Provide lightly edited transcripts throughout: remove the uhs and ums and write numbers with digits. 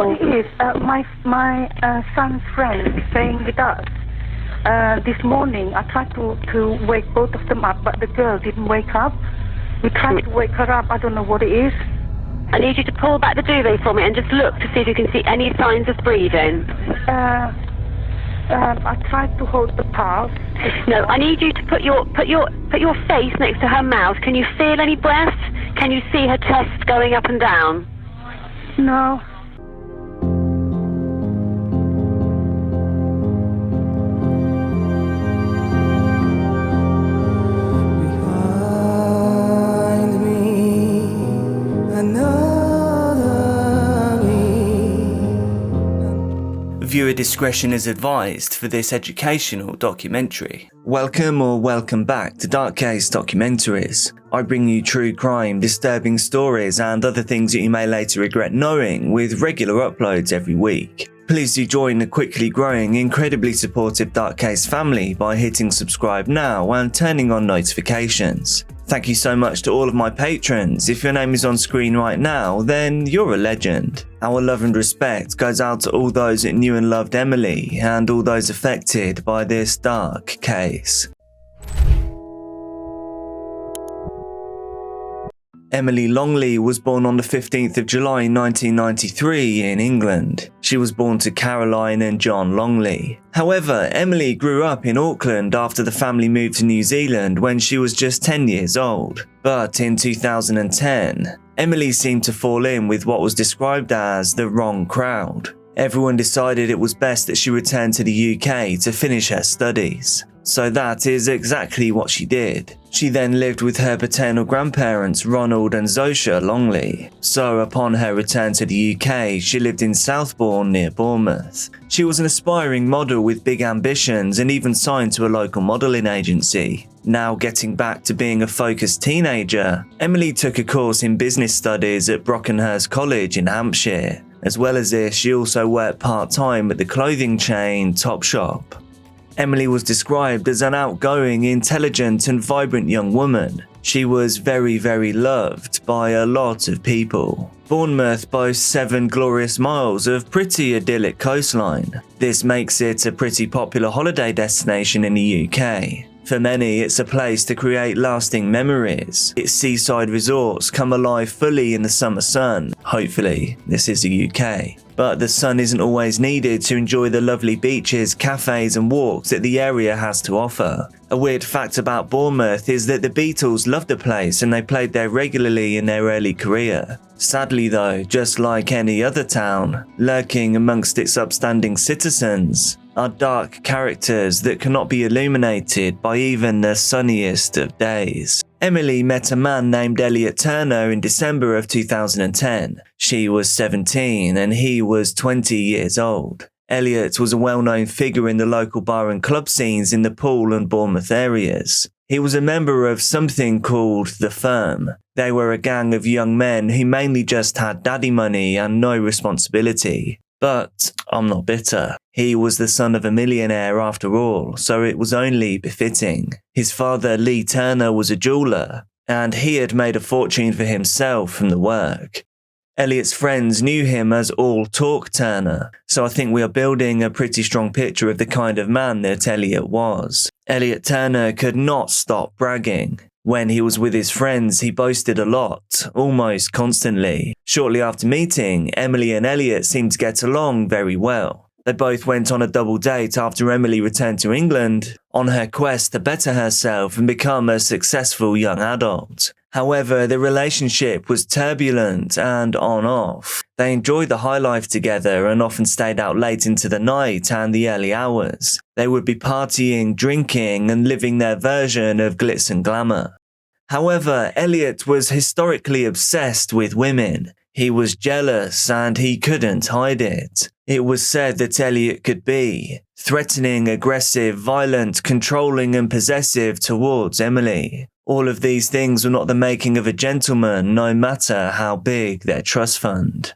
what it is? My son's friend is staying with us. This morning, I tried to wake both of them up, but the girl didn't wake up. We tried to wake her up. I don't know what it is. I need you to pull back the duvet for me and just look to see if you can see any signs of breathing. I tried to hold the pulse. No, I need you to put your face next to her mouth. Can you feel any breath? Can you see her chest going up and down? No. Viewer discretion is advised for this educational documentary. Welcome back to Case Documentaries. I bring you true crime, disturbing stories and other things that you may later regret knowing with regular uploads every week. Please do join the quickly growing, incredibly supportive Dark Case family by hitting subscribe now and turning on notifications. Thank you so much to all of my patrons. If your name is on screen right now, then you're a legend. Our love and respect goes out to all those that knew and loved Emily and all those affected by this dark case. Emily Longley was born on the 15th of July 1993 in England. She was born to Caroline and John Longley. However, Emily grew up in Auckland after the family moved to New Zealand when she was just 10 years old. But in 2010, Emily seemed to fall in with what was described as the wrong crowd. Everyone decided it was best that she return to the UK to finish her studies. So that is exactly what she did. She then lived with her paternal grandparents Ronald and Zosha Longley. So upon her return to the UK, she lived in Southbourne near Bournemouth. She was an aspiring model with big ambitions and even signed to a local modelling agency. Now getting back to being a focused teenager, Emily took a course in business studies at Brockenhurst College in Hampshire. As well as this, she also worked part-time at the clothing chain Topshop. Emily was described as an outgoing, intelligent and vibrant young woman. She was very, very loved by a lot of people. Bournemouth boasts 7 glorious miles of pretty idyllic coastline. This makes it a pretty popular holiday destination in the UK. For many, it's a place to create lasting memories. Its seaside resorts come alive fully in the summer sun. Hopefully, this is the UK. But the sun isn't always needed to enjoy the lovely beaches, cafes and walks that the area has to offer. A weird fact about Bournemouth is that the Beatles loved the place and they played there regularly in their early career. Sadly though, just like any other town, lurking amongst its upstanding citizens are dark characters that cannot be illuminated by even the sunniest of days. Emily met a man named Elliot Turner in December of 2010. She was 17 and he was 20 years old. Elliot was a well-known figure in the local bar and club scenes in the Poole and Bournemouth areas. He was a member of something called The Firm. They were a gang of young men who mainly just had daddy money and no responsibility. But I'm not bitter. He was the son of a millionaire after all, so it was only befitting. His father, Lee Turner, was a jeweller, and he had made a fortune for himself from the work. Elliot's friends knew him as All Talk Turner, so I think we are building a pretty strong picture of the kind of man that Elliot was. Elliot Turner could not stop bragging. When he was with his friends, he boasted a lot, almost constantly. Shortly after meeting, Emily and Elliot seemed to get along very well. They both went on a double date after Emily returned to England, on her quest to better herself and become a successful young adult. However, the relationship was turbulent and on-off. They enjoyed the high life together and often stayed out late into the night and the early hours. They would be partying, drinking, and living their version of glitz and glamour. However, Elliot was historically obsessed with women. He was jealous and he couldn't hide it. It was said that Elliot could be threatening, aggressive, violent, controlling and possessive towards Emily. All of these things were not the making of a gentleman, no matter how big their trust fund.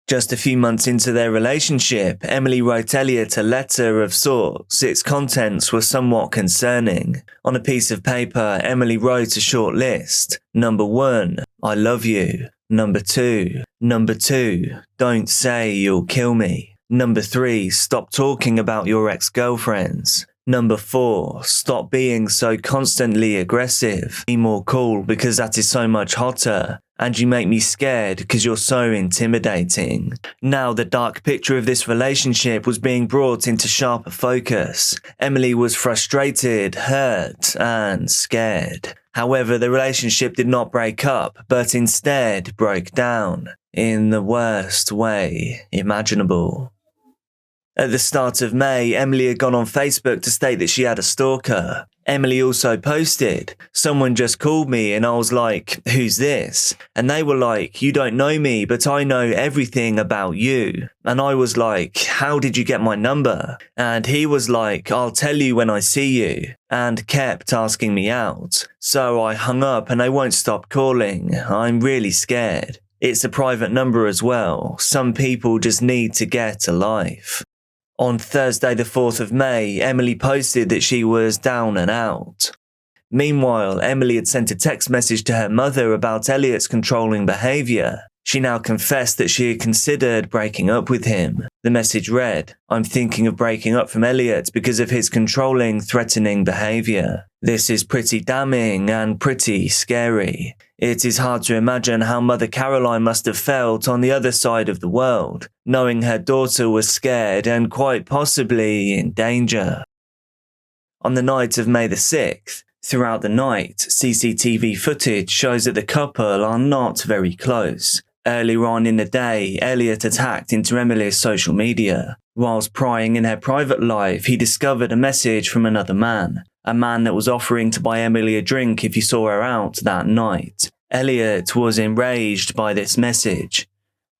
Just a few months into their relationship, Emily wrote Elliot a letter of sorts. Its contents were somewhat concerning. On a piece of paper, Emily wrote a short list. Number 1, I love you. Number 2. Number 2. Don't say you'll kill me. Number 3. Stop talking about your ex-girlfriends. Number 4. Stop being so constantly aggressive. Be more cool because that is so much hotter. And you make me scared because you're so intimidating. Now the dark picture of this relationship was being brought into sharper focus. Emily was frustrated, hurt, and scared. However, the relationship did not break up, but instead broke down in the worst way imaginable. At the start of May, Emily had gone on Facebook to state that she had a stalker. Emily also posted, "Someone just called me," and I was like, "Who's this?" And they were like, "You don't know me, but I know everything about you." And I was like, "How did you get my number?" And he was like, "I'll tell you when I see you," and kept asking me out. So I hung up and they won't stop calling. I'm really scared. It's a private number as well. Some people just need to get a life. On Thursday the 4th of May, Emily posted that she was down and out. Meanwhile, Emily had sent a text message to her mother about Elliot's controlling behaviour. She now confessed that she had considered breaking up with him. The message read, "I'm thinking of breaking up from Elliot because of his controlling, threatening behaviour." This is pretty damning and pretty scary. It is hard to imagine how Mother Caroline must have felt on the other side of the world, knowing her daughter was scared and quite possibly in danger. On the night of May the 6th, throughout the night, CCTV footage shows that the couple are not very close. Earlier on in the day, Elliot had hacked into Emily's social media. Whilst prying in her private life, he discovered a message from another man, a man that was offering to buy Emily a drink if he saw her out that night. Elliot was enraged by this message.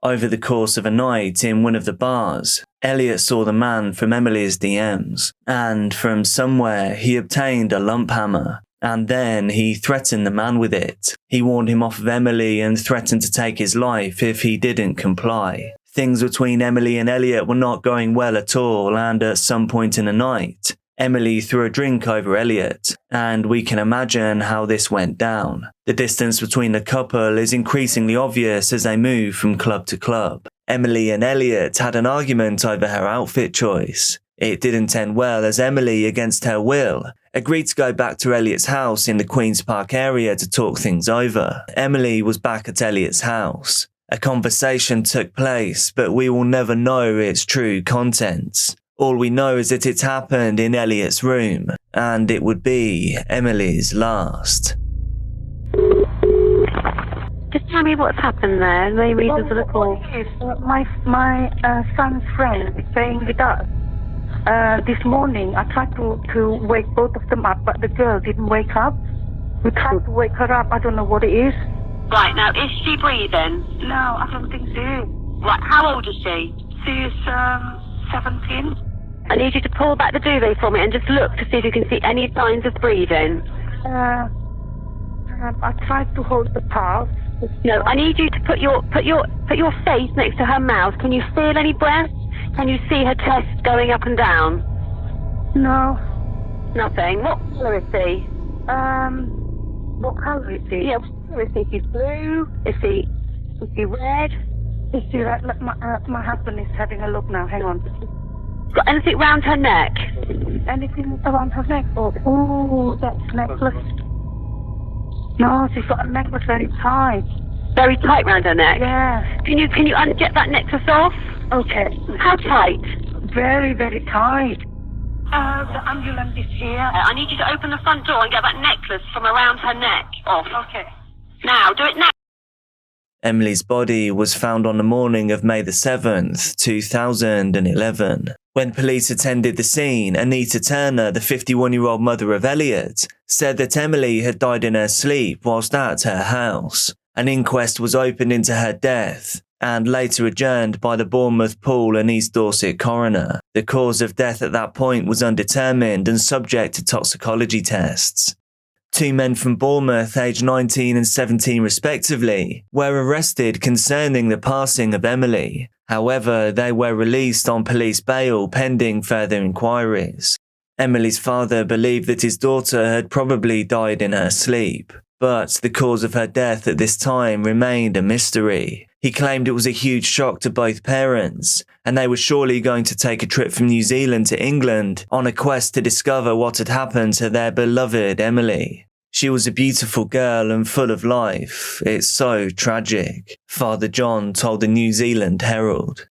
Over the course of a night in one of the bars, Elliot saw the man from Emily's DMs, and from somewhere he obtained a lump hammer. And then he threatened the man with it. He warned him off of Emily and threatened to take his life if he didn't comply. Things between Emily and Elliot were not going well at all, and at some point in the night, Emily threw a drink over Elliot, and we can imagine how this went down. The distance between the couple is increasingly obvious as they move from club to club. Emily and Elliot had an argument over her outfit choice. It didn't end well as Emily, against her will, agreed to go back to Elliot's house in the Queen's Park area to talk things over. Emily was back at Elliot's house. A conversation took place, but we will never know its true contents. All we know is that it happened in Elliot's room, and it would be Emily's last. Just tell me what's happened there, the main reason for the call. My son's friend is staying with us. This morning, I tried to wake both of them up, but the girl didn't wake up. We tried to wake her up. I don't know what it is. Right, now, is she breathing? No, I don't think so. Right, how old is she? She's 17. I need you to pull back the duvet for me and just look to see if you can see any signs of breathing. I tried to hold the pulse. No, I need you to put your face next to her mouth. Can you feel any breath? Can you see her chest going up and down? No. Nothing. What colour is she? What colour is she? Yeah, what colour is she? Is she blue? Is she red? Is she red? My husband is having a look now. Hang on. Got anything round her neck? Anything around her neck? Oh, that necklace. No, she's got a necklace very tight. Very tight round her neck? Yeah. Can you get that necklace off? Okay. How tight? Very, very tight. The ambulance is here. I need you to open the front door and get that necklace from around her neck off. Okay. Now, do it now. Emily's body was found on the morning of May the 7th, 2011. When police attended the scene, Anita Turner, the 51-year-old mother of Elliot, said that Emily had died in her sleep whilst at her house. An inquest was opened into her death, and later adjourned by the Bournemouth, Poole and East Dorset coroner. The cause of death at that point was undetermined and subject to toxicology tests. 2 men from Bournemouth, aged 19 and 17 respectively, were arrested concerning the passing of Emily. However, they were released on police bail pending further inquiries. Emily's father believed that his daughter had probably died in her sleep. but the cause of her death at this time remained a mystery. He claimed it was a huge shock to both parents, and they were surely going to take a trip from New Zealand to England on a quest to discover what had happened to their beloved Emily. She was a beautiful girl and full of life. It's so tragic, Father John told the New Zealand Herald.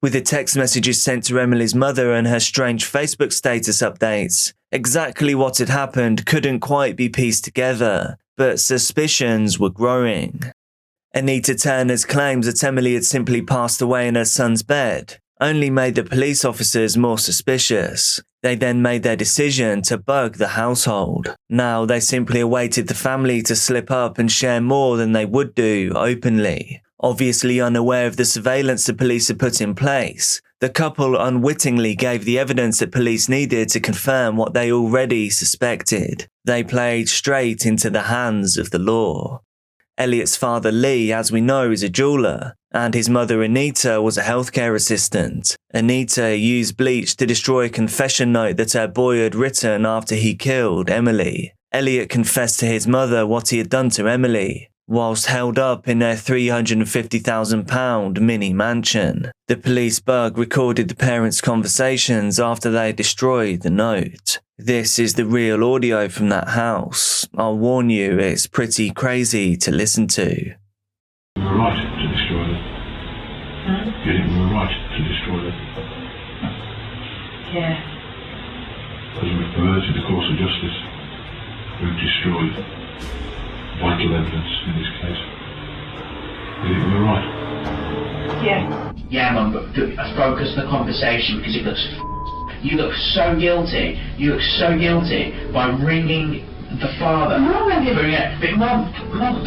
With the text messages sent to Emily's mother and her strange Facebook status updates, exactly what had happened couldn't quite be pieced together, but suspicions were growing. Anita Turner's claims that Emily had simply passed away in her son's bed only made the police officers more suspicious. They then made their decision to bug the household. Now they simply awaited the family to slip up and share more than they would do openly. Obviously unaware of the surveillance the police had put in place, the couple unwittingly gave the evidence that police needed to confirm what they already suspected. They played straight into the hands of the law. Elliot's father Lee, as we know, is a jeweller, and his mother Anita was a healthcare assistant. Anita used bleach to destroy a confession note that her boy had written after he killed Emily. Elliot confessed to his mother what he had done to Emily, whilst held up in their £350,000 mini mansion. The police bug recorded the parents' conversations after they destroyed the note. This is the real audio from that house. I'll warn you, it's pretty crazy to listen to. We were right to destroy them. You think we were right to destroy them? Yeah. Because we've perverted the course of justice. We've destroyed vital evidence in this case. You think we were right? Yeah. Yeah, Mum, but focus the conversation because it looks. You look so guilty. You look so guilty by ringing the father. No, I didn't. But Mum,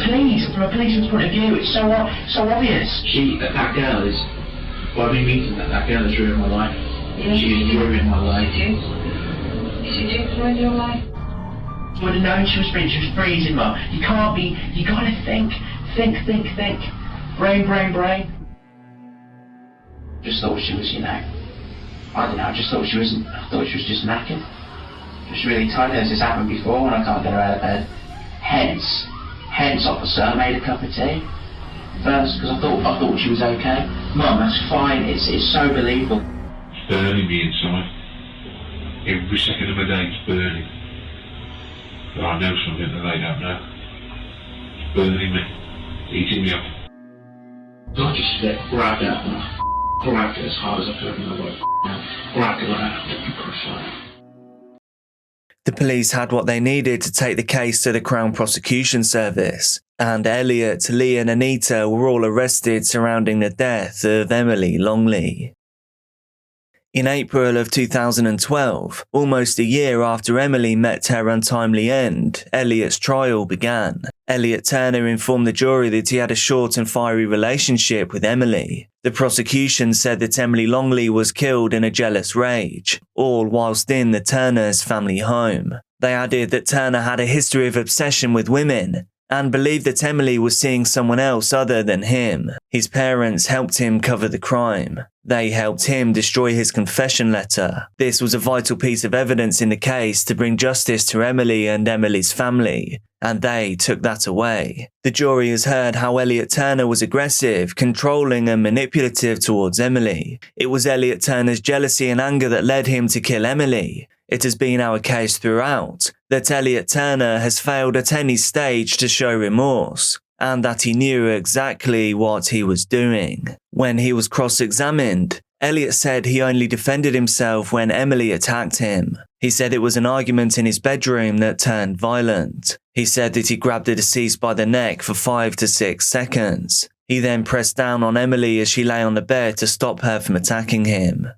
please, from a policeman's point of view, it's so obvious. That girl is. Well, I've been meeting that girl has ruined my life. Yeah. She has ruined my life. She did ruin your life. I would have known she was freezing, Mum. You can't be. You gotta think. Brain. Just thought she was, I don't know, I thought she was just knackered. Just really tired. As this happened before when I can't get her out of bed. Hence, officer, I made a cup of tea. First, because I thought she was okay. Mum, that's fine, it's so believable. It's burning me inside. Every second of my day it's burning. But I know something that they don't know. It's burning me. Eating me up. I just grabbed it and I grabbed it as hard as I could and I grabbed it like that and crushed like that. The police had what they needed to take the case to the Crown Prosecution Service, and Elliot, Lee and Anita were all arrested surrounding the death of Emily Longley. In April of 2012, almost a year after Emily met her untimely end, Elliot's trial began. Elliot Turner informed the jury that he had a short and fiery relationship with Emily. The prosecution said that Emily Longley was killed in a jealous rage, all whilst in the Turners' family home. They added that Turner had a history of obsession with women, and believed that Emily was seeing someone else other than him. His parents helped him cover the crime. They helped him destroy his confession letter. This was a vital piece of evidence in the case to bring justice to Emily and Emily's family, and they took that away. The jury has heard how Elliot Turner was aggressive, controlling and manipulative towards Emily. It was Elliot Turner's jealousy and anger that led him to kill Emily. It has been our case throughout that Elliot Turner has failed at any stage to show remorse, and that he knew exactly what he was doing. When he was cross-examined, Elliot said he only defended himself when Emily attacked him. He said it was an argument in his bedroom that turned violent. He said that he grabbed the deceased by the neck for 5 to 6 seconds. He then pressed down on Emily as she lay on the bed to stop her from attacking him.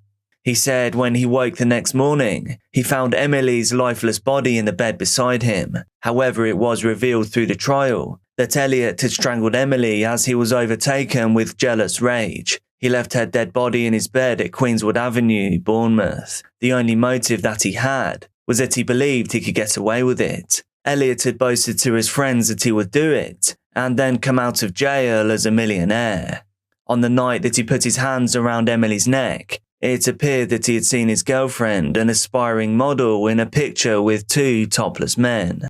He said when he woke the next morning, he found Emily's lifeless body in the bed beside him. However, it was revealed through the trial that Elliot had strangled Emily as he was overtaken with jealous rage. He left her dead body in his bed at Queenswood Avenue, Bournemouth. The only motive that he had was that he believed he could get away with it. Elliot had boasted to his friends that he would do it, and then come out of jail as a millionaire. On the night that he put his hands around Emily's neck, it appeared that he had seen his girlfriend, an aspiring model, in a picture with 2 topless men.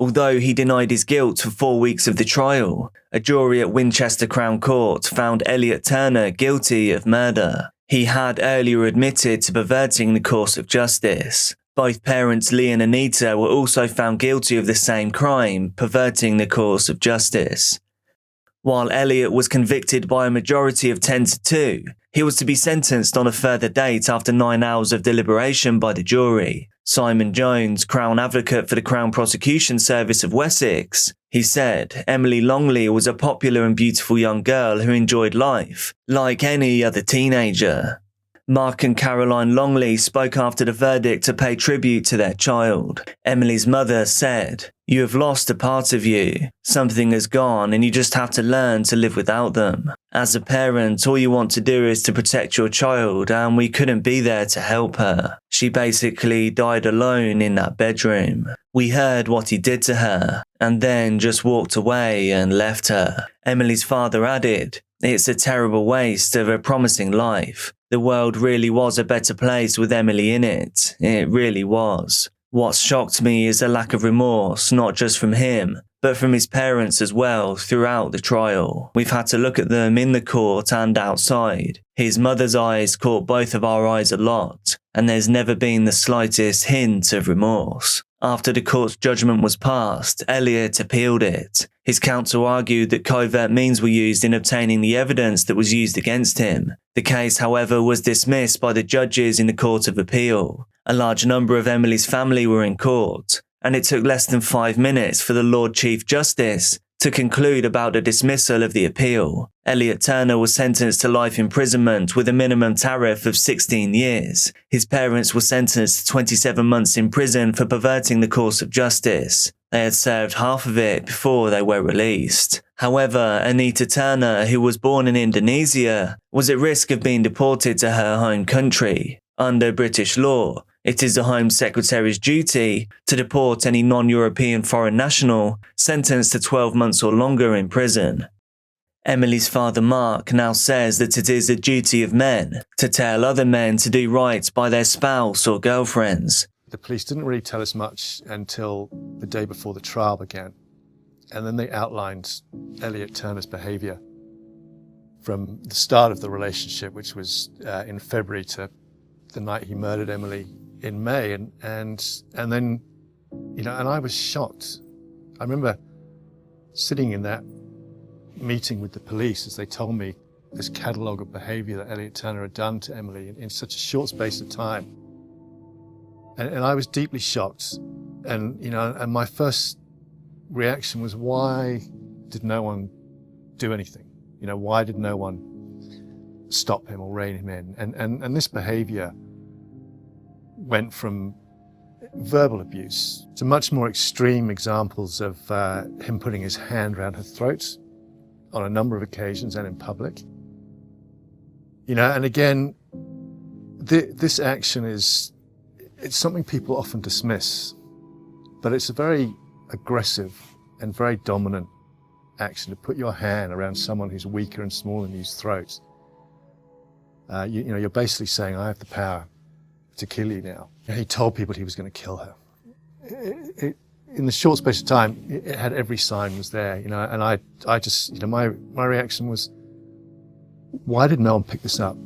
Although he denied his guilt for 4 weeks of the trial, a jury at Winchester Crown Court found Elliot Turner guilty of murder. He had earlier admitted to perverting the course of justice. Both parents, Lee and Anita, were also found guilty of the same crime, perverting the course of justice. While Elliot was convicted by a majority of 10-2, he was to be sentenced on a further date after 9 hours of deliberation by the jury. Simon Jones, Crown Advocate for the Crown Prosecution Service of Wessex, he said Emily Longley was a popular and beautiful young girl who enjoyed life, like any other teenager. Mark and Caroline Longley spoke after the verdict to pay tribute to their child. Emily's mother said, "You have lost a part of you. Something has gone and you just have to learn to live without them. As a parent, all you want to do is to protect your child and we couldn't be there to help her. She basically died alone in that bedroom. We heard what he did to her and then just walked away and left her." Emily's father added, "It's a terrible waste of a promising life. The world really was a better place with Emily in it. It really was. What shocked me is a lack of remorse, not just from him, but from his parents as well throughout the trial. We've had to look at them in the court and outside. His mother's eyes caught both of our eyes a lot, and there's never been the slightest hint of remorse." After the court's judgment was passed, Elliot appealed it. His counsel argued that covert means were used in obtaining the evidence that was used against him. The case, however, was dismissed by the judges in the Court of Appeal. A large number of Emily's family were in court, and it took less than 5 minutes for the Lord Chief Justice to conclude about the dismissal of the appeal. Elliot Turner was sentenced to life imprisonment with a minimum tariff of 16 years. His parents were sentenced to 27 months in prison for perverting the course of justice. They had served half of it before they were released. However, Anita Turner, who was born in Indonesia, was at risk of being deported to her home country. Under British law, it is the Home Secretary's duty to deport any non-European foreign national sentenced to 12 months or longer in prison. Emily's father Mark now says that it is the duty of men to tell other men to do right by their spouse or girlfriends. The police didn't really tell us much until the day before the trial began. And then they outlined Elliot Turner's behaviour from the start of the relationship, which was in February, to the night he murdered Emily in May. And then, you know, and I was shocked. I remember sitting in that meeting with the police as they told me this catalogue of behaviour that Elliot Turner had done to Emily in such a short space of time. And I was deeply shocked. And, you know, and my first reaction was, why did no one do anything? You know, why did no one stop him or rein him in? And this behaviour went from verbal abuse to much more extreme examples of him putting his hand around her throat on a number of occasions and in public. You know, and again, this action it's something people often dismiss, but it's a very aggressive and very dominant action to put your hand around someone who's weaker and smaller than you's throat. You know, you're basically saying, I have the power to kill you now. And he told people he was going to kill her. In the short space of time, it had every sign was there, you know, and I just, you know, my reaction was, why did no one pick this up?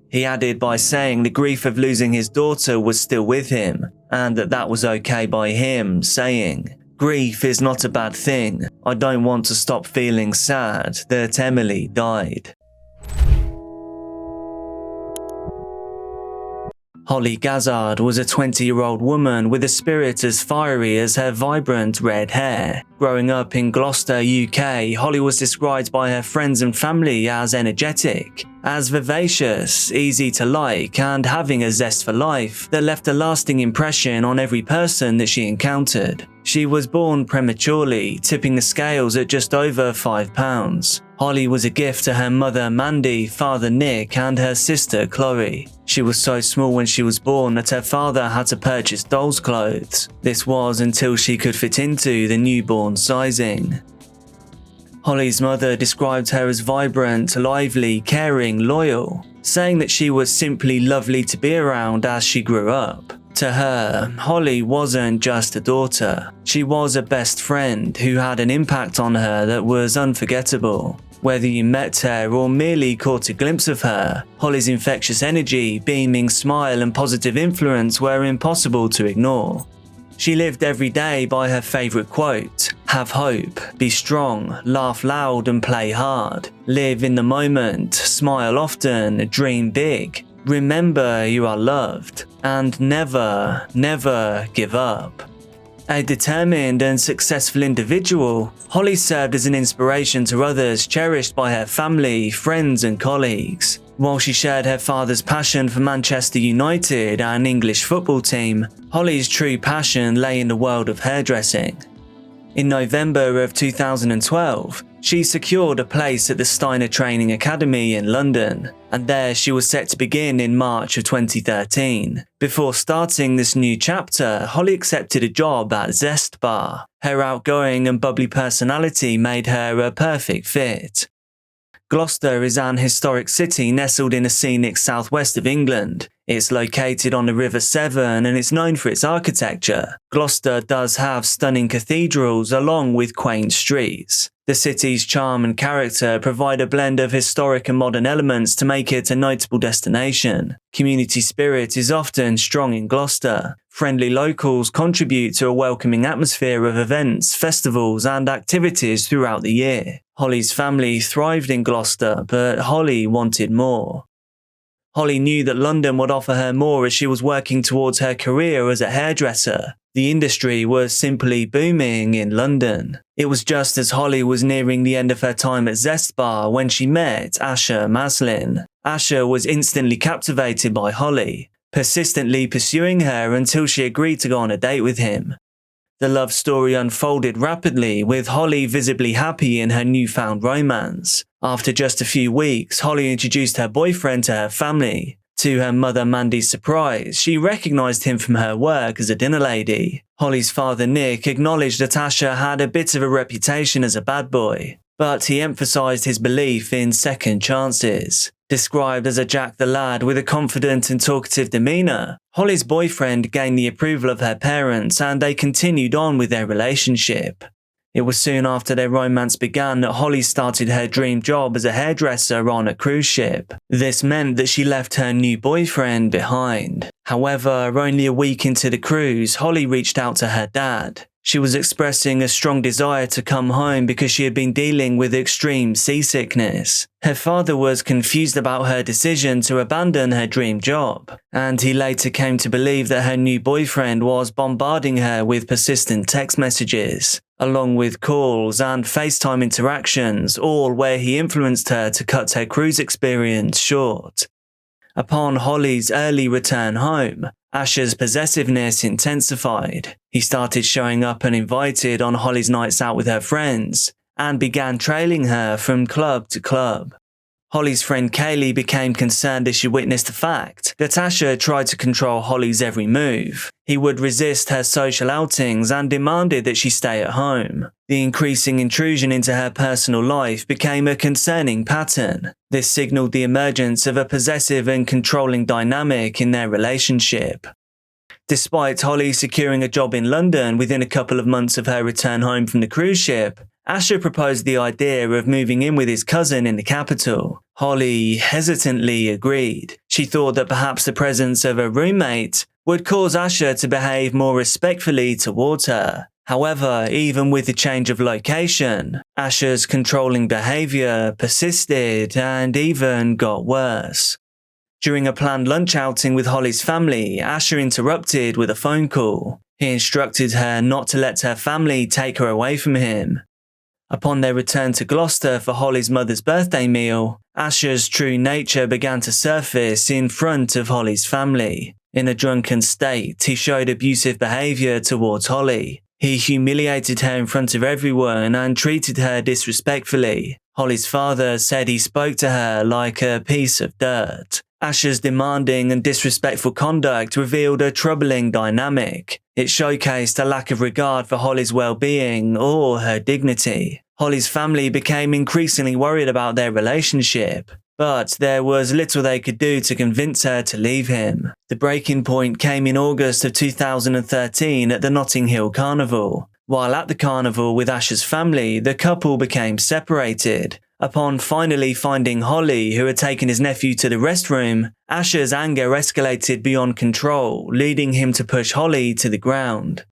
He added by saying the grief of losing his daughter was still with him, and that was okay by him, saying, "Grief is not a bad thing. I don't want to stop feeling sad that Emily died." Holly Gazzard was a 20-year-old woman with a spirit as fiery as her vibrant red hair. Growing up in Gloucester, UK, Holly was described by her friends and family as energetic, as vivacious, easy to like, and having a zest for life that left a lasting impression on every person that she encountered. She was born prematurely, tipping the scales at just over 5 pounds. Holly was a gift to her mother Mandy, father Nick, and her sister Chloe. She was so small when she was born that her father had to purchase doll's clothes. This was until she could fit into the newborn sizing. Holly's mother described her as vibrant, lively, caring, loyal, saying that she was simply lovely to be around as she grew up. To her, Holly wasn't just a daughter. She was a best friend who had an impact on her that was unforgettable. Whether you met her or merely caught a glimpse of her, Holly's infectious energy, beaming smile and positive influence were impossible to ignore. She lived every day by her favourite quote: "Have hope, be strong, laugh loud and play hard. Live in the moment, smile often, dream big. Remember you are loved, and never, never give up." A determined and successful individual, Holly served as an inspiration to others, cherished by her family, friends and colleagues. While she shared her father's passion for Manchester United, an English football team, Holly's true passion lay in the world of hairdressing. In November of 2012, she secured a place at the Steiner Training Academy in London, and there she was set to begin in March of 2013. Before starting this new chapter, Holly accepted a job at Zest Bar. Her outgoing and bubbly personality made her a perfect fit. Gloucester is an historic city nestled in the scenic southwest of England. It's located on the River Severn and it's known for its architecture. Gloucester does have stunning cathedrals along with quaint streets. The city's charm and character provide a blend of historic and modern elements to make it a notable destination. Community spirit is often strong in Gloucester. Friendly locals contribute to a welcoming atmosphere of events, festivals and activities throughout the year. Holly's family thrived in Gloucester, but Holly wanted more. Holly knew that London would offer her more as she was working towards her career as a hairdresser. The industry was simply booming in London. It was just as Holly was nearing the end of her time at Zest Bar when she met Asher Maslin. Asher was instantly captivated by Holly, persistently pursuing her until she agreed to go on a date with him. The love story unfolded rapidly, with Holly visibly happy in her newfound romance. After just a few weeks, Holly introduced her boyfriend to her family. To her mother Mandy's surprise, she recognised him from her work as a dinner lady. Holly's father Nick acknowledged that Asher had a bit of a reputation as a bad boy, but he emphasised his belief in second chances. Described as a Jack the Lad with a confident and talkative demeanour, Holly's boyfriend gained the approval of her parents and they continued on with their relationship. It was soon after their romance began that Holly started her dream job as a hairdresser on a cruise ship. This meant that she left her new boyfriend behind. However, only a week into the cruise, Holly reached out to her dad. She was expressing a strong desire to come home because she had been dealing with extreme seasickness. Her father was confused about her decision to abandon her dream job, and he later came to believe that her new boyfriend was bombarding her with persistent text messages, along with calls and FaceTime interactions, all where he influenced her to cut her cruise experience short. Upon Holly's early return home, Asher's possessiveness intensified. He started showing up uninvited on Holly's nights out with her friends and began trailing her from club to club. Holly's friend Kaylee became concerned as she witnessed the fact that Asher tried to control Holly's every move. He would resist her social outings and demanded that she stay at home. The increasing intrusion into her personal life became a concerning pattern. This signaled the emergence of a possessive and controlling dynamic in their relationship. Despite Holly securing a job in London within a couple of months of her return home from the cruise ship, Asher proposed the idea of moving in with his cousin in the capital. Holly hesitantly agreed. She thought that perhaps the presence of a roommate would cause Asher to behave more respectfully towards her. However, even with the change of location, Asher's controlling behaviour persisted and even got worse. During a planned lunch outing with Holly's family, Asher interrupted with a phone call. He instructed her not to let her family take her away from him. Upon their return to Gloucester for Holly's mother's birthday meal, Asher's true nature began to surface in front of Holly's family. In a drunken state, he showed abusive behaviour towards Holly. He humiliated her in front of everyone and treated her disrespectfully. Holly's father said he spoke to her like a piece of dirt. Asher's demanding and disrespectful conduct revealed a troubling dynamic. It showcased a lack of regard for Holly's well-being or her dignity. Holly's family became increasingly worried about their relationship, but there was little they could do to convince her to leave him. The breaking point came in August of 2013 at the Notting Hill Carnival. While at the carnival with Asher's family, the couple became separated. Upon finally finding Holly, who had taken his nephew to the restroom, Asher's anger escalated beyond control, leading him to push Holly to the ground.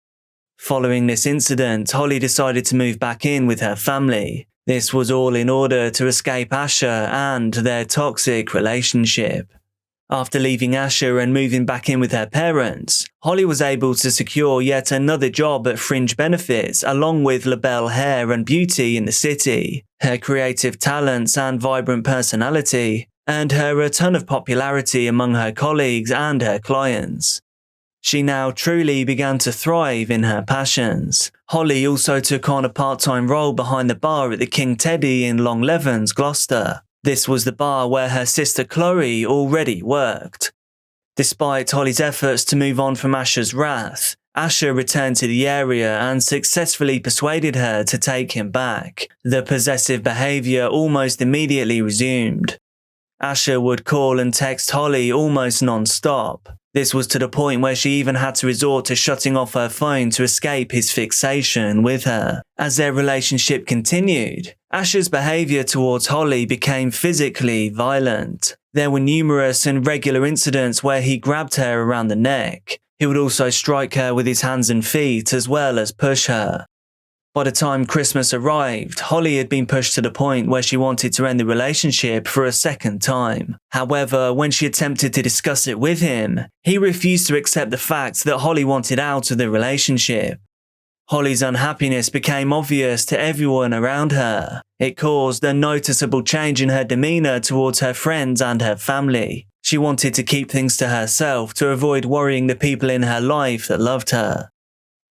Following this incident, Holly decided to move back in with her family. This was all in order to escape Asher and their toxic relationship. After leaving Asher and moving back in with her parents, Holly was able to secure yet another job at Fringe Benefits along with LaBelle Hair and Beauty in the city. Her creative talents and vibrant personality earned her a ton of popularity among her colleagues and her clients. She now truly began to thrive in her passions. Holly also took on a part-time role behind the bar at the King Teddy in Long Levens, Gloucester. This was the bar where her sister Chloe already worked. Despite Holly's efforts to move on from Asher's wrath, Asher returned to the area and successfully persuaded her to take him back. The possessive behavior almost immediately resumed. Asher would call and text Holly almost non-stop. This was to the point where she even had to resort to shutting off her phone to escape his fixation with her. As their relationship continued, Asher's behavior towards Holly became physically violent. There were numerous and regular incidents where he grabbed her around the neck. He would also strike her with his hands and feet as well as push her. By the time Christmas arrived, Holly had been pushed to the point where she wanted to end the relationship for a second time. However, when she attempted to discuss it with him, he refused to accept the fact that Holly wanted out of the relationship. Holly's unhappiness became obvious to everyone around her. It caused a noticeable change in her demeanor towards her friends and her family. She wanted to keep things to herself to avoid worrying the people in her life that loved her.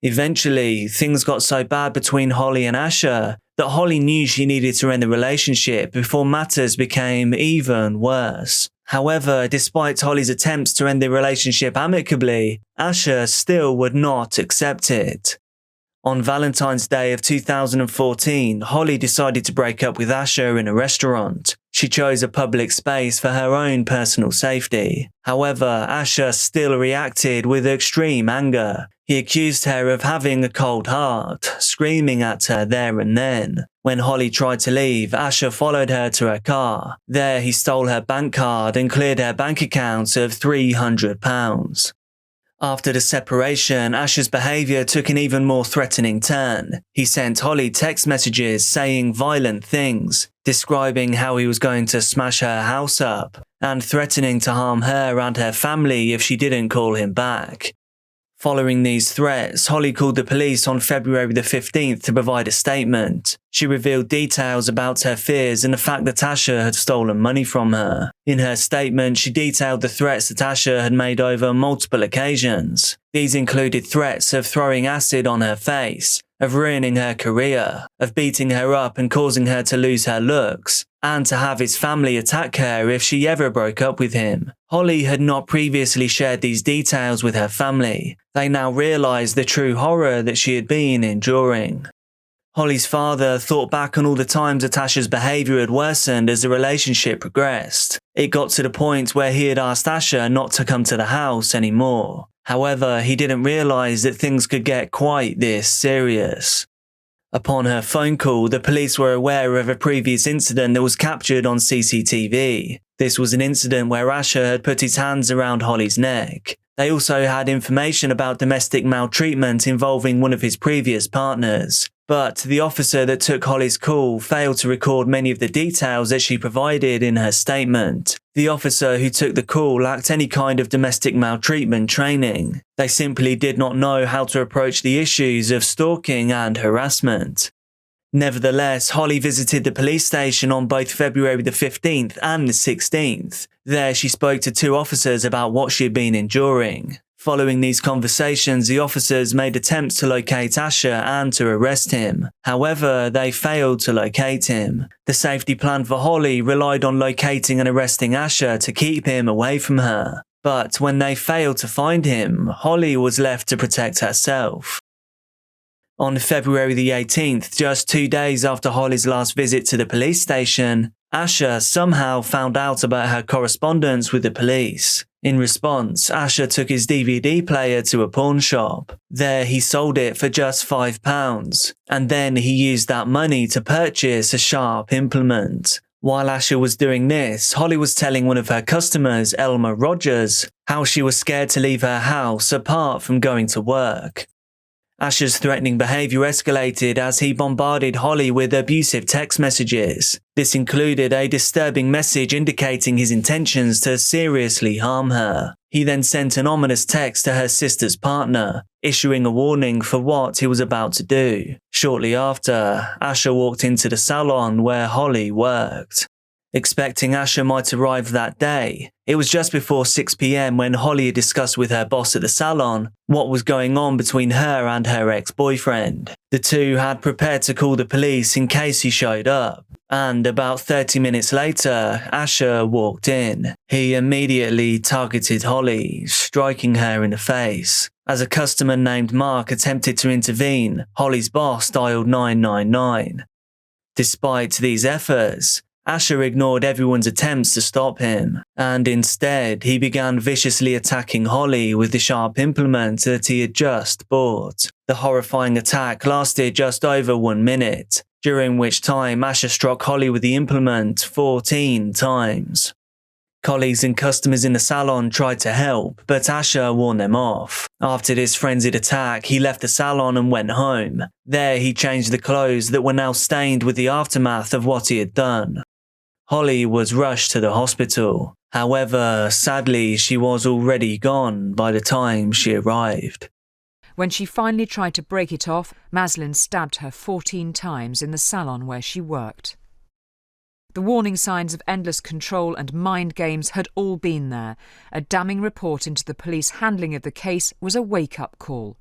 Eventually, things got so bad between Holly and Asher that Holly knew she needed to end the relationship before matters became even worse. However, despite Holly's attempts to end the relationship amicably, Asher still would not accept it. On Valentine's Day of 2014, Holly decided to break up with Asher in a restaurant. She chose a public space for her own personal safety. However, Asher still reacted with extreme anger. He accused her of having a cold heart, screaming at her there and then. When Holly tried to leave, Asher followed her to her car. There he stole her bank card and cleared her bank account of £300. After the separation, Asher's behavior took an even more threatening turn. He sent Holly text messages saying violent things, describing how he was going to smash her house up, and threatening to harm her and her family if she didn't call him back. Following these threats, Holly called the police on February the 15th to provide a statement. She revealed details about her fears and the fact that Asher had stolen money from her. In her statement, she detailed the threats that Asher had made over multiple occasions. These included threats of throwing acid on her face, of ruining her career, of beating her up and causing her to lose her looks, and to have his family attack her if she ever broke up with him. Holly had not previously shared these details with her family. They now realized the true horror that she had been enduring. Holly's father thought back on all the times that Asher's behavior had worsened as the relationship progressed. It got to the point where he had asked Asher not to come to the house anymore. However, he didn't realize that things could get quite this serious. Upon her phone call, the police were aware of a previous incident that was captured on CCTV. This was an incident where Asher had put his hands around Holly's neck. They also had information about domestic maltreatment involving one of his previous partners. But the officer that took Holly's call failed to record many of the details that she provided in her statement. The officer who took the call lacked any kind of domestic maltreatment training. They simply did not know how to approach the issues of stalking and harassment. Nevertheless, Holly visited the police station on both February the 15th and the 16th. There she spoke to two officers about what she had been enduring. Following these conversations, the officers made attempts to locate Asher and to arrest him. However, they failed to locate him. The safety plan for Holly relied on locating and arresting Asher to keep him away from her. But when they failed to find him, Holly was left to protect herself. On February the 18th, just 2 days after Holly's last visit to the police station, Asher somehow found out about her correspondence with the police. In response, Asher took his DVD player to a pawn shop. There he sold it for just £5, and then he used that money to purchase a sharp implement. While Asher was doing this, Holly was telling one of her customers, Elma Rogers, how she was scared to leave her house apart from going to work. Asher's threatening behaviour escalated as he bombarded Holly with abusive text messages. This included a disturbing message indicating his intentions to seriously harm her. He then sent an ominous text to her sister's partner, issuing a warning for what he was about to do. Shortly after, Asher walked into the salon where Holly worked. Expecting Asher might arrive that day, it was just before 6 p.m. when Holly had discussed with her boss at the salon what was going on between her and her ex-boyfriend. The two had prepared to call the police in case he showed up, and about 30 minutes later, Asher walked in. He immediately targeted Holly, striking her in the face. As a customer named Mark attempted to intervene, Holly's boss dialed 999. Despite these efforts, Asher ignored everyone's attempts to stop him, and instead he began viciously attacking Holly with the sharp implement that he had just bought. The horrifying attack lasted just over 1 minute, during which time Asher struck Holly with the implement 14 times. Colleagues and customers in the salon tried to help, but Asher warned them off. After this frenzied attack, he left the salon and went home. There he changed the clothes that were now stained with the aftermath of what he had done. Holly was rushed to the hospital. However, sadly, she was already gone by the time she arrived. When she finally tried to break it off, Maslin stabbed her 14 times in the salon where she worked. The warning signs of endless control and mind games had all been there. A damning report into the police handling of the case was a wake-up call.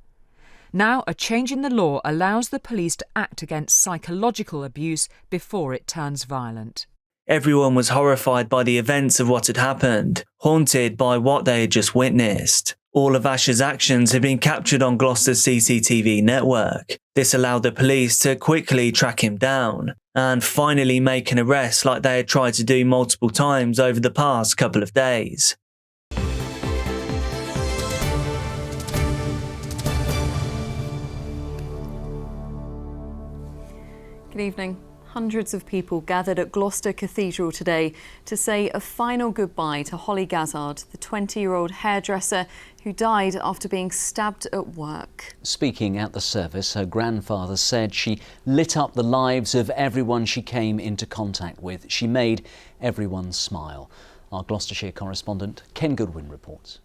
Now, a change in the law allows the police to act against psychological abuse before it turns violent. Everyone was horrified by the events of what had happened, haunted by what they had just witnessed. All of Asher's actions had been captured on Gloucester's CCTV network. This allowed the police to quickly track him down and finally make an arrest like they had tried to do multiple times over the past couple of days. Good evening. Hundreds of people gathered at Gloucester Cathedral today to say a final goodbye to Holly Gazzard, the 20-year-old hairdresser who died after being stabbed at work. Speaking at the service, her grandfather said she lit up the lives of everyone she came into contact with. She made everyone smile. Our Gloucestershire correspondent Ken Goodwin reports.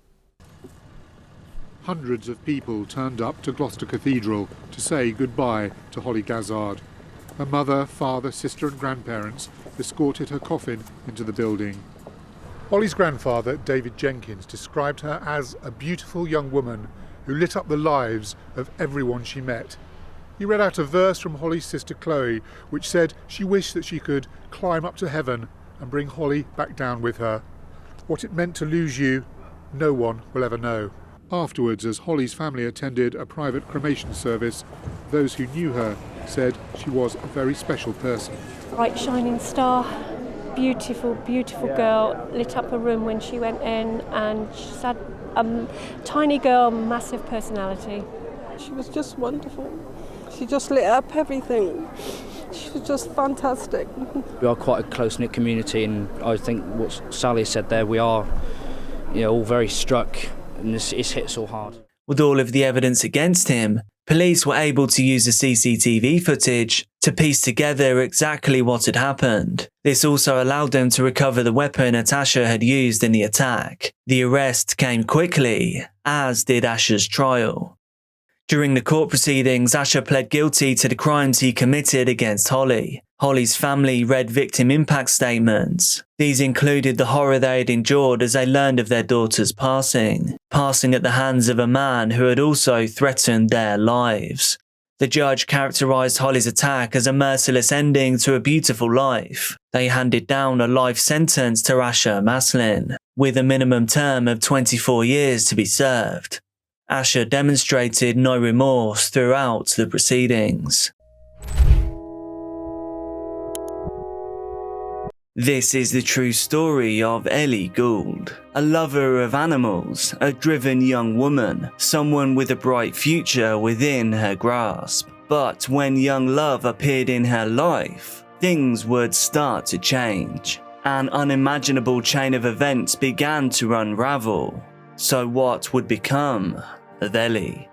Hundreds of people turned up to Gloucester Cathedral to say goodbye to Holly Gazzard. Her mother, father, sister and grandparents escorted her coffin into the building. Holly's grandfather, David Jenkins, described her as a beautiful young woman who lit up the lives of everyone she met. He read out a verse from Holly's sister Chloe, which said she wished that she could climb up to heaven and bring Holly back down with her. What it meant to lose you, no one will ever know. Afterwards, as Holly's family attended a private cremation service, those who knew her said she was a very special person. Bright shining star, beautiful, beautiful girl, lit up a room when she went in, and she had a tiny girl, massive personality. She was just wonderful. She just lit up everything. She was just fantastic. We are quite a close-knit community, and I think what Sally said there, we are all very struck, and it's hit so hard. With all of the evidence against him, police were able to use the CCTV footage to piece together exactly what had happened. This also allowed them to recover the weapon that Asher had used in the attack. The arrest came quickly, as did Asher's trial. During the court proceedings, Asher pled guilty to the crimes he committed against Holly. Holly's family read victim impact statements. These included the horror they had endured as they learned of their daughter's passing at the hands of a man who had also threatened their lives. The judge characterised Holly's attack as a merciless ending to a beautiful life. They handed down a life sentence to Asher Maslin, with a minimum term of 24 years to be served. Asher demonstrated no remorse throughout the proceedings. This is the true story of Ellie Gould, a lover of animals, a driven young woman, someone with a bright future within her grasp. But when young love appeared in her life, things would start to change. An unimaginable chain of events began to unravel. So what would become of Ellie?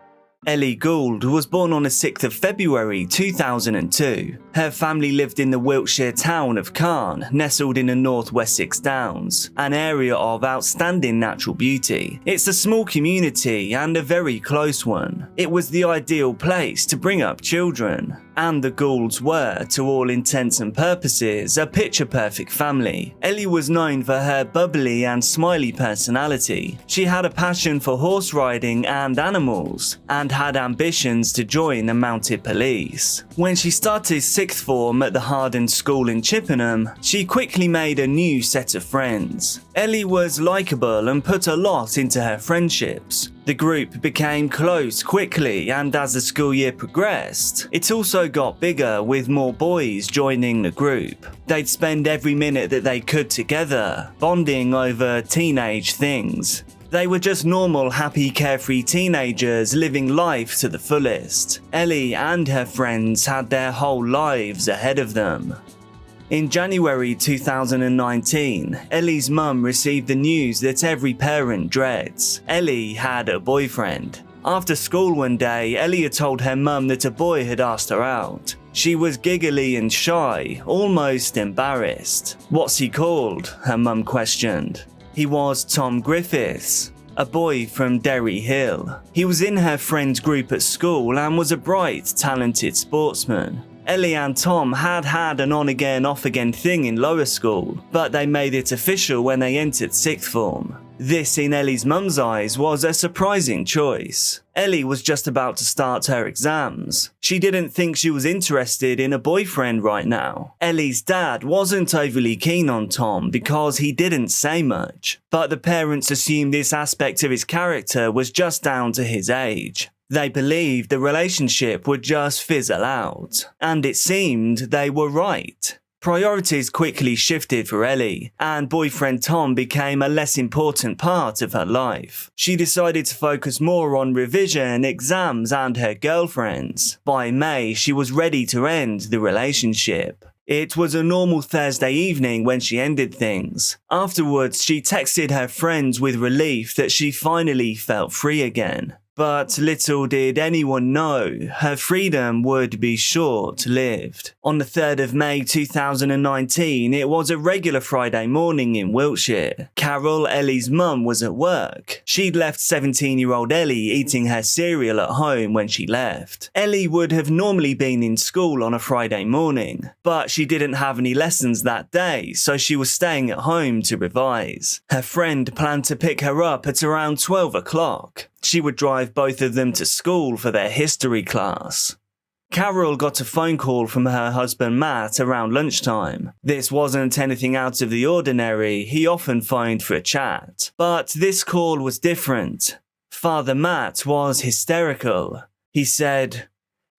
Ellie Gould was born on the 6th of February 2002. Her family lived in the Wiltshire town of Carn, nestled in the North Wessex Downs, an area of outstanding natural beauty. It's a small community and a very close one. It was the ideal place to bring up children. And the Goulds were, to all intents and purposes, a picture-perfect family. Ellie was known for her bubbly and smiley personality. She had a passion for horse riding and animals, and had ambitions to join the mounted police. When she started 6th form at the Harden School in Chippenham, she quickly made a new set of friends. Ellie was likeable and put a lot into her friendships. The group became close quickly, and as the school year progressed, it also got bigger with more boys joining the group. They'd spend every minute that they could together, bonding over teenage things. They were just normal, happy, carefree teenagers living life to the fullest. Ellie and her friends had their whole lives ahead of them. In January 2019, Ellie's mum received the news that every parent dreads. Ellie had a boyfriend. After school one day, Ellie had told her mum that a boy had asked her out. She was giggly and shy, almost embarrassed. "What's he called?" her mum questioned. He was Tom Griffiths, a boy from Derry Hill. He was in her friend's group at school and was a bright, talented sportsman. Ellie and Tom had an on-again, off-again thing in lower school, but they made it official when they entered 6th form. This, in Ellie's mum's eyes, was a surprising choice. Ellie was just about to start her exams. She didn't think she was interested in a boyfriend right now. Ellie's dad wasn't overly keen on Tom because he didn't say much, but the parents assumed this aspect of his character was just down to his age. They believed the relationship would just fizzle out, and it seemed they were right. Priorities quickly shifted for Ellie, and boyfriend Tom became a less important part of her life. She decided to focus more on revision, exams, and her girlfriends. By May, she was ready to end the relationship. It was a normal Thursday evening when she ended things. Afterwards, she texted her friends with relief that she finally felt free again. But little did anyone know, her freedom would be short-lived. On the 3rd of May 2019, it was a regular Friday morning in Wiltshire. Carol, Ellie's mum, was at work. She'd left 17-year-old Ellie eating her cereal at home when she left. Ellie would have normally been in school on a Friday morning, but she didn't have any lessons that day, so she was staying at home to revise. Her friend planned to pick her up at around 12 o'clock. She would drive both of them to school for their history class. Carol got a phone call from her husband Matt around lunchtime. This wasn't anything out of the ordinary, he often phoned for a chat. But this call was different. Father Matt was hysterical. He said,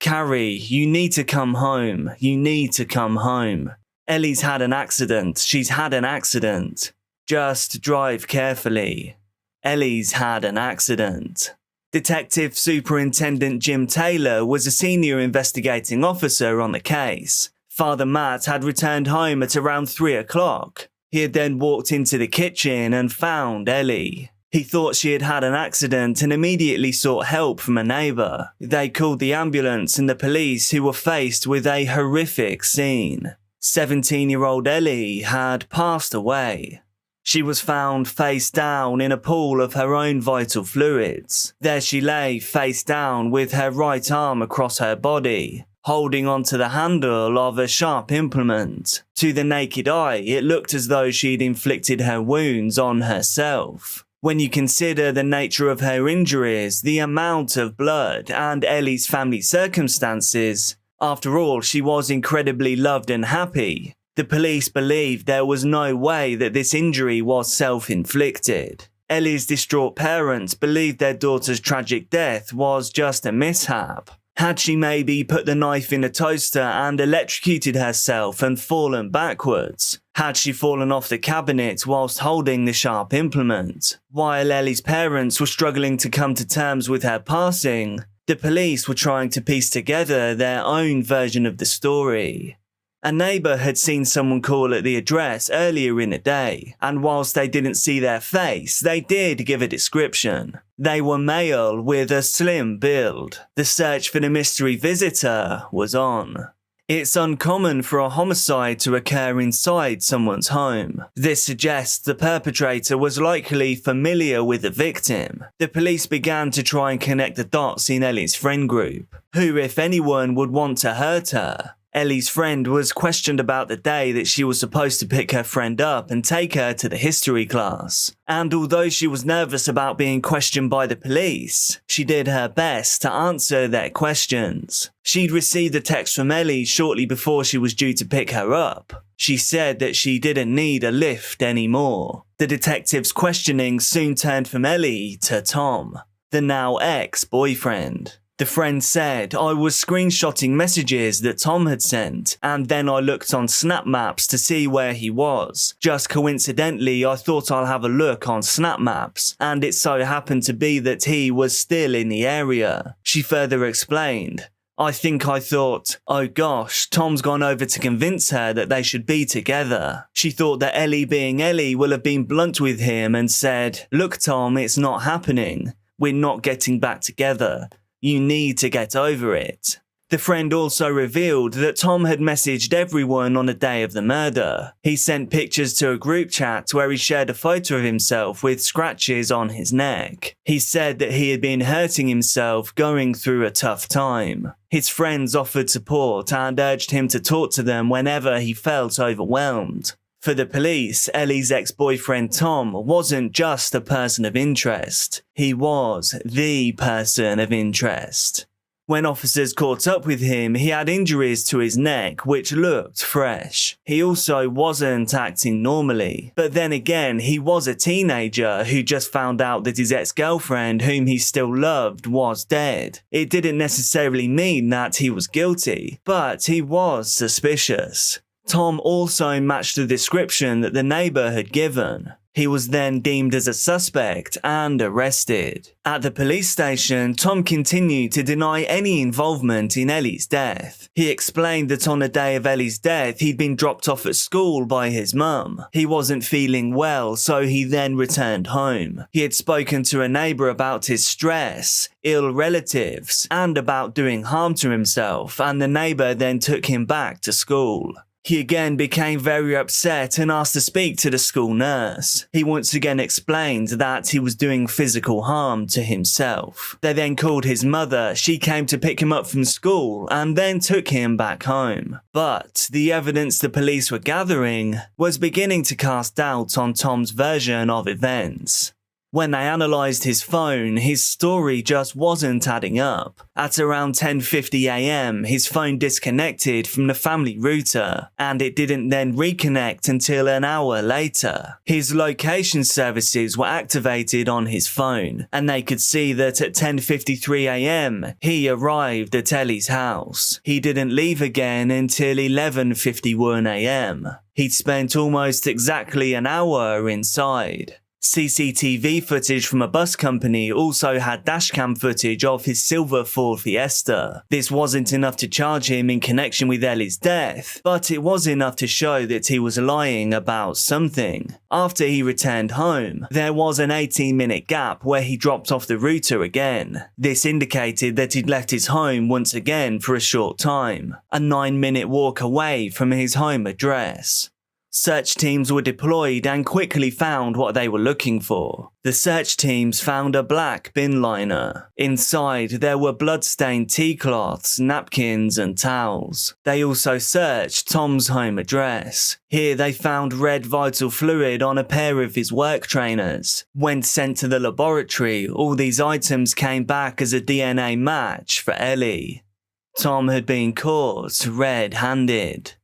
"Carrie, you need to come home. You need to come home. Ellie's had an accident. She's had an accident. Just drive carefully. Ellie's had an accident." Detective Superintendent Jim Taylor was a senior investigating officer on the case. Father Matt had returned home at around 3 o'clock. He had then walked into the kitchen and found Ellie. He thought she had had an accident and immediately sought help from a neighbour. They called the ambulance and the police, who were faced with a horrific scene. 17-year-old Ellie had passed away. She was found face down in a pool of her own vital fluids. There she lay, face down, with her right arm across her body, holding onto the handle of a sharp implement. To the naked eye, it looked as though she'd inflicted her wounds on herself. When you consider the nature of her injuries, the amount of blood, and Ellie's family circumstances, after all, she was incredibly loved and happy. The police believed there was no way that this injury was self-inflicted. Ellie's distraught parents believed their daughter's tragic death was just a mishap. Had she maybe put the knife in a toaster and electrocuted herself and fallen backwards? Had she fallen off the cabinet whilst holding the sharp implement? While Ellie's parents were struggling to come to terms with her passing, the police were trying to piece together their own version of the story. A neighbour had seen someone call at the address earlier in the day, and whilst they didn't see their face, they did give a description. They were male with a slim build. The search for the mystery visitor was on. It's uncommon for a homicide to occur inside someone's home. This suggests the perpetrator was likely familiar with the victim. The police began to try and connect the dots in Ellie's friend group. Who, if anyone, would want to hurt her? Ellie's friend was questioned about the day that she was supposed to pick her friend up and take her to the history class. And although she was nervous about being questioned by the police, she did her best to answer their questions. She'd received a text from Ellie shortly before she was due to pick her up. She said that she didn't need a lift anymore. The detective's questioning soon turned from Ellie to Tom, the now ex-boyfriend. The friend said, "I was screenshotting messages that Tom had sent, and then I looked on Snap Maps to see where he was. Just coincidentally, I thought I'll have a look on Snap Maps, and it so happened to be that he was still in the area." She further explained, I thought, oh gosh, Tom's gone over to convince her that they should be together. She thought that Ellie, being Ellie, will have been blunt with him and said, look Tom, it's not happening. We're not getting back together. You need to get over it. The friend also revealed that Tom had messaged everyone on the day of the murder. He sent pictures to a group chat where he shared a photo of himself with scratches on his neck. He said that he had been hurting himself, going through a tough time. His friends offered support and urged him to talk to them whenever he felt overwhelmed. For the police, Ellie's ex-boyfriend Tom wasn't just a person of interest. He was the person of interest. When officers caught up with him, he had injuries to his neck which looked fresh. He also wasn't acting normally. But then again, he was a teenager who just found out that his ex-girlfriend, whom he still loved, was dead. It didn't necessarily mean that he was guilty, but he was suspicious. Tom also matched the description that the neighbour had given. He was then deemed as a suspect and arrested. At the police station, Tom continued to deny any involvement in Ellie's death. He explained that on the day of Ellie's death, he'd been dropped off at school by his mum. He wasn't feeling well, so he then returned home. He had spoken to a neighbour about his stress, ill relatives, and about doing harm to himself, and the neighbour then took him back to school. He again became very upset and asked to speak to the school nurse. He once again explained that he was doing physical harm to himself. They then called his mother. She came to pick him up from school and then took him back home. But the evidence the police were gathering was beginning to cast doubt on Tom's version of events. When they analysed his phone, his story just wasn't adding up. At around 10:50 AM, his phone disconnected from the family router, and it didn't then reconnect until an hour later. His location services were activated on his phone, and they could see that at 10:53 AM, he arrived at Ellie's house. He didn't leave again until 11:51 AM. He'd spent almost exactly an hour inside. CCTV footage from a bus company also had dashcam footage of his silver Ford Fiesta. This wasn't enough to charge him in connection with Ellie's death, but it was enough to show that he was lying about something. After he returned home, there was an 18-minute gap where he dropped off the router again. This indicated that he'd left his home once again for a short time, a 9-minute walk away from his home address. Search teams were deployed and quickly found what they were looking for. The search teams found a black bin liner. Inside, there were blood-stained tea cloths, napkins and towels. They also searched Tom's home address. Here they found red vital fluid on a pair of his work trainers. When sent to the laboratory, all these items came back as a DNA match for Ellie. Tom had been caught red-handed.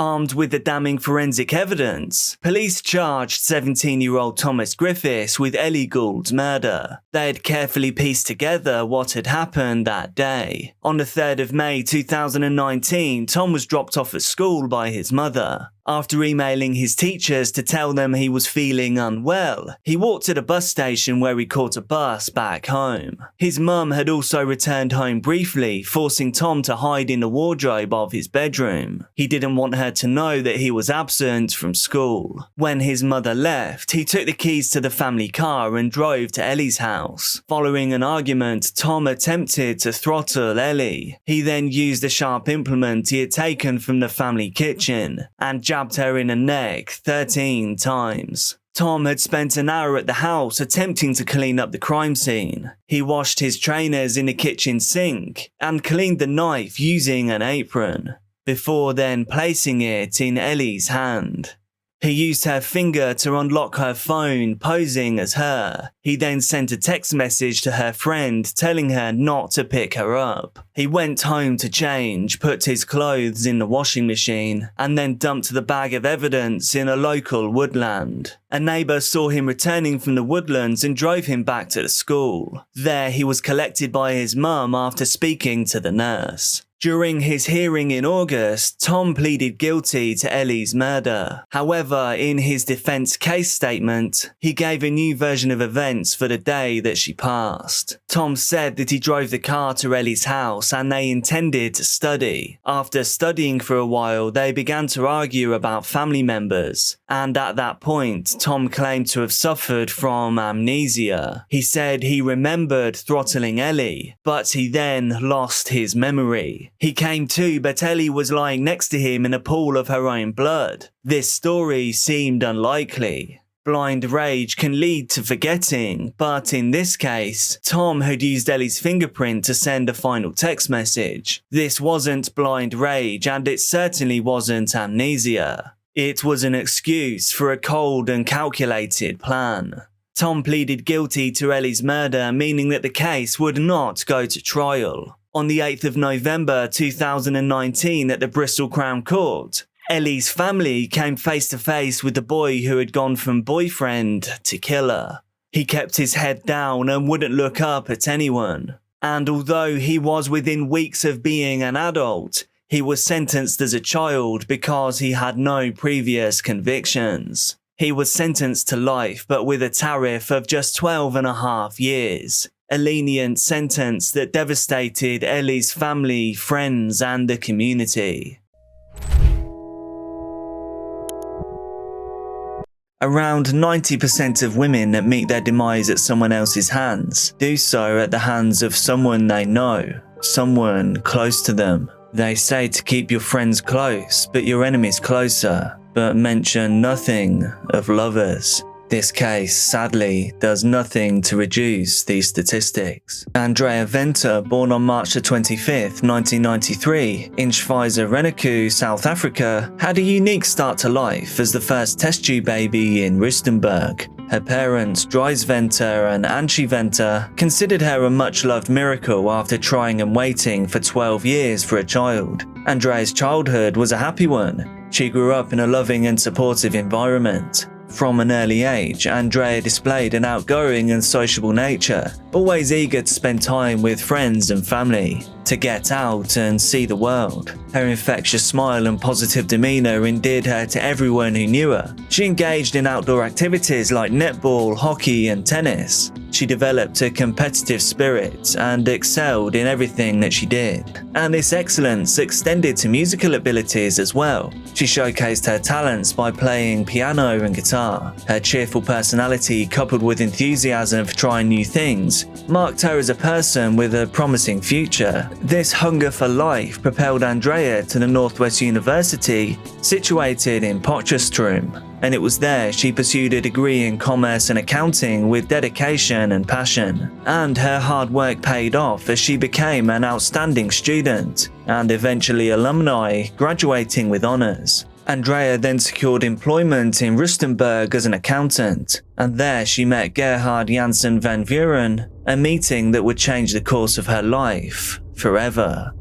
Armed with the damning forensic evidence, police charged 17-year-old Thomas Griffiths with Ellie Gould's murder. They had carefully pieced together what had happened that day. On the 3rd of May 2019, Tom was dropped off at school by his mother. After emailing his teachers to tell them he was feeling unwell, he walked to the bus station where he caught a bus back home. His mum had also returned home briefly, forcing Tom to hide in the wardrobe of his bedroom. He didn't want her to know that he was absent from school. When his mother left, he took the keys to the family car and drove to Ellie's house. Following an argument, Tom attempted to throttle Ellie. He then used a sharp implement he had taken from the family kitchen and jabbed her in the neck 13 times. Tom had spent an hour at the house attempting to clean up the crime scene. He washed his trainers in the kitchen sink and cleaned the knife using an apron, before then placing it in Ellie's hand. He used her finger to unlock her phone, posing as her. He then sent a text message to her friend telling her not to pick her up. He went home to change, put his clothes in the washing machine, and then dumped the bag of evidence in a local woodland. A neighbour saw him returning from the woodlands and drove him back to the school. There he was collected by his mum after speaking to the nurse. During his hearing in August, Tom pleaded guilty to Ellie's murder. However, in his defense case statement, he gave a new version of events for the day that she passed. Tom said that he drove the car to Ellie's house and they intended to study. After studying for a while, they began to argue about family members, and at that point, Tom claimed to have suffered from amnesia. He said he remembered throttling Ellie, but he then lost his memory. He came to, but Ellie was lying next to him in a pool of her own blood. This story seemed unlikely. Blind rage can lead to forgetting, but in this case, Tom had used Ellie's fingerprint to send a final text message. This wasn't blind rage, and it certainly wasn't amnesia. It was an excuse for a cold and calculated plan. Tom pleaded guilty to Ellie's murder, meaning that the case would not go to trial. On the 8th of November 2019 at the Bristol Crown Court, Ellie's family came face to face with the boy who had gone from boyfriend to killer. He kept his head down and wouldn't look up at anyone. And although he was within weeks of being an adult, he was sentenced as a child because he had no previous convictions. He was sentenced to life, but with a tariff of just 12.5 years. A lenient sentence that devastated Ellie's family, friends, and the community. Around 90% of women that meet their demise at someone else's hands do so at the hands of someone they know, someone close to them. They say to keep your friends close, but your enemies closer, but mention nothing of lovers. This case, sadly, does nothing to reduce these statistics. Andrea Venter, born on March 25, 1993, in Schweizer-Renneku, South Africa, had a unique start to life as the first test tube baby in Rustenburg. Her parents, Dries Venter and Antje Venter, considered her a much-loved miracle after trying and waiting for 12 years for a child. Andrea's childhood was a happy one. She grew up in a loving and supportive environment. From an early age, Andrea displayed an outgoing and sociable nature, always eager to spend time with friends and family, to get out and see the world. Her infectious smile and positive demeanour endeared her to everyone who knew her. She engaged in outdoor activities like netball, hockey and tennis. She developed a competitive spirit and excelled in everything that she did. And this excellence extended to musical abilities as well. She showcased her talents by playing piano and guitar. Her cheerful personality, coupled with enthusiasm for trying new things, marked her as a person with a promising future. This hunger for life propelled Andrea to the Northwest University, situated in Potchefstroom. And it was there she pursued a degree in commerce and accounting with dedication and passion. And her hard work paid off as she became an outstanding student, and eventually alumni, graduating with honours. Andrea then secured employment in Rustenburg as an accountant, and there she met Gerhard Janssen van Vuren, a meeting that would change the course of her life forever.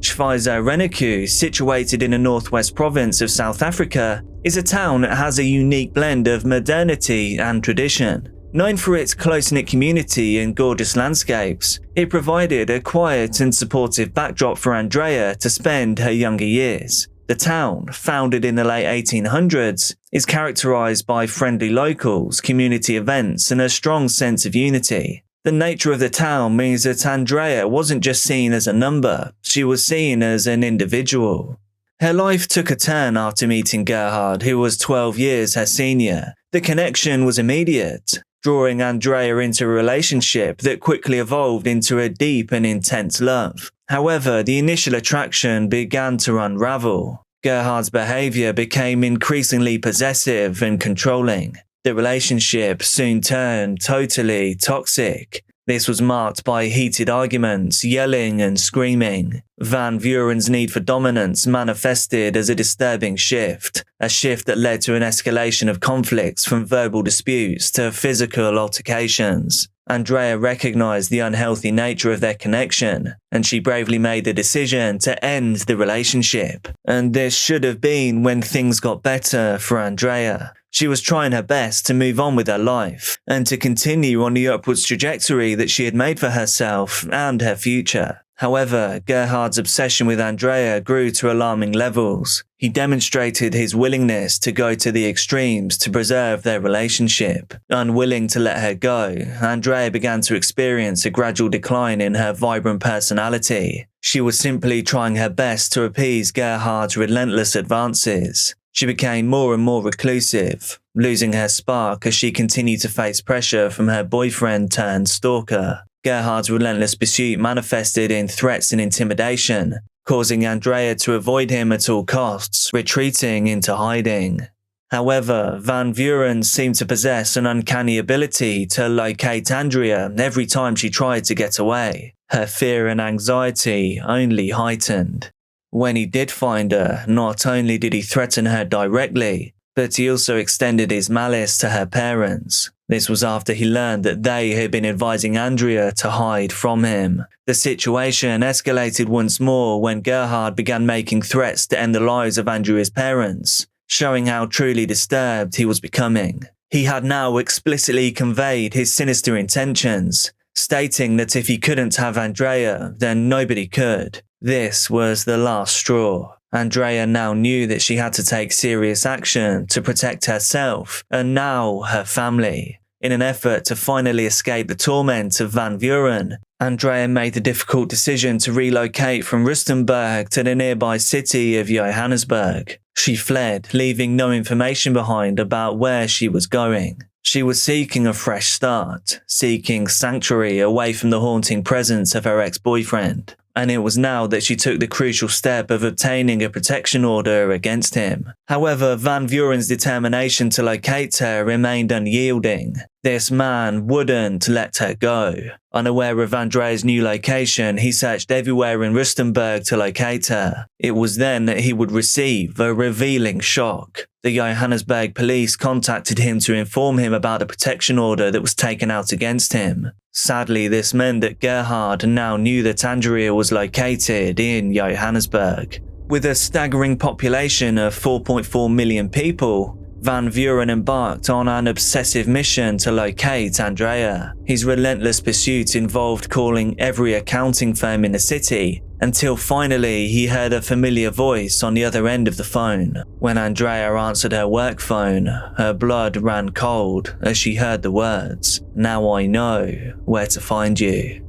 Schweizer-Reneke, situated in the northwest province of South Africa, is a town that has a unique blend of modernity and tradition. Known for its close-knit community and gorgeous landscapes, it provided a quiet and supportive backdrop for Andrea to spend her younger years. The town, founded in the late 1800s, is characterized by friendly locals, community events, and a strong sense of unity. The nature of the town means that Andrea wasn't just seen as a number, she was seen as an individual. Her life took a turn after meeting Gerhard, who was 12 years her senior. The connection was immediate, drawing Andrea into a relationship that quickly evolved into a deep and intense love. However, the initial attraction began to unravel. Gerhard's behavior became increasingly possessive and controlling. The relationship soon turned totally toxic. This was marked by heated arguments, yelling and screaming. Van Vuren's need for dominance manifested as a disturbing shift, a shift that led to an escalation of conflicts from verbal disputes to physical altercations. Andrea recognized the unhealthy nature of their connection, and she bravely made the decision to end the relationship. And this should have been when things got better for Andrea. She was trying her best to move on with her life, and to continue on the upwards trajectory that she had made for herself and her future. However, Gerhard's obsession with Andrea grew to alarming levels. He demonstrated his willingness to go to the extremes to preserve their relationship. Unwilling to let her go, Andrea began to experience a gradual decline in her vibrant personality. She was simply trying her best to appease Gerhard's relentless advances. She became more and more reclusive, losing her spark as she continued to face pressure from her boyfriend turned stalker. Gerhard's relentless pursuit manifested in threats and intimidation, causing Andrea to avoid him at all costs, retreating into hiding. However, Van Vuren seemed to possess an uncanny ability to locate Andrea every time she tried to get away. Her fear and anxiety only heightened. When he did find her, not only did he threaten her directly, but he also extended his malice to her parents. This was after he learned that they had been advising Andrea to hide from him. The situation escalated once more when Gerhard began making threats to end the lives of Andrea's parents, showing how truly disturbed he was becoming. He had now explicitly conveyed his sinister intentions, stating that if he couldn't have Andrea, then nobody could. This was the last straw. Andrea now knew that she had to take serious action to protect herself and now her family. In an effort to finally escape the torment of Van Vuren, Andrea made the difficult decision to relocate from Rustenburg to the nearby city of Johannesburg. She fled, leaving no information behind about where she was going. She was seeking a fresh start, seeking sanctuary away from the haunting presence of her ex-boyfriend. And it was now that she took the crucial step of obtaining a protection order against him. However, Van Vuren's determination to locate her remained unyielding. This man wouldn't let her go. Unaware of Andrea's new location, he searched everywhere in Rustenburg to locate her. It was then that he would receive a revealing shock. The Johannesburg police contacted him to inform him about the protection order that was taken out against him. Sadly, this meant that Gerhard now knew that Andrea was located in Johannesburg. With a staggering population of 4.4 million people, Van Vuren embarked on an obsessive mission to locate Andrea. His relentless pursuit involved calling every accounting firm in the city, until finally he heard a familiar voice on the other end of the phone. When Andrea answered her work phone, her blood ran cold as she heard the words, "Now I know where to find you."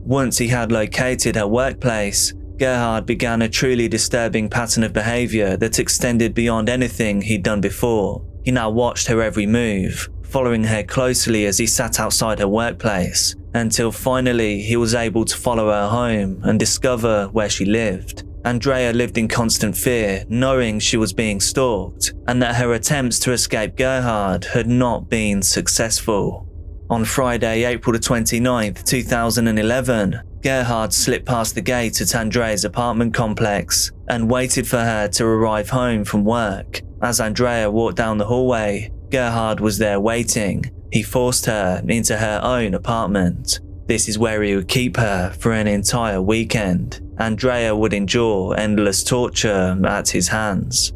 Once he had located her workplace, Gerhard began a truly disturbing pattern of behavior that extended beyond anything he'd done before. He now watched her every move, following her closely as he sat outside her workplace, until finally he was able to follow her home and discover where she lived. Andrea lived in constant fear, knowing she was being stalked, and that her attempts to escape Gerhard had not been successful. On Friday, April 29th, 2011, Gerhard slipped past the gate at Andrea's apartment complex and waited for her to arrive home from work. As Andrea walked down the hallway, Gerhard was there waiting. He forced her into her own apartment. This is where he would keep her for an entire weekend. Andrea would endure endless torture at his hands.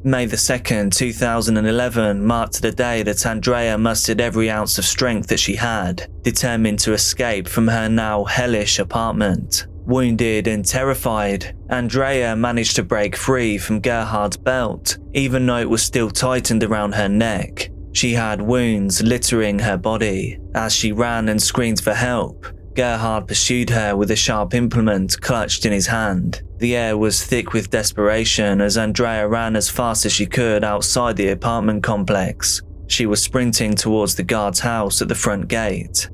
May 2nd, 2011 marked the day that Andrea mustered every ounce of strength that she had, determined to escape from her now hellish apartment. Wounded and terrified, Andrea managed to break free from Gerhard's belt, even though it was still tightened around her neck. She had wounds littering her body. As she ran and screamed for help, Gerhard pursued her with a sharp implement clutched in his hand. The air was thick with desperation as Andrea ran as fast as she could outside the apartment complex. She was sprinting towards the guard's house at the front gate.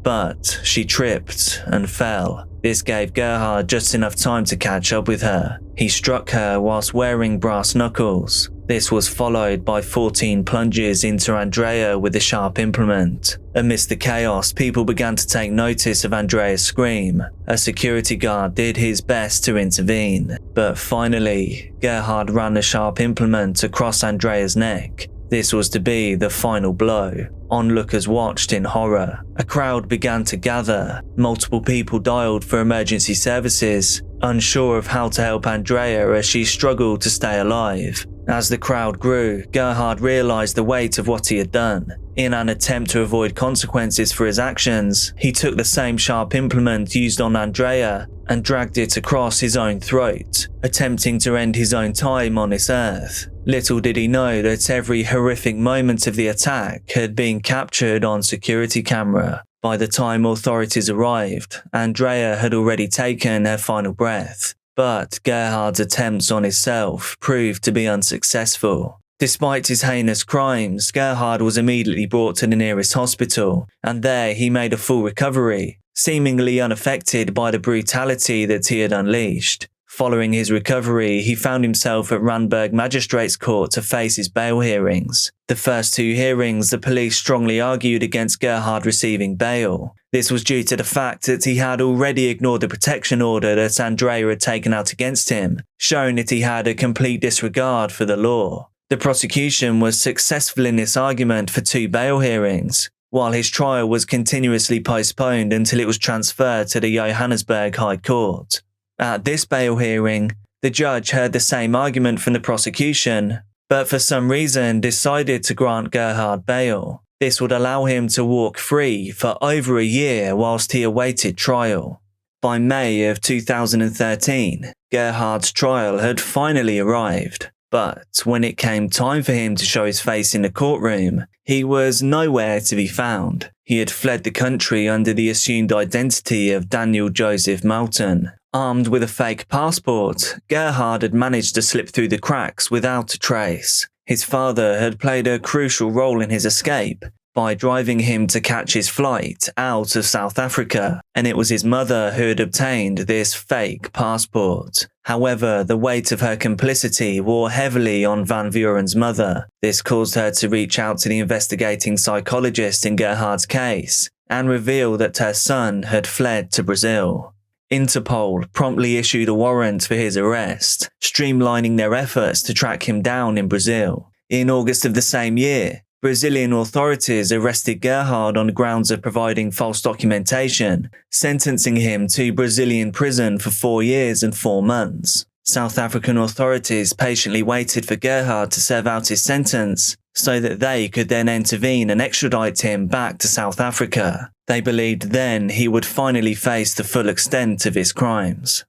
But she tripped and fell. This gave Gerhard just enough time to catch up with her. He struck her whilst wearing brass knuckles. This was followed by 14 plunges into Andrea with a sharp implement. Amidst the chaos, people began to take notice of Andrea's scream. A security guard did his best to intervene, but finally, Gerhard ran a sharp implement across Andrea's neck. This was to be the final blow. Onlookers watched in horror. A crowd began to gather. Multiple people dialed for emergency services, unsure of how to help Andrea as she struggled to stay alive. As the crowd grew, Gerhard realized the weight of what he had done. In an attempt to avoid consequences for his actions, he took the same sharp implement used on Andrea and dragged it across his own throat, attempting to end his own time on this earth. Little did he know that every horrific moment of the attack had been captured on security camera. By the time authorities arrived, Andrea had already taken her final breath. But Gerhard's attempts on himself proved to be unsuccessful. Despite his heinous crimes, Gerhard was immediately brought to the nearest hospital, and there he made a full recovery, seemingly unaffected by the brutality that he had unleashed. Following his recovery, he found himself at Randburg Magistrates Court to face his bail hearings. The first two hearings, the police strongly argued against Gerhard receiving bail. This was due to the fact that he had already ignored the protection order that Andrea had taken out against him, showing that he had a complete disregard for the law. The prosecution was successful in this argument for 2 bail hearings, while his trial was continuously postponed until it was transferred to the Johannesburg High Court. At this bail hearing, the judge heard the same argument from the prosecution, but for some reason decided to grant Gerhard bail. This would allow him to walk free for over a year whilst he awaited trial. By May of 2013, Gerhard's trial had finally arrived, but when it came time for him to show his face in the courtroom, he was nowhere to be found. He had fled the country under the assumed identity of Daniel Joseph Moulton. Armed with a fake passport, Gerhard had managed to slip through the cracks without a trace. His father had played a crucial role in his escape by driving him to catch his flight out of South Africa, and it was his mother who had obtained this fake passport. However, the weight of her complicity wore heavily on Van Vuren's mother. This caused her to reach out to the investigating psychologist in Gerhard's case and reveal that her son had fled to Brazil. Interpol promptly issued a warrant for his arrest, streamlining their efforts to track him down in Brazil. In August of the same year, Brazilian authorities arrested Gerhard on the grounds of providing false documentation, sentencing him to Brazilian prison for 4 years and 4 months. South African authorities patiently waited for Gerhard to serve out his sentence so that they could then intervene and extradite him back to South Africa. They believed then he would finally face the full extent of his crimes.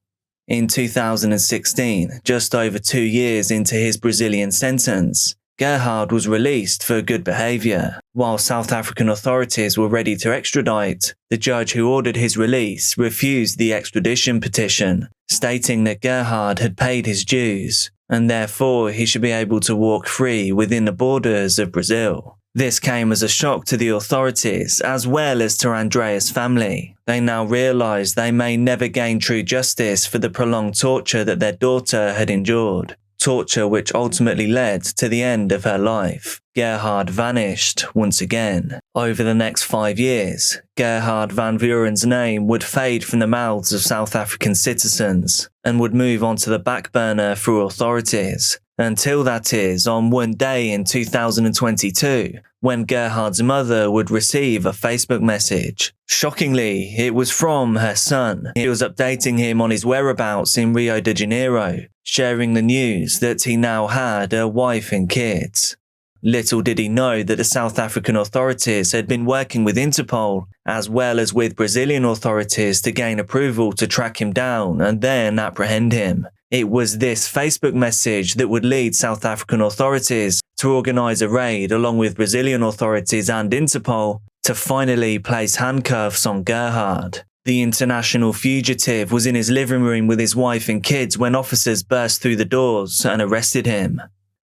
In 2016, just over 2 years into his Brazilian sentence, Gerhard was released for good behaviour. While South African authorities were ready to extradite, the judge who ordered his release refused the extradition petition, stating that Gerhard had paid his dues, and therefore he should be able to walk free within the borders of Brazil. This came as a shock to the authorities as well as to Andrea's family. They now realised they may never gain true justice for the prolonged torture that their daughter had endured. Torture which ultimately led to the end of her life. Gerhard vanished once again. Over the next 5 years, Gerhard Van Vuren's name would fade from the mouths of South African citizens and would move onto the back burner for authorities. Until that is, on one day in 2022, when Gerhard's mother would receive a Facebook message. Shockingly, it was from her son. He was updating him on his whereabouts in Rio de Janeiro, sharing the news that he now had a wife and kids. Little did he know that the South African authorities had been working with Interpol, as well as with Brazilian authorities, to gain approval to track him down and then apprehend him. It was this Facebook message that would lead South African authorities to organise a raid along with Brazilian authorities and Interpol to finally place handcuffs on Gerhard. The international fugitive was in his living room with his wife and kids when officers burst through the doors and arrested him.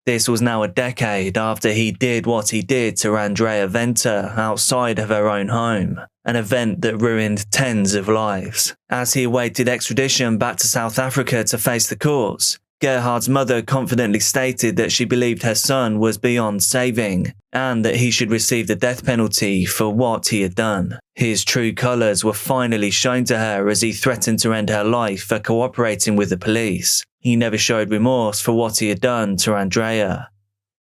This was now a decade after he did what he did to Andrea Venter outside of her own home, an event that ruined tens of lives. As he awaited extradition back to South Africa to face the courts, Gerhard's mother confidently stated that she believed her son was beyond saving and that he should receive the death penalty for what he had done. His true colours were finally shown to her as he threatened to end her life for cooperating with the police. He never showed remorse for what he had done to Andrea.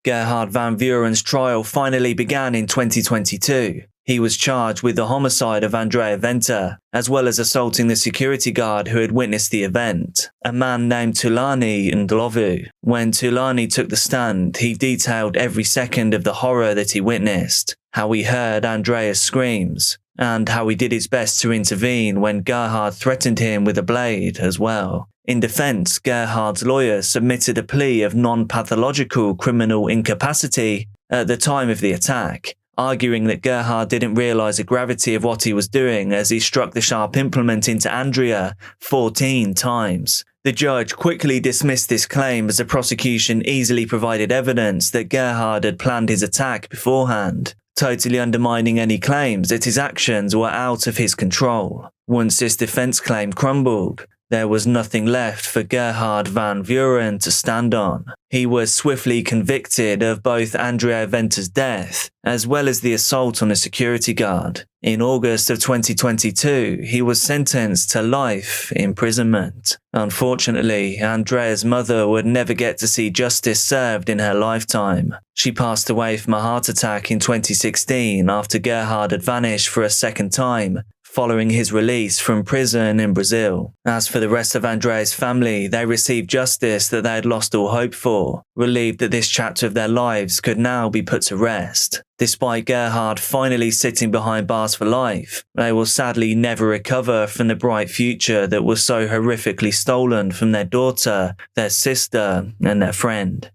Gerhard van Vuren's trial finally began in 2022. He was charged with the homicide of Andrea Venter, as well as assaulting the security guard who had witnessed the event, a man named Thulani Ndlovu. When Thulani took the stand, he detailed every second of the horror that he witnessed, how he heard Andrea's screams, and how he did his best to intervene when Gerhard threatened him with a blade as well. In defense, Gerhard's lawyer submitted a plea of non-pathological criminal incapacity at the time of the attack, arguing that Gerhard didn't realise the gravity of what he was doing as he struck the sharp implement into Andrea 14 times. The judge quickly dismissed this claim as the prosecution easily provided evidence that Gerhard had planned his attack beforehand, totally undermining any claims that his actions were out of his control. Once this defence claim crumbled, there was nothing left for Gerhard van Vuren to stand on. He was swiftly convicted of both Andrea Venter's death, as well as the assault on a security guard. In August of 2022, he was sentenced to life imprisonment. Unfortunately, Andrea's mother would never get to see justice served in her lifetime. She passed away from a heart attack in 2016 after Gerhard had vanished for a second time, following his release from prison in Brazil. As for the rest of Andrea's family, they received justice that they had lost all hope for, relieved that this chapter of their lives could now be put to rest. Despite Gerhard finally sitting behind bars for life, they will sadly never recover from the bright future that was so horrifically stolen from their daughter, their sister, and their friend.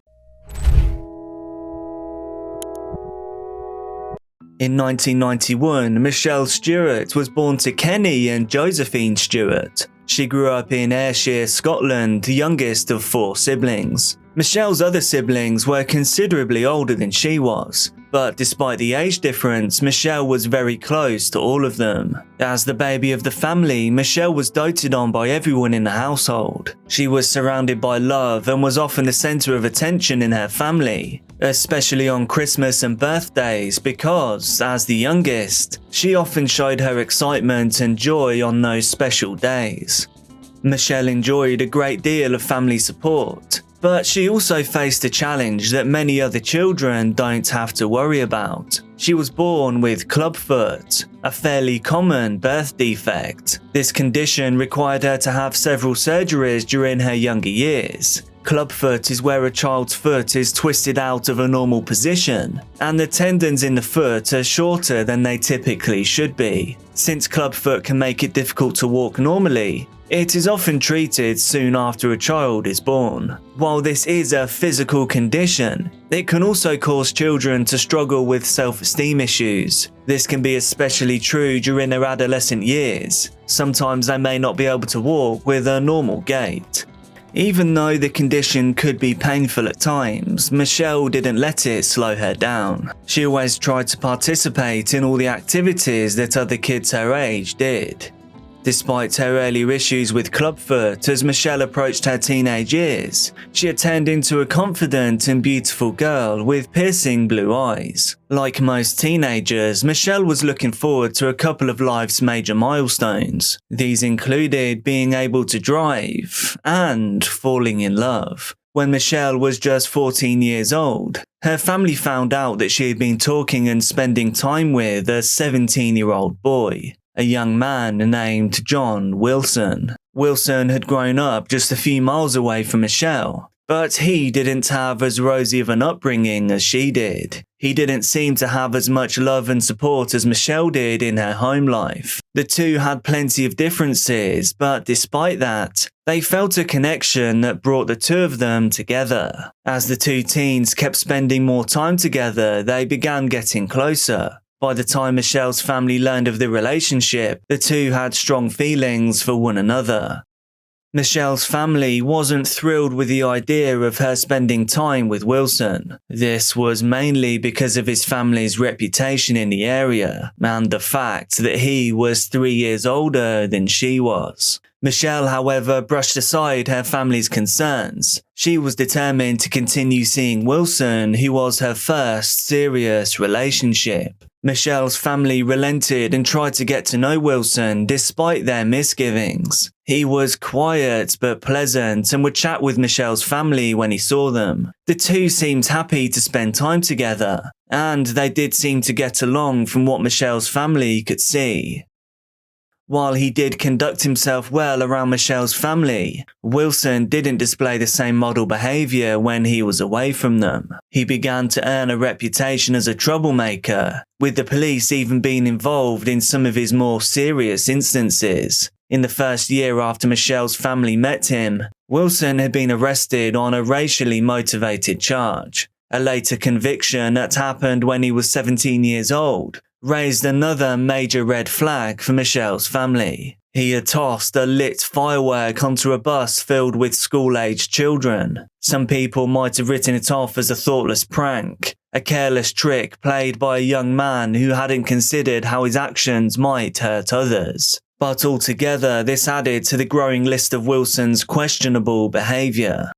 In 1991, Michelle Stewart was born to Kenny and Josephine Stewart. She grew up in Ayrshire, Scotland, the youngest of 4 siblings. Michelle's other siblings were considerably older than she was, but despite the age difference, Michelle was very close to all of them. As the baby of the family, Michelle was doted on by everyone in the household. She was surrounded by love and was often the centre of attention in her family, especially on Christmas and birthdays because, as the youngest, she often showed her excitement and joy on those special days. Michelle enjoyed a great deal of family support, but she also faced a challenge that many other children don't have to worry about. She was born with clubfoot, a fairly common birth defect. This condition required her to have several surgeries during her younger years. Clubfoot is where a child's foot is twisted out of a normal position, and the tendons in the foot are shorter than they typically should be. Since clubfoot can make it difficult to walk normally, it is often treated soon after a child is born. While this is a physical condition, it can also cause children to struggle with self-esteem issues. This can be especially true during their adolescent years. Sometimes they may not be able to walk with a normal gait. Even though the condition could be painful at times, Michelle didn't let it slow her down. She always tried to participate in all the activities that other kids her age did. Despite her earlier issues with clubfoot, as Michelle approached her teenage years, she had turned into a confident and beautiful girl with piercing blue eyes. Like most teenagers, Michelle was looking forward to a couple of life's major milestones. These included being able to drive and falling in love. When Michelle was just 14 years old, her family found out that she had been talking and spending time with a 17-year-old boy, a young man named John Wilson. Wilson had grown up just a few miles away from Michelle, but he didn't have as rosy of an upbringing as she did. He didn't seem to have as much love and support as Michelle did in her home life. The two had plenty of differences, but despite that, they felt a connection that brought the two of them together. As the two teens kept spending more time together, they began getting closer. By the time Michelle's family learned of the relationship, the two had strong feelings for one another. Michelle's family wasn't thrilled with the idea of her spending time with Wilson. This was mainly because of his family's reputation in the area and the fact that he was 3 years older than she was. Michelle, however, brushed aside her family's concerns. She was determined to continue seeing Wilson, who was her first serious relationship. Michelle's family relented and tried to get to know Wilson despite their misgivings. He was quiet but pleasant and would chat with Michelle's family when he saw them. The two seemed happy to spend time together, and they did seem to get along from what Michelle's family could see. While he did conduct himself well around Michelle's family, Wilson didn't display the same model behaviour when he was away from them. He began to earn a reputation as a troublemaker, with the police even being involved in some of his more serious instances. In the first year after Michelle's family met him, Wilson had been arrested on a racially motivated charge. A later conviction that happened when he was 17 years old raised another major red flag for Michelle's family. He had tossed a lit firework onto a bus filled with school-aged children. Some people might have written it off as a thoughtless prank, a careless trick played by a young man who hadn't considered how his actions might hurt others. But altogether, this added to the growing list of Wilson's questionable behaviour.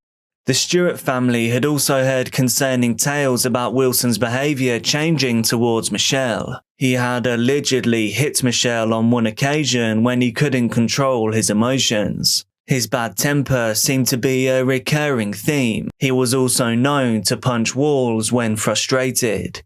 The Stewart family had also heard concerning tales about Wilson's behaviour changing towards Michelle. He had allegedly hit Michelle on one occasion when he couldn't control his emotions. His bad temper seemed to be a recurring theme. He was also known to punch walls when frustrated.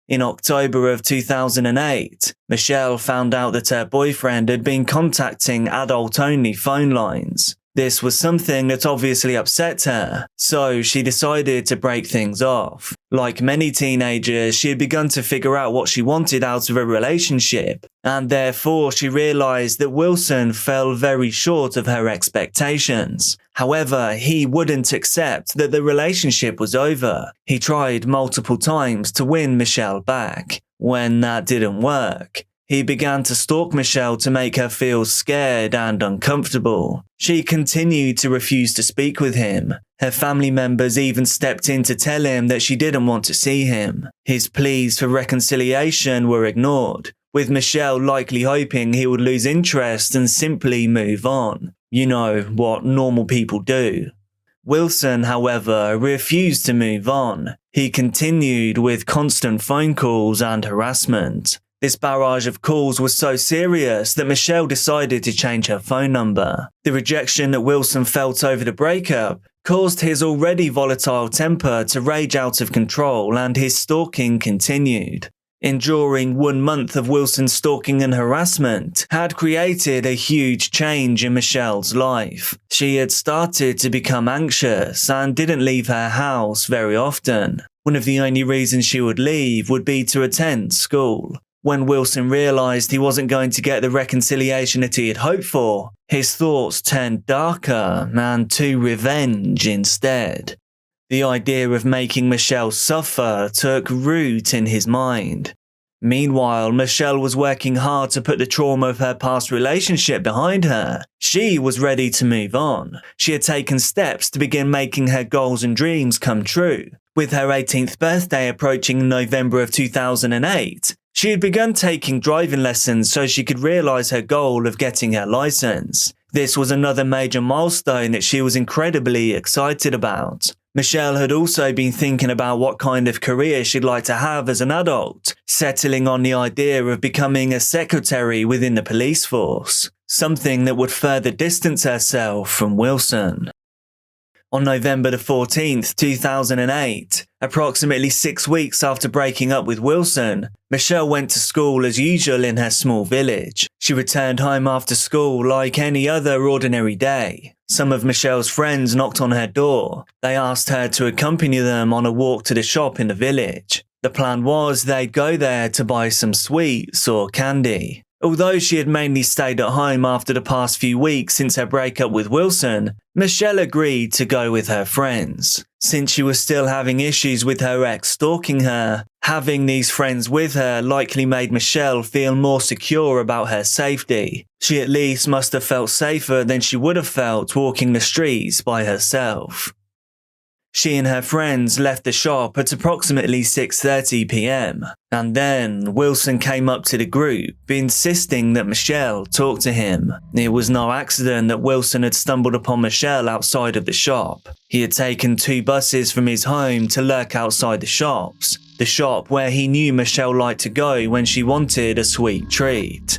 In October of 2008, Michelle found out that her boyfriend had been contacting adult-only phone lines. This was something that obviously upset her, so she decided to break things off. Like many teenagers, she had begun to figure out what she wanted out of a relationship, and therefore she realised that Wilson fell very short of her expectations. However, he wouldn't accept that the relationship was over. He tried multiple times to win Michelle back. When that didn't work, he began to stalk Michelle to make her feel scared and uncomfortable. She continued to refuse to speak with him. Her family members even stepped in to tell him that she didn't want to see him. His pleas for reconciliation were ignored, with Michelle likely hoping he would lose interest and simply move on. You know, what normal people do. Wilson, however, refused to move on. He continued with constant phone calls and harassment. This barrage of calls was so serious that Michelle decided to change her phone number. The rejection that Wilson felt over the breakup caused his already volatile temper to rage out of control, and his stalking continued. Enduring 1 month of Wilson's stalking and harassment had created a huge change in Michelle's life. She had started to become anxious and didn't leave her house very often. One of the only reasons she would leave would be to attend school. When Wilson realised he wasn't going to get the reconciliation that he had hoped for, his thoughts turned darker and to revenge instead. The idea of making Michelle suffer took root in his mind. Meanwhile, Michelle was working hard to put the trauma of her past relationship behind her. She was ready to move on. She had taken steps to begin making her goals and dreams come true. With her 18th birthday approaching in November of 2008, she had begun taking driving lessons so she could realise her goal of getting her licence. This was another major milestone that she was incredibly excited about. Michelle had also been thinking about what kind of career she'd like to have as an adult, settling on the idea of becoming a secretary within the police force, something that would further distance herself from Wilson. On November the 14th, 2008, approximately 6 weeks after breaking up with Wilson, Michelle went to school as usual in her small village. She returned home after school like any other ordinary day. Some of Michelle's friends knocked on her door. They asked her to accompany them on a walk to the shop in the village. The plan was they'd go there to buy some sweets or candy. Although she had mainly stayed at home after the past few weeks since her breakup with Wilson, Michelle agreed to go with her friends. Since she was still having issues with her ex stalking her, having these friends with her likely made Michelle feel more secure about her safety. She at least must have felt safer than she would have felt walking the streets by herself. She and her friends left the shop at approximately 6:30 p.m. and then Wilson came up to the group, insisting that Michelle talk to him. It was no accident that Wilson had stumbled upon Michelle outside of the shop. He had taken 2 buses from his home to lurk outside the shops, the shop where he knew Michelle liked to go when she wanted a sweet treat.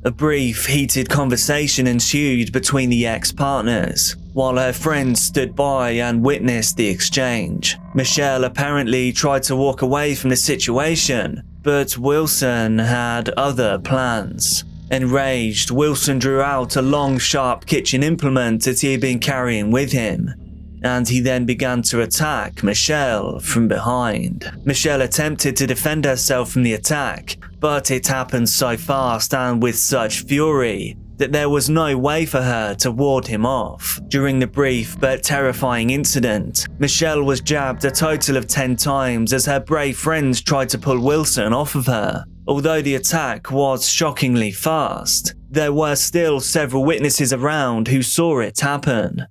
A brief, heated conversation ensued between the ex-partners, while her friends stood by and witnessed the exchange. Michelle apparently tried to walk away from the situation, but Wilson had other plans. Enraged, Wilson drew out a long, sharp kitchen implement that he had been carrying with him, and he then began to attack Michelle from behind. Michelle attempted to defend herself from the attack, but it happened so fast and with such fury that there was no way for her to ward him off. During the brief but terrifying incident, Michelle was jabbed a total of 10 times as her brave friends tried to pull Wilson off of her. Although the attack was shockingly fast, there were still several witnesses around who saw it happen.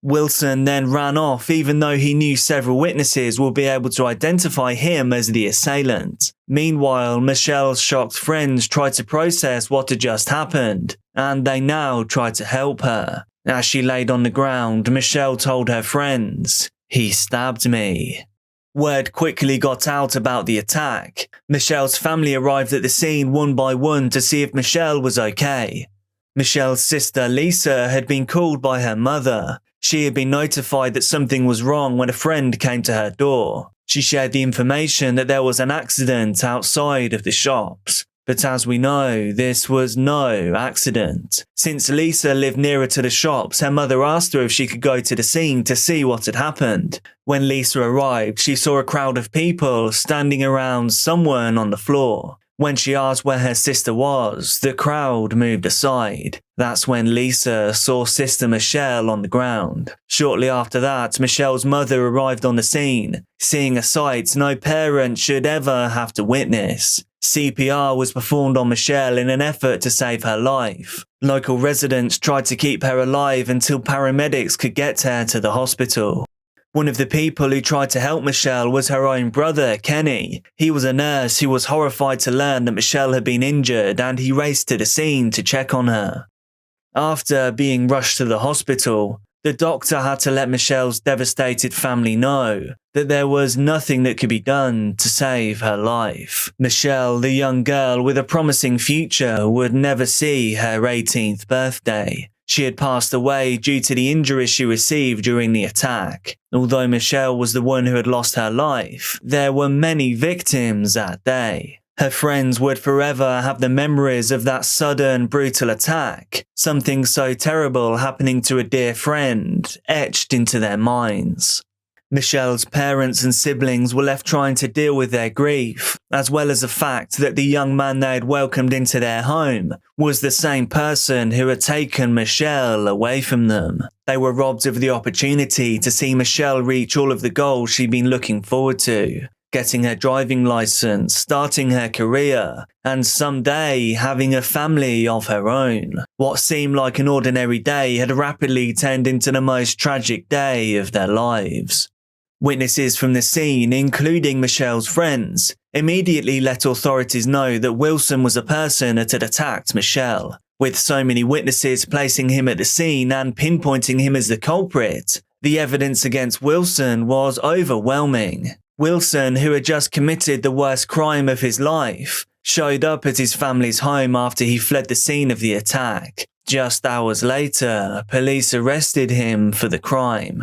Wilson then ran off even though he knew several witnesses would be able to identify him as the assailant. Meanwhile, Michelle's shocked friends tried to process what had just happened, and they now tried to help her. As she laid on the ground, Michelle told her friends, "He stabbed me." Word quickly got out about the attack. Michelle's family arrived at the scene one by one to see if Michelle was okay. Michelle's sister Lisa had been called by her mother. She had been notified that something was wrong when a friend came to her door. She shared the information that there was an accident outside of the shops. But as we know, this was no accident. Since Lisa lived nearer to the shops, her mother asked her if she could go to the scene to see what had happened. When Lisa arrived, she saw a crowd of people standing around someone on the floor. When she asked where her sister was, the crowd moved aside. That's when Lisa saw Sister Michelle on the ground. Shortly after that, Michelle's mother arrived on the scene, seeing a sight no parent should ever have to witness. CPR was performed on Michelle in an effort to save her life. Local residents tried to keep her alive until paramedics could get her to the hospital. One of the people who tried to help Michelle was her own brother, Kenny. He was a nurse who was horrified to learn that Michelle had been injured, and he raced to the scene to check on her. After being rushed to the hospital, the doctor had to let Michelle's devastated family know that there was nothing that could be done to save her life. Michelle, the young girl with a promising future, would never see her 18th birthday. She had passed away due to the injuries she received during the attack. Although Michelle was the one who had lost her life, there were many victims that day. Her friends would forever have the memories of that sudden, brutal attack, something so terrible happening to a dear friend, etched into their minds. Michelle's parents and siblings were left trying to deal with their grief, as well as the fact that the young man they had welcomed into their home was the same person who had taken Michelle away from them. They were robbed of the opportunity to see Michelle reach all of the goals she'd been looking forward to, getting her driving license, starting her career, and someday having a family of her own. What seemed like an ordinary day had rapidly turned into the most tragic day of their lives. Witnesses from the scene, including Michelle's friends, immediately let authorities know that Wilson was a person that had attacked Michelle. With so many witnesses placing him at the scene and pinpointing him as the culprit, the evidence against Wilson was overwhelming. Wilson, who had just committed the worst crime of his life, showed up at his family's home after he fled the scene of the attack. Just hours later, police arrested him for the crime.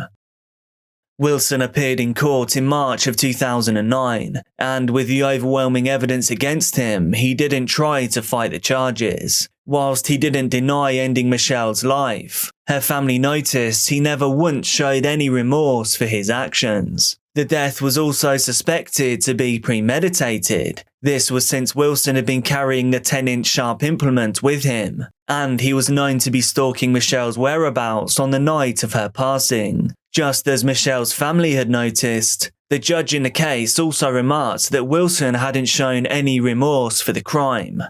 Wilson appeared in court in March of 2009, and with the overwhelming evidence against him, he didn't try to fight the charges. Whilst he didn't deny ending Michelle's life, her family noticed he never once showed any remorse for his actions. The death was also suspected to be premeditated. This was since Wilson had been carrying the 10-inch sharp implement with him, and he was known to be stalking Michelle's whereabouts on the night of her passing. Just as Michelle's family had noticed, the judge in the case also remarked that Wilson hadn't shown any remorse for the crime.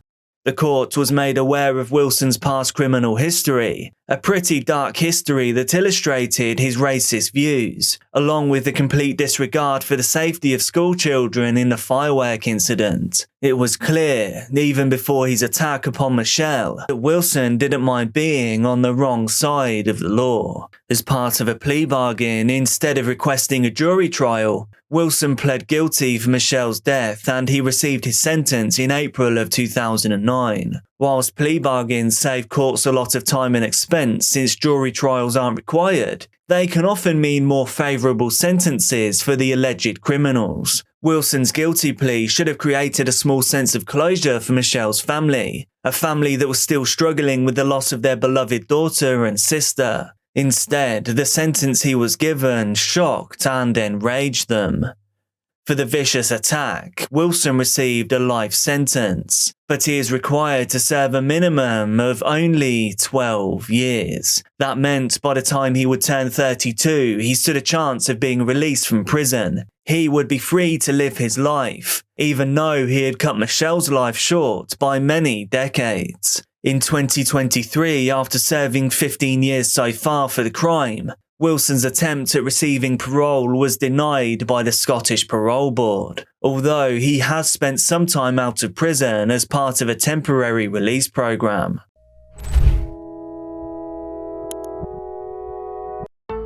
The court was made aware of Wilson's past criminal history, a pretty dark history that illustrated his racist views, along with the complete disregard for the safety of schoolchildren in the firework incident. It was clear, even before his attack upon Michelle, that Wilson didn't mind being on the wrong side of the law. As part of a plea bargain, instead of requesting a jury trial, Wilson pled guilty for Michelle's death and he received his sentence in April of 2009. Whilst plea bargains save courts a lot of time and expense since jury trials aren't required, they can often mean more favourable sentences for the alleged criminals. Wilson's guilty plea should have created a small sense of closure for Michelle's family, a family that was still struggling with the loss of their beloved daughter and sister. Instead, the sentence he was given shocked and enraged them. For the vicious attack, Wilson received a life sentence, but he is required to serve a minimum of only 12 years. That meant by the time he would turn 32, he stood a chance of being released from prison. He would be free to live his life, even though he had cut Michelle's life short by many decades. In 2023, after serving 15 years so far for the crime, Wilson's attempt at receiving parole was denied by the Scottish Parole Board, although he has spent some time out of prison as part of a temporary release programme.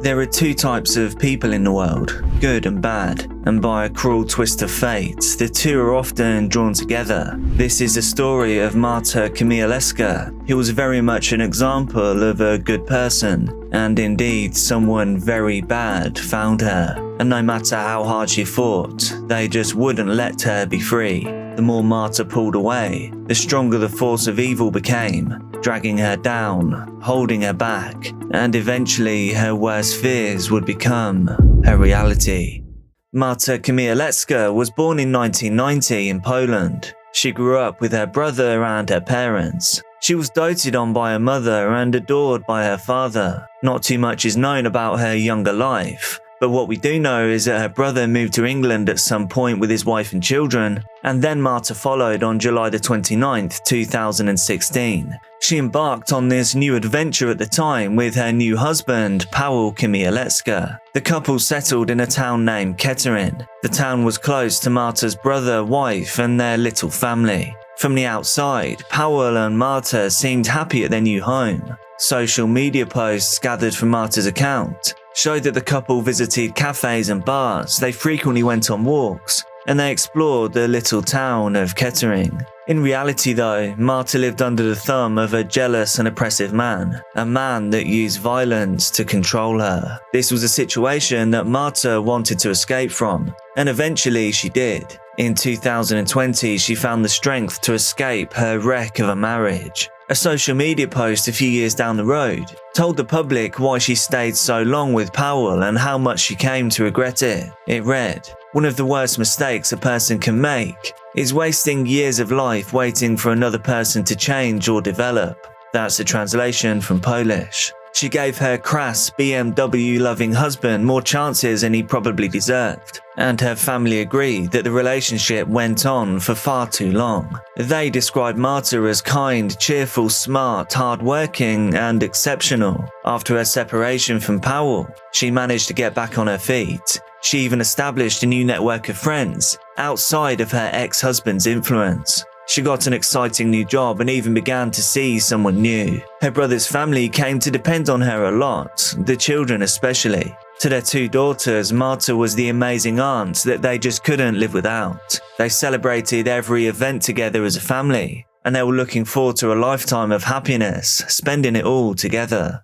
There are two types of people in the world, good and bad, and by a cruel twist of fate, the two are often drawn together. This is the story of Marta Kamialeska, who was very much an example of a good person, and indeed someone very bad found her. And no matter how hard she fought, they just wouldn't let her be free. The more Marta pulled away, the stronger the force of evil became, dragging her down, holding her back, and eventually her worst fears would become her reality. Marta Kamialeska was born in 1990 in Poland. She grew up with her brother and her parents. She was doted on by her mother and adored by her father. Not too much is known about her younger life, but what we do know is that her brother moved to England at some point with his wife and children, and then Marta followed on July the 29th, 2016. She embarked on this new adventure at the time with her new husband, Paweł Kamialeska. The couple settled in a town named Kettering. The town was close to Marta's brother, wife, and their little family. From the outside, Paweł and Marta seemed happy at their new home. Social media posts gathered from Marta's account showed that the couple visited cafes and bars, they frequently went on walks, and they explored the little town of Kettering. In reality though, Marta lived under the thumb of a jealous and oppressive man, a man that used violence to control her. This was a situation that Marta wanted to escape from, and eventually she did. In 2020, she found the strength to escape her wreck of a marriage. A social media post a few years down the road told the public why she stayed so long with Paweł and how much she came to regret it. It read, "One of the worst mistakes a person can make is wasting years of life waiting for another person to change or develop." That's a translation from Polish. She gave her crass BMW-loving husband more chances than he probably deserved, and her family agreed that the relationship went on for far too long. They described Marta as kind, cheerful, smart, hard-working, and exceptional. After her separation from Paweł, she managed to get back on her feet. She even established a new network of friends outside of her ex-husband's influence. She got an exciting new job and even began to see someone new. Her brother's family came to depend on her a lot, the children especially. To their two daughters, Marta was the amazing aunt that they just couldn't live without. They celebrated every event together as a family, and they were looking forward to a lifetime of happiness, spending it all together.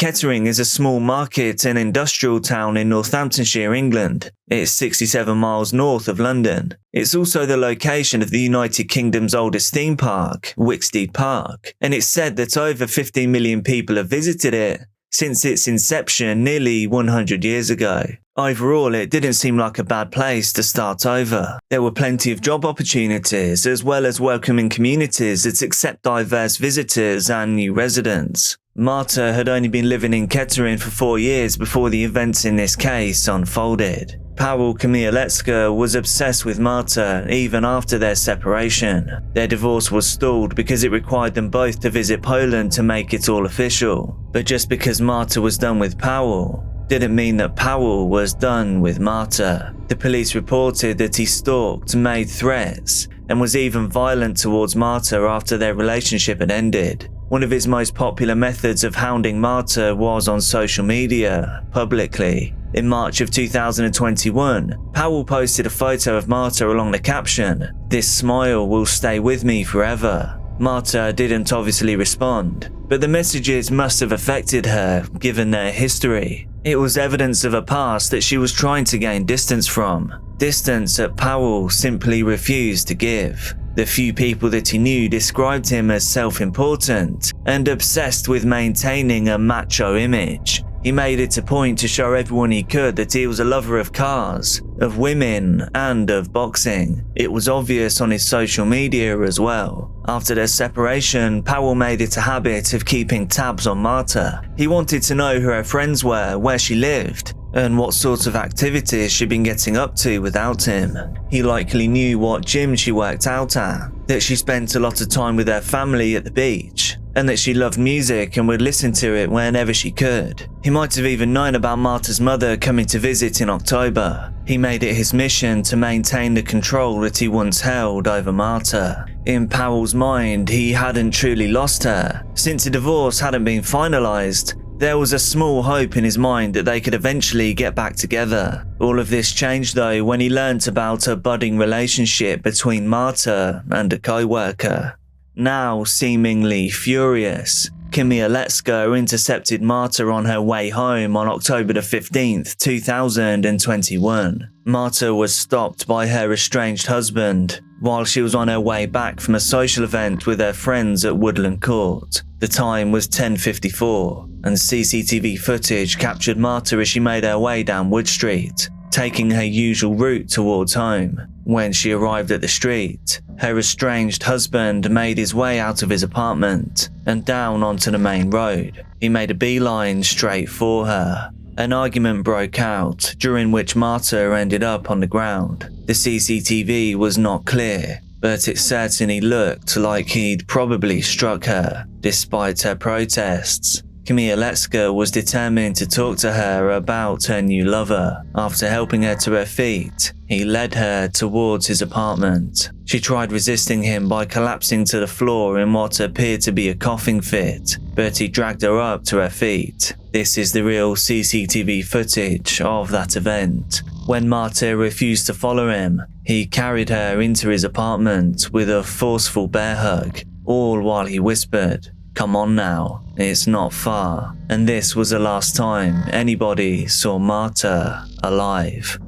Kettering is a small market and industrial town in Northamptonshire, England. It's 67 miles north of London. It's also the location of the United Kingdom's oldest theme park, Wicksteed Park, and it's said that over 15 million people have visited it since its inception nearly 100 years ago. Overall, it didn't seem like a bad place to start over. There were plenty of job opportunities, as well as welcoming communities that accept diverse visitors and new residents. Marta had only been living in Kettering for 4 years before the events in this case unfolded. Paweł Komielewski was obsessed with Marta even after their separation. Their divorce was stalled because it required them both to visit Poland to make it all official. But just because Marta was done with Paweł didn't mean that Paweł was done with Marta. The police reported that he stalked, made threats, and was even violent towards Marta after their relationship had ended. One of his most popular methods of hounding Marta was on social media, publicly. In March of 2021, Paweł posted a photo of Marta along the caption, "This smile will stay with me forever." Marta didn't obviously respond, but the messages must have affected her, given their history. It was evidence of a past that she was trying to gain distance from, distance that Paweł simply refused to give. The few people that he knew described him as self-important and obsessed with maintaining a macho image. He made it a point to show everyone he could that he was a lover of cars, of women, and of boxing. It was obvious on his social media as well. After their separation, Paweł made it a habit of keeping tabs on Marta. He wanted to know who her friends were, where she lived, and what sorts of activities she'd been getting up to without him. He likely knew what gym she worked out at, that she spent a lot of time with her family at the beach, and that she loved music and would listen to it whenever she could. He might have even known about Marta's mother coming to visit in October. He made it his mission to maintain the control that he once held over Marta. In Paweł's mind, he hadn't truly lost her. Since the divorce hadn't been finalized, there was a small hope in his mind that they could eventually get back together. All of this changed though when he learnt about a budding relationship between Marta and a co-worker. Now seemingly furious, Komielewski intercepted Marta on her way home on October 15th, 2021. Marta was stopped by her estranged husband while she was on her way back from a social event with her friends at Woodland Court. The time was 10:54, and CCTV footage captured Marta as she made her way down Wood Street, taking her usual route towards home. When she arrived at the street, her estranged husband made his way out of his apartment and down onto the main road. He made a beeline straight for her. An argument broke out, during which Marta ended up on the ground. The CCTV was not clear, but it certainly looked like he'd probably struck her, despite her protests. Komielewski was determined to talk to her about her new lover. After helping her to her feet, he led her towards his apartment. She tried resisting him by collapsing to the floor in what appeared to be a coughing fit, but he dragged her up to her feet. This is the real CCTV footage of that event. When Marta refused to follow him, he carried her into his apartment with a forceful bear hug, all while he whispered, "Come on now, it's not far." And this was the last time anybody saw Marta alive.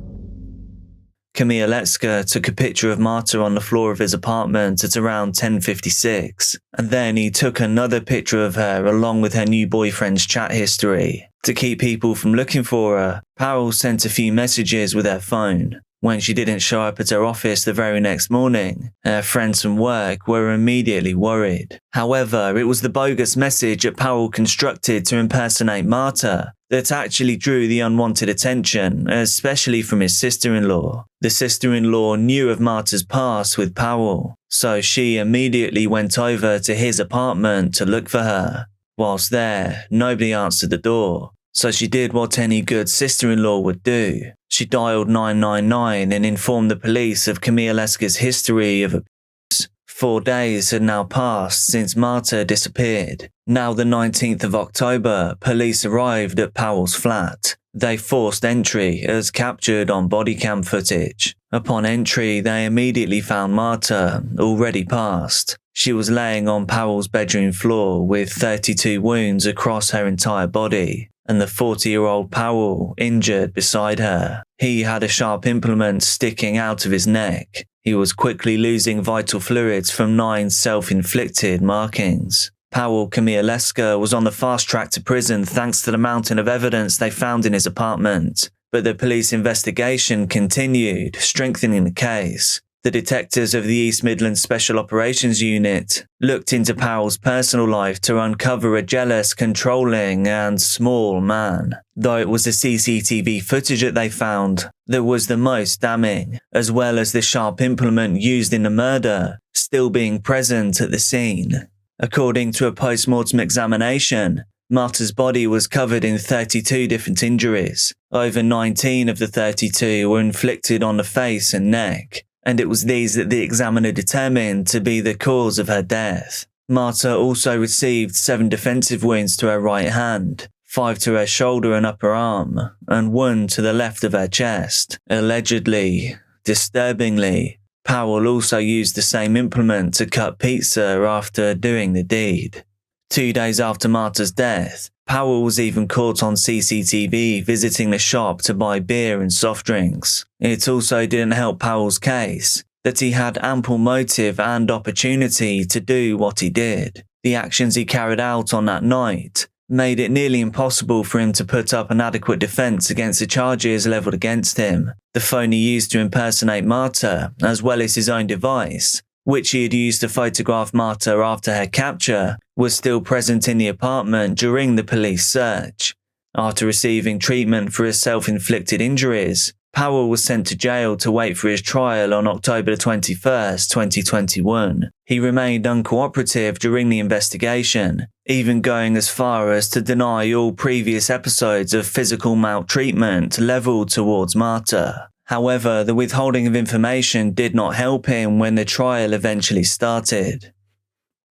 Komielewski took a picture of Marta on the floor of his apartment at around 10:56, and then he took another picture of her along with her new boyfriend's chat history. To keep people from looking for her, Paweł sent a few messages with her phone. When she didn't show up at her office the very next morning, her friends from work were immediately worried. However, it was the bogus message that Paweł constructed to impersonate Marta that actually drew the unwanted attention, especially from his sister-in-law. The sister-in-law knew of Marta's past with Paweł, so she immediately went over to his apartment to look for her. Whilst there, nobody answered the door, so she did what any good sister-in-law would do. She dialed 999 and informed the police of Komielewski's history of abuse. 4 days had now passed since Marta disappeared. Now the 19th of October, police arrived at Paweł's flat. They forced entry as captured on body cam footage. Upon entry, they immediately found Marta already passed. She was laying on Powell's bedroom floor with 32 wounds across her entire body, and the 40-year-old Powell injured beside her. He had a sharp implement sticking out of his neck. He was quickly losing vital fluids from 9 self-inflicted markings. Powell Komialeska was on the fast track to prison thanks to the mountain of evidence they found in his apartment, but the police investigation continued, strengthening the case. The detectives of the East Midlands Special Operations Unit looked into Powell's personal life to uncover a jealous, controlling and small man. Though it was the CCTV footage that they found that was the most damning, as well as the sharp implement used in the murder still being present at the scene. According to a post-mortem examination, Marta's body was covered in 32 different injuries. Over 19 of the 32 were inflicted on the face and neck, and it was these that the examiner determined to be the cause of her death. Marta also received 7 defensive wounds to her right hand, 5 to her shoulder and upper arm, and 1 to the left of her chest. Allegedly, disturbingly, Powell also used the same implement to cut pizza after doing the deed. 2 days after Marta's death, Powell was even caught on CCTV visiting the shop to buy beer and soft drinks. It also didn't help Powell's case that he had ample motive and opportunity to do what he did. The actions he carried out on that night made it nearly impossible for him to put up an adequate defense against the charges leveled against him. The phone he used to impersonate Marta, as well as his own device, which he had used to photograph Marta after her capture, was still present in the apartment during the police search. After receiving treatment for his self-inflicted injuries, Powell was sent to jail to wait for his trial on October 21st, 2021. He remained uncooperative during the investigation, even going as far as to deny all previous episodes of physical maltreatment leveled towards Marta. However, the withholding of information did not help him when the trial eventually started.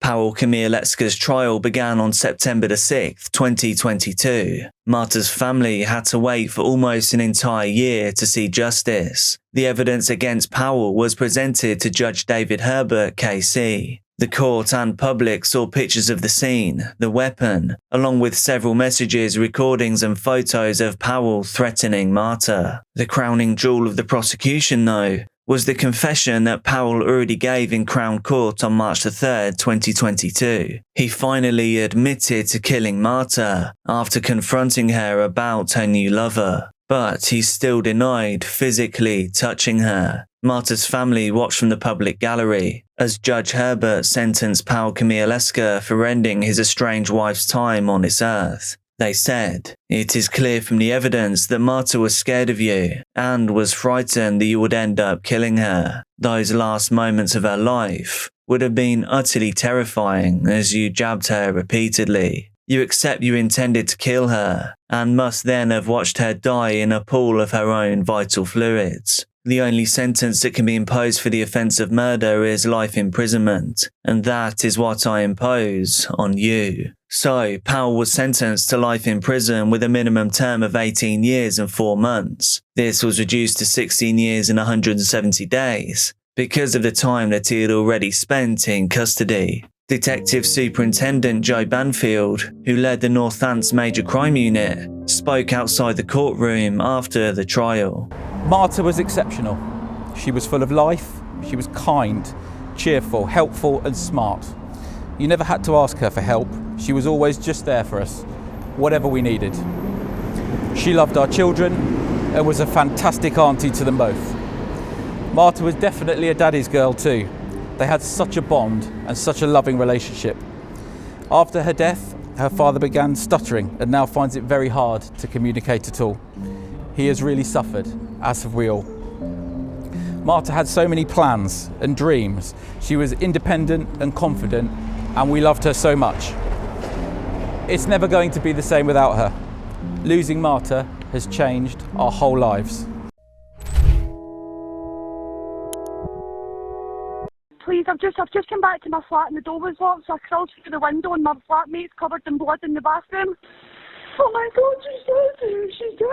Powell Komialeska's trial began on September 6, 2022. Marta's family had to wait for almost an entire year to see justice. The evidence against Powell was presented to Judge David Herbert, KC. The court and public saw pictures of the scene, the weapon, along with several messages, recordings and photos of Powell threatening Marta. The crowning jewel of the prosecution, though, was the confession that Powell already gave in Crown Court on March 3, 2022. He finally admitted to killing Marta after confronting her about her new lover, but he still denied physically touching her. Marta's family watched from the public gallery as Judge Herbert sentenced Powell Komialeska for ending his estranged wife's time on this earth. They said, "It is clear from the evidence that Marta was scared of you and was frightened that you would end up killing her. Those last moments of her life would have been utterly terrifying as you jabbed her repeatedly. You accept you intended to kill her and must then have watched her die in a pool of her own vital fluids. The only sentence that can be imposed for the offence of murder is life imprisonment, and that is what I impose on you." So, Powell was sentenced to life in prison with a minimum term of 18 years and 4 months. This was reduced to 16 years and 170 days because of the time that he had already spent in custody. Detective Superintendent Joe Banfield, who led the Northants Major Crime Unit, spoke outside the courtroom after the trial. Marta was exceptional. She was full of life, she was kind, cheerful, helpful and smart. You never had to ask her for help. She was always just there for us, whatever we needed. She loved our children and was a fantastic auntie to them both. Marta was definitely a daddy's girl too. They had such a bond and such a loving relationship. After her death, her father began stuttering and now finds it very hard to communicate at all. He has really suffered, as have we all. Marta had so many plans and dreams. She was independent and confident, and we loved her so much. It's never going to be the same without her. Losing Marta has changed our whole lives. Please, I've just come back to my flat and the door was locked, so I crawled through the window and my flatmate's covered in blood in the bathroom. Oh my God, she's dead.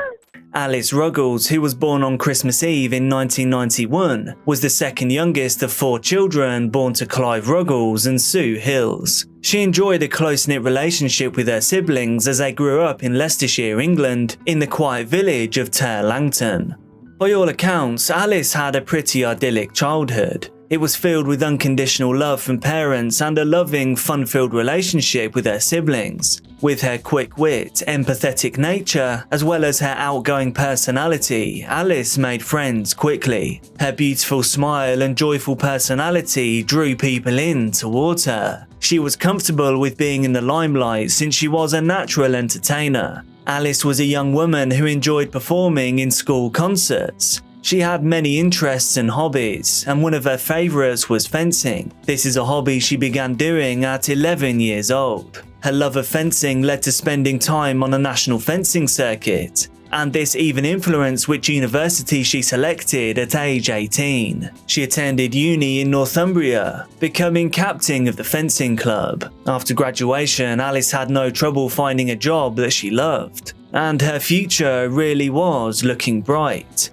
Alice Ruggles, who was born on Christmas Eve in 1991, was the second youngest of 4 children born to Clive Ruggles and Sue Hills. She enjoyed a close-knit relationship with her siblings as they grew up in Leicestershire, England, in the quiet village of Tare Langton. By all accounts, Alice had a pretty idyllic childhood. It was filled with unconditional love from parents and a loving, fun-filled relationship with her siblings. With her quick wit, empathetic nature, as well as her outgoing personality, Alice made friends quickly. Her beautiful smile and joyful personality drew people in towards her. She was comfortable with being in the limelight since she was a natural entertainer. Alice was a young woman who enjoyed performing in school concerts. She had many interests and hobbies, and one of her favourites was fencing. This is a hobby she began doing at 11 years old. Her love of fencing led to spending time on a national fencing circuit, and this even influenced which university she selected at age 18. She attended uni in Northumbria, becoming captain of the fencing club. After graduation, Alice had no trouble finding a job that she loved, and her future really was looking bright.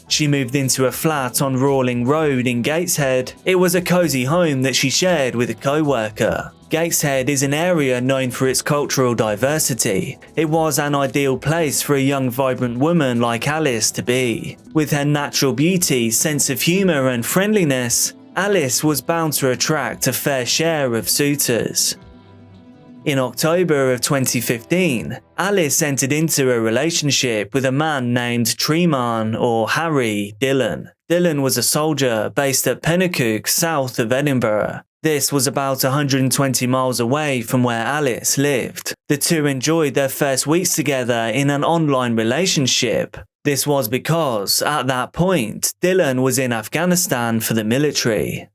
She moved into a flat on Rawling Road in Gateshead. It was a cosy home that she shared with a co-worker. Gateshead is an area known for its cultural diversity. It was an ideal place for a young, vibrant woman like Alice to be. With her natural beauty, sense of humour and friendliness, Alice was bound to attract a fair share of suitors. In October of 2015, Alice entered into a relationship with a man named Treeman or Harry Dillon. Dillon was a soldier based at Penicuik, south of Edinburgh. This was about 120 miles away from where Alice lived. The two enjoyed their first weeks together in an online relationship. This was because, at that point, Dillon was in Afghanistan for the military.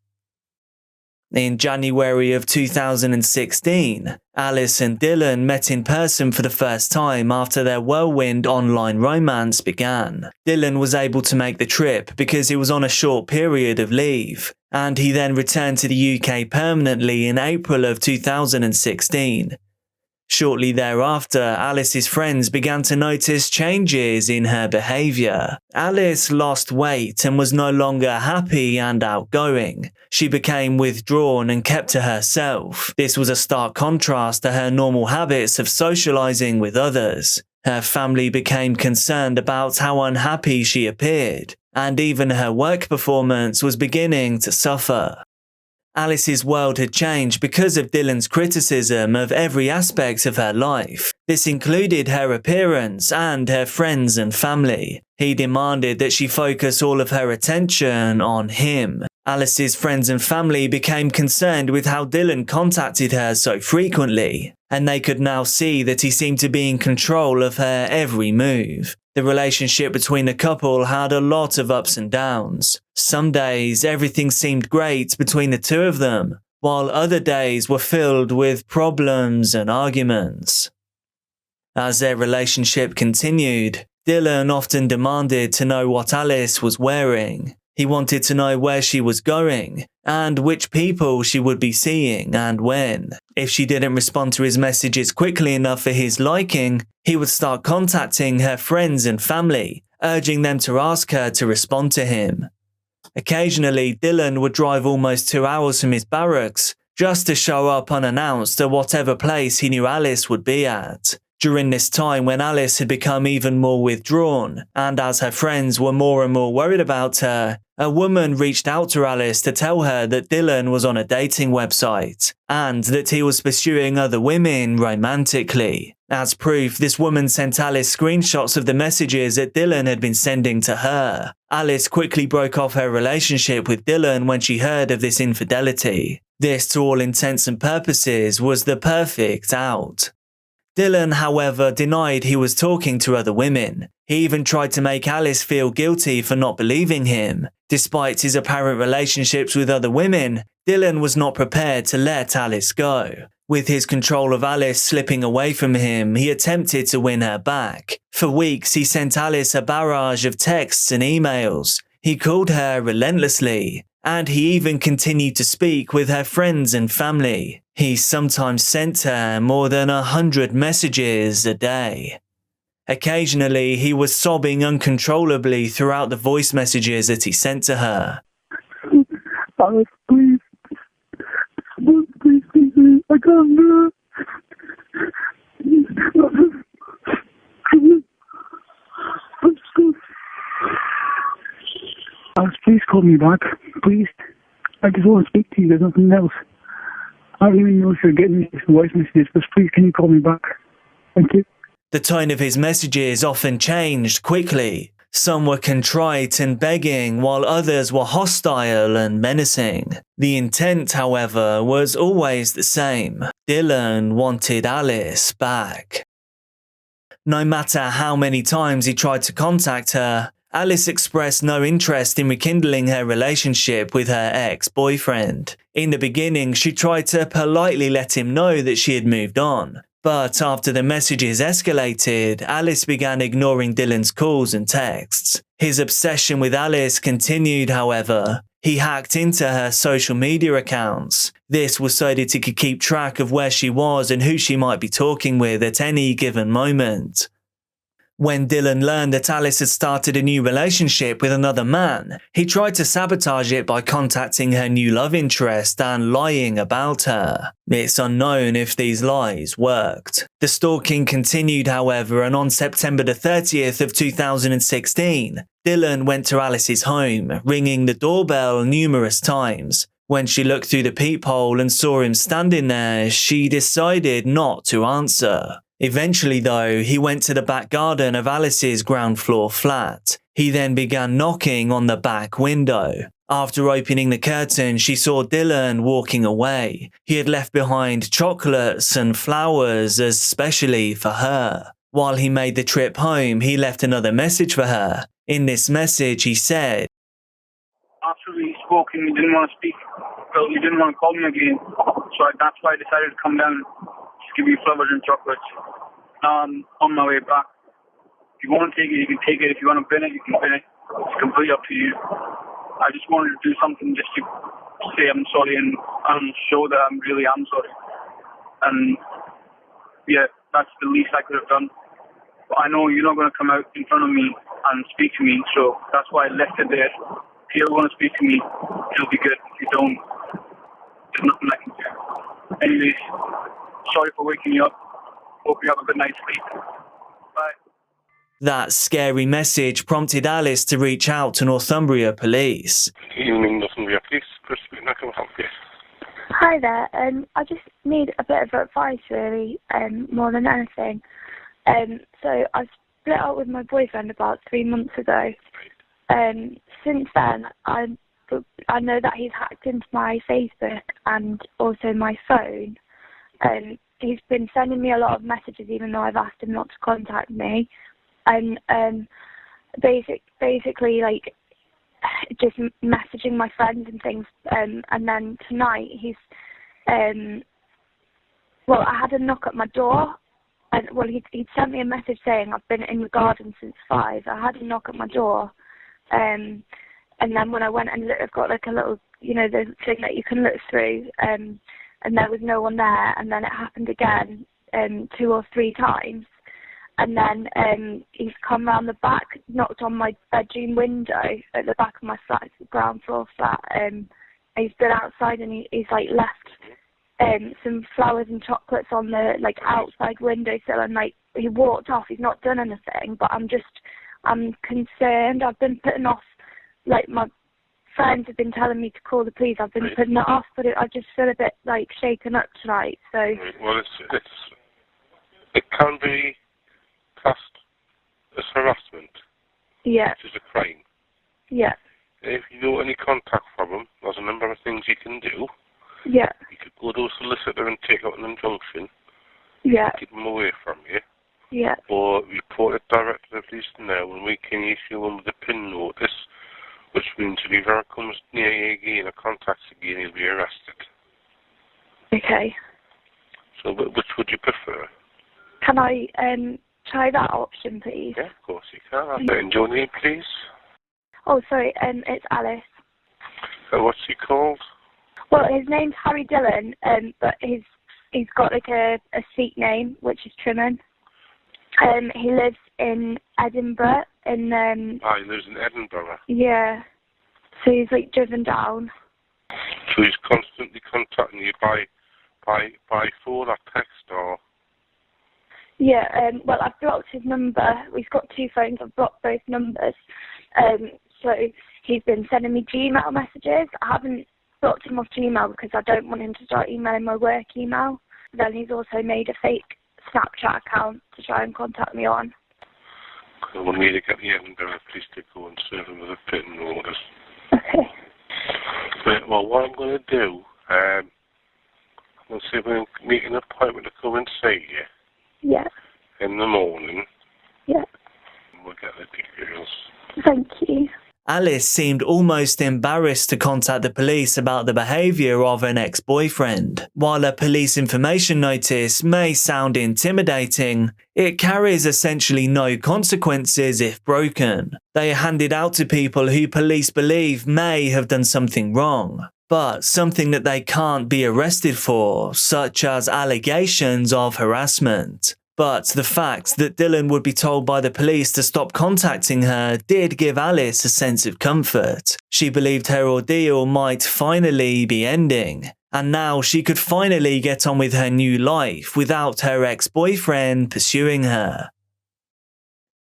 In January of 2016, Alice and Dillon met in person for the first time after their whirlwind online romance began. Dillon was able to make the trip because he was on a short period of leave, and he then returned to the UK permanently in April of 2016. Shortly thereafter, Alice's friends began to notice changes in her behaviour. Alice lost weight and was no longer happy and outgoing. She became withdrawn and kept to herself. This was a stark contrast to her normal habits of socialising with others. Her family became concerned about how unhappy she appeared, and even her work performance was beginning to suffer. Alice's world had changed because of Dillon's criticism of every aspect of her life. This included her appearance and her friends and family. He demanded that she focus all of her attention on him. Alice's friends and family became concerned with how Dillon contacted her so frequently, and they could now see that he seemed to be in control of her every move. The relationship between the couple had a lot of ups and downs. Some days everything seemed great between the two of them, while other days were filled with problems and arguments. As their relationship continued, Dillon often demanded to know what Alice was wearing. He wanted to know where she was going, and which people she would be seeing and when. If she didn't respond to his messages quickly enough for his liking, he would start contacting her friends and family, urging them to ask her to respond to him. Occasionally, Dillon would drive almost 2 hours from his barracks just to show up unannounced at whatever place he knew Alice would be at. During this time when Alice had become even more withdrawn, and as her friends were more and more worried about her, a woman reached out to Alice to tell her that Dillon was on a dating website, and that he was pursuing other women romantically. As proof, this woman sent Alice screenshots of the messages that Dillon had been sending to her. Alice quickly broke off her relationship with Dillon when she heard of this infidelity. This, to all intents and purposes, was the perfect out. Dillon, however, denied he was talking to other women. He even tried to make Alice feel guilty for not believing him. Despite his apparent relationships with other women, Dillon was not prepared to let Alice go. With his control of Alice slipping away from him, he attempted to win her back. For weeks, he sent Alice a barrage of texts and emails. He called her relentlessly, and he even continued to speak with her friends and family. He sometimes sent her more than 100 messages a day. Occasionally, he was sobbing uncontrollably throughout the voice messages that he sent to her. Alice, please. Please, I can't do it. Alice, please call me back. Please. I just want to speak to you. There's nothing else. I don't even know if you're getting these voice messages, but please, can you call me back? Thank you. The tone of his messages often changed quickly. Some were contrite and begging, while others were hostile and menacing. The intent, however, was always the same. Dylan wanted Alice back. No matter how many times he tried to contact her, Alice expressed no interest in rekindling her relationship with her ex-boyfriend. In the beginning, she tried to politely let him know that she had moved on. But after the messages escalated, Alice began ignoring Dylan's calls and texts. His obsession with Alice continued, however. He hacked into her social media accounts. This was so that he could keep track of where she was and who she might be talking with at any given moment. When Dylan learned that Alice had started a new relationship with another man, he tried to sabotage it by contacting her new love interest and lying about her. It's unknown if these lies worked. The stalking continued, however, and on September the 30th of 2016, Dylan went to Alice's home, ringing the doorbell numerous times. When she looked through the peephole and saw him standing there, she decided not to answer. Eventually, though, he went to the back garden of Alice's ground floor flat. He then began knocking on the back window. After opening the curtain, she saw Dylan walking away. He had left behind chocolates and flowers, especially for her. While he made the trip home, he left another message for her. In this message, he said, "After we spoke and you didn't want to speak, well, you didn't want to call me again, so that's why I decided to come down. Give you flowers and chocolates. Now I'm on my way back. If you want to take it, you can take it. If you want to bin it, you can bin it. It's completely up to you. I just wanted to do something just to say I'm sorry and show that I really am sorry. And yeah, that's the least I could have done. But I know you're not going to come out in front of me and speak to me, so that's why I left it there. If you want to speak to me, it'll be good. If you don't, there's nothing I can do. Anyways, sorry for waking you up. Hope you have a good night's sleep. Bye." That scary message prompted Alice to reach out to Northumbria Police. Good evening, Northumbria Police. Chris speaking. How can I help you? Hi there. I just need a bit of advice, really, more than anything. So I split up with my boyfriend about 3 months ago. Since then, I know that he's hacked into my Facebook and also my phone. He's been sending me a lot of messages, even though I've asked him not to contact me, and basically like just messaging my friends and things. And then tonight he's well, I had a knock at my door, and well, he'd sent me a message saying I've been in the garden since 5. I had a knock at my door, and then when I went and I've got like a little, you know, the thing that you can look through. And there was no one there, and then it happened again 2 or 3 times. And then he's come round the back, knocked on my bedroom window at the back of my flat, it's the ground floor flat. He's been outside and he's like left some flowers and chocolates on the like outside windowsill, and like he walked off. He's not done anything, but I'm concerned. I've been putting off, like my friends have been telling me to call the police. I've been putting it off, but I just feel a bit like shaken up tonight. So well, it can be classed as harassment. Yeah. Which is a crime. Yeah. If you know any contact from him, there's a number of things you can do. Yeah. You could go to a solicitor and take out an injunction. Yeah. Keep them away from you. Yeah. Or report it directly to the police now, and we can issue them with a PIN notice, which means if he ever comes near you again or contacts again, he'll be arrested. Okay. So which would you prefer? Can I try that option, please? Yeah, of course you can. And your name, please? Oh, sorry, it's Alice. What's he called? Well, his name's Harry Dillon, but he's got like a Sikh name, which is Trimmon. He lives in Edinburgh. He lives in Edinburgh. Yeah. So he's like driven down. So he's constantly contacting you by phone or text or? Yeah. Well, I've blocked his number. We've got 2 phones. I've blocked both numbers. So he's been sending me Gmail messages. I haven't blocked him off Gmail because I don't want him to start emailing my work email. Then he's also made a fake Snapchat account to try and contact me on. We'll need to get the Edinburgh police to go and serve him with a pin notice. Okay. But, well, what I'm going to do, I'm going to see if we can make an appointment to come and see you. Yeah. In the morning. Yeah. We'll get the details. Thank you. Alice seemed almost embarrassed to contact the police about the behaviour of an ex-boyfriend. While a police information notice may sound intimidating, it carries essentially no consequences if broken. They are handed out to people who police believe may have done something wrong, but something that they can't be arrested for, such as allegations of harassment. But the fact that Dylan would be told by the police to stop contacting her did give Alice a sense of comfort. She believed her ordeal might finally be ending, and now she could finally get on with her new life without her ex-boyfriend pursuing her.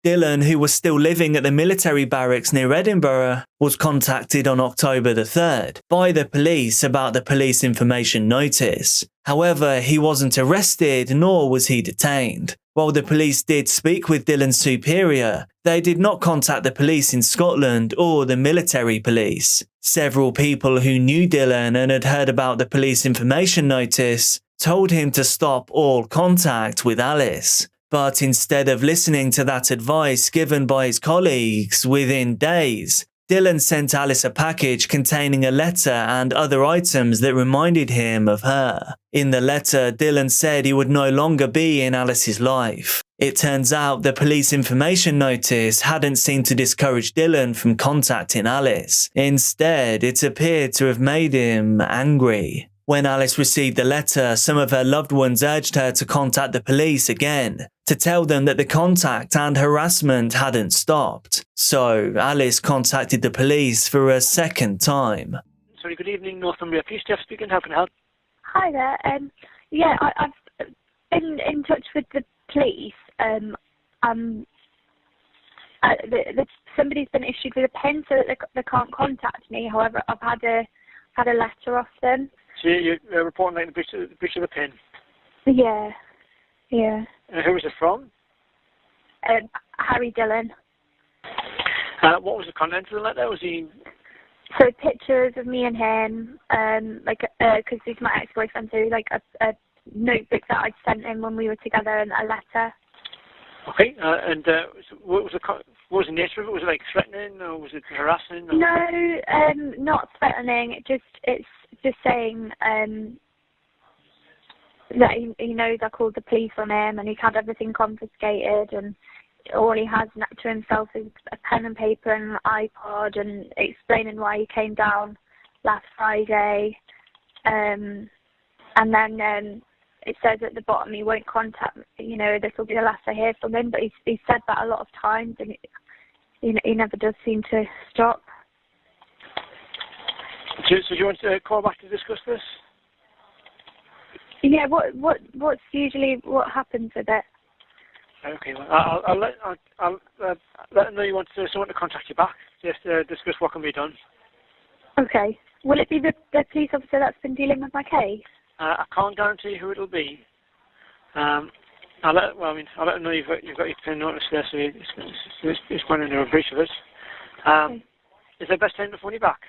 Dylan, who was still living at the military barracks near Edinburgh, was contacted on October the 3rd by the police about the police information notice. However, he wasn't arrested nor was he detained. While the police did speak with Dylan's superior, they did not contact the police in Scotland or the military police. Several people who knew Dylan and had heard about the police information notice told him to stop all contact with Alice. But instead of listening to that advice given by his colleagues, within days, Dylan sent Alice a package containing a letter and other items that reminded him of her. In the letter, Dylan said he would no longer be in Alice's life. It turns out the police information notice hadn't seemed to discourage Dylan from contacting Alice. Instead, it appeared to have made him angry. When Alice received the letter, some of her loved ones urged her to contact the police again, to tell them that the contact and harassment hadn't stopped. So Alice contacted the police for a second time. Sorry, good evening, Northumbria Police. Jeff speaking. How can I help? Hi there. I've been in touch with the police. Somebody's been issued with a pin so that they can't contact me. However, I've had a letter off them. So you're reporting like the breach of the pin? Yeah. Who was it from? Harry Dillon. What was the content of the letter? Was he... So pictures of me and him, because he's my ex-boyfriend, so like a notebook that I'd sent him when we were together and a letter. Okay, what was the nature of it? Was it like threatening or was it harassing? Or... No, not threatening. It's just saying that he knows I called the police on him and he's had everything confiscated and all he has to himself is a pen and paper and an iPod, and explaining why he came down last Friday. And then it says at the bottom he won't contact me, this will be the last I hear from him, but he's said that a lot of times and he never does seem to stop. So do you want to call back to discuss this? Yeah, what's usually what happens with it? Okay, well, I'll let them know you want someone to contact you back, just to discuss what can be done. Okay. Will it be the police officer that's been dealing with my case? I can't guarantee who it'll be. I'll let them know you've got your pin notice there, so it's going into a breach of it. Okay. Is there best time to phone you back?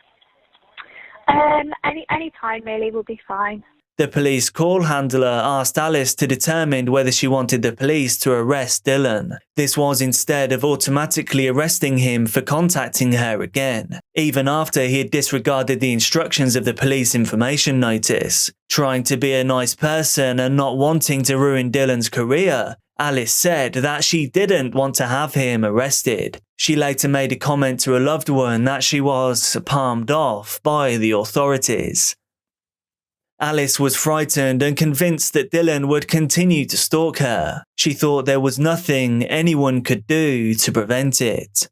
Any time really will be fine. The police call handler asked Alice to determine whether she wanted the police to arrest Dylan. This was instead of automatically arresting him for contacting her again, even after he had disregarded the instructions of the police information notice. Trying to be a nice person and not wanting to ruin Dylan's career, Alice said that she didn't want to have him arrested. She later made a comment to a loved one that she was palmed off by the authorities. Alice was frightened and convinced that Dylan would continue to stalk her. She thought there was nothing anyone could do to prevent it.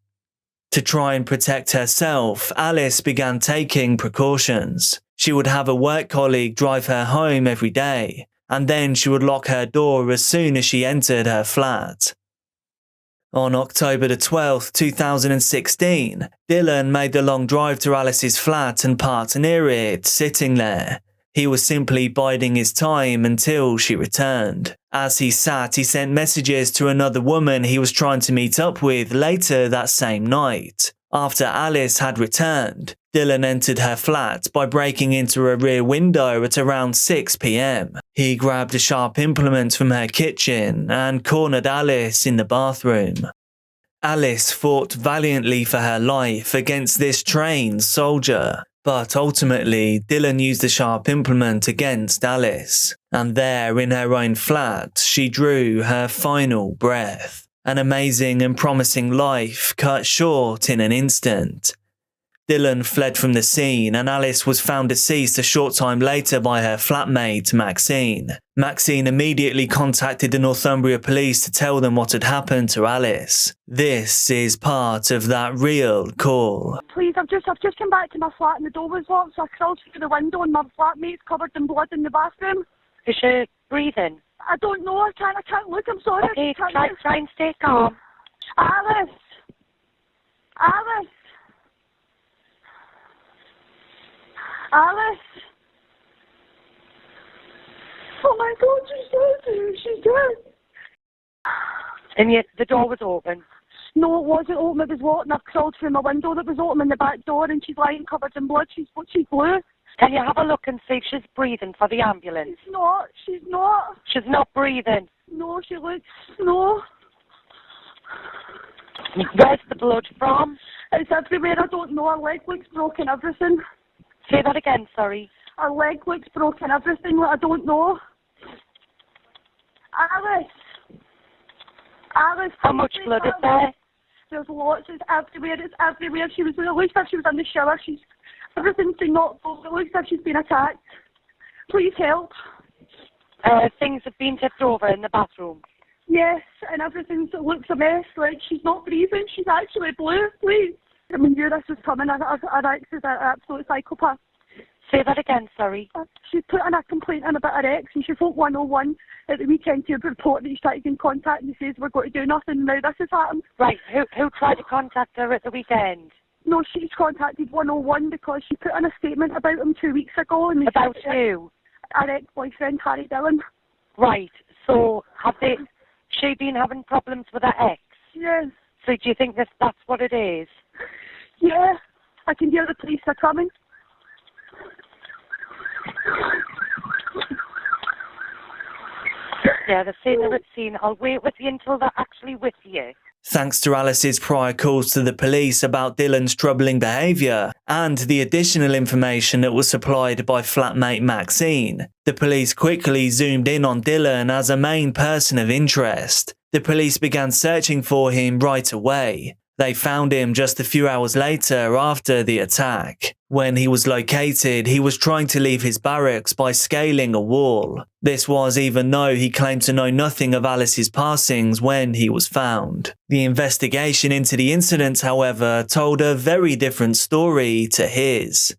To try and protect herself, Alice began taking precautions. She would have a work colleague drive her home every day, and then she would lock her door as soon as she entered her flat. On October the 12th, 2016, Dylan made the long drive to Alice's flat and parked near it, sitting there. He was simply biding his time until she returned. As he sat, he sent messages to another woman he was trying to meet up with later that same night. After Alice had returned, Dylan entered her flat by breaking into her rear window at around 6 p.m. He grabbed a sharp implement from her kitchen and cornered Alice in the bathroom. Alice fought valiantly for her life against this trained soldier, but ultimately Dylan used the sharp implement against Alice, and there in her own flat she drew her final breath. An amazing and promising life cut short in an instant. Dylan fled from the scene and Alice was found deceased a short time later by her flatmate Maxine. Maxine immediately contacted the Northumbria police to tell them what had happened to Alice. This is part of that real call. Please, I've just come back to my flat and the door was locked, so I crawled through the window and my flatmate's covered in blood in the bathroom. Is she breathing? I don't know, I can't look, I'm sorry. Okay, try and stay calm. Alice! Alice! Alice! Oh my God, she's dead. And yet the door was open? No, it wasn't open, it was locked and I've crawled through my window that was open in the back door and she's lying covered in blood, she's blue. Can you have a look and see if she's breathing for the ambulance? She's not. She's not breathing? No, she looks, no. Where's the blood from? It's everywhere, I don't know, her leg looks broken, everything. Say that again, sorry. Her leg looks broken, everything, I don't know. Alice! How much blood is there? There's lots, it's everywhere. It looks like she was in the shower, everything's been knocked over, it looks like she's been attacked. Please help. Things have been tipped over in the bathroom? Yes, and everything looks a mess, like she's not breathing, she's actually blue, please. I knew this was coming, her ex is an absolute psychopath. Say that again, sorry. She put in a complaint in about her ex and she phoned 101 at the weekend to report that she's trying to get in contact and he says we're going to do nothing, now this has happened. Right, who tried to contact her at the weekend? No, she's contacted 101 because she put in a statement about him 2 weeks ago. And about who? Her ex-boyfriend, Harry Dillon. Right, so she been having problems with her ex? Yes. So do you think that's what it is? Yeah, I can hear the police are coming. Yeah, they're saying they're at scene. I'll wait with you until they're actually with you. Thanks to Alice's prior calls to the police about Dylan's troubling behaviour and the additional information that was supplied by flatmate Maxine, the police quickly zoomed in on Dylan as a main person of interest. The police began searching for him right away. They found him just a few hours later after the attack. When he was located, he was trying to leave his barracks by scaling a wall. This was even though he claimed to know nothing of Alice's passings when he was found. The investigation into the incident, however, told a very different story to his.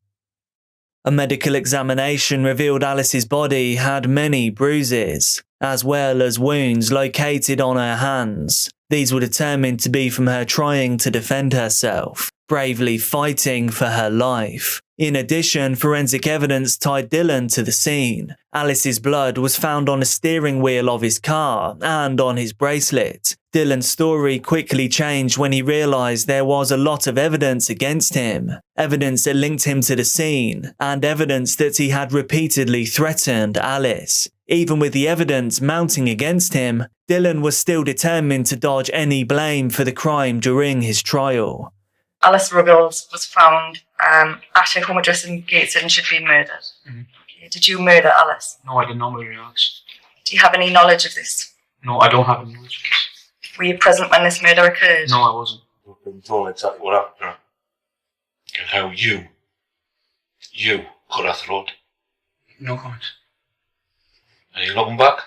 A medical examination revealed Alice's body had many bruises, as well as wounds located on her hands. These were determined to be from her trying to defend herself, bravely fighting for her life. In addition, forensic evidence tied Dylan to the scene. Alice's blood was found on the steering wheel of his car and on his bracelet. Dylan's story quickly changed when he realised there was a lot of evidence against him. Evidence that linked him to the scene, and evidence that he had repeatedly threatened Alice. Even with the evidence mounting against him, Dylan was still determined to dodge any blame for the crime during his trial. Alice Ruggles was found at her home address in Gateshead and she'd been murdered. Mm-hmm. Did you murder Alice? No, I did not murder Alice. Do you have any knowledge of this? No, I don't have any knowledge of this. Were you present when this murder occurred? No, I wasn't. I've been told exactly what happened to her. And how you cut her throat. No comment. Are you looking back?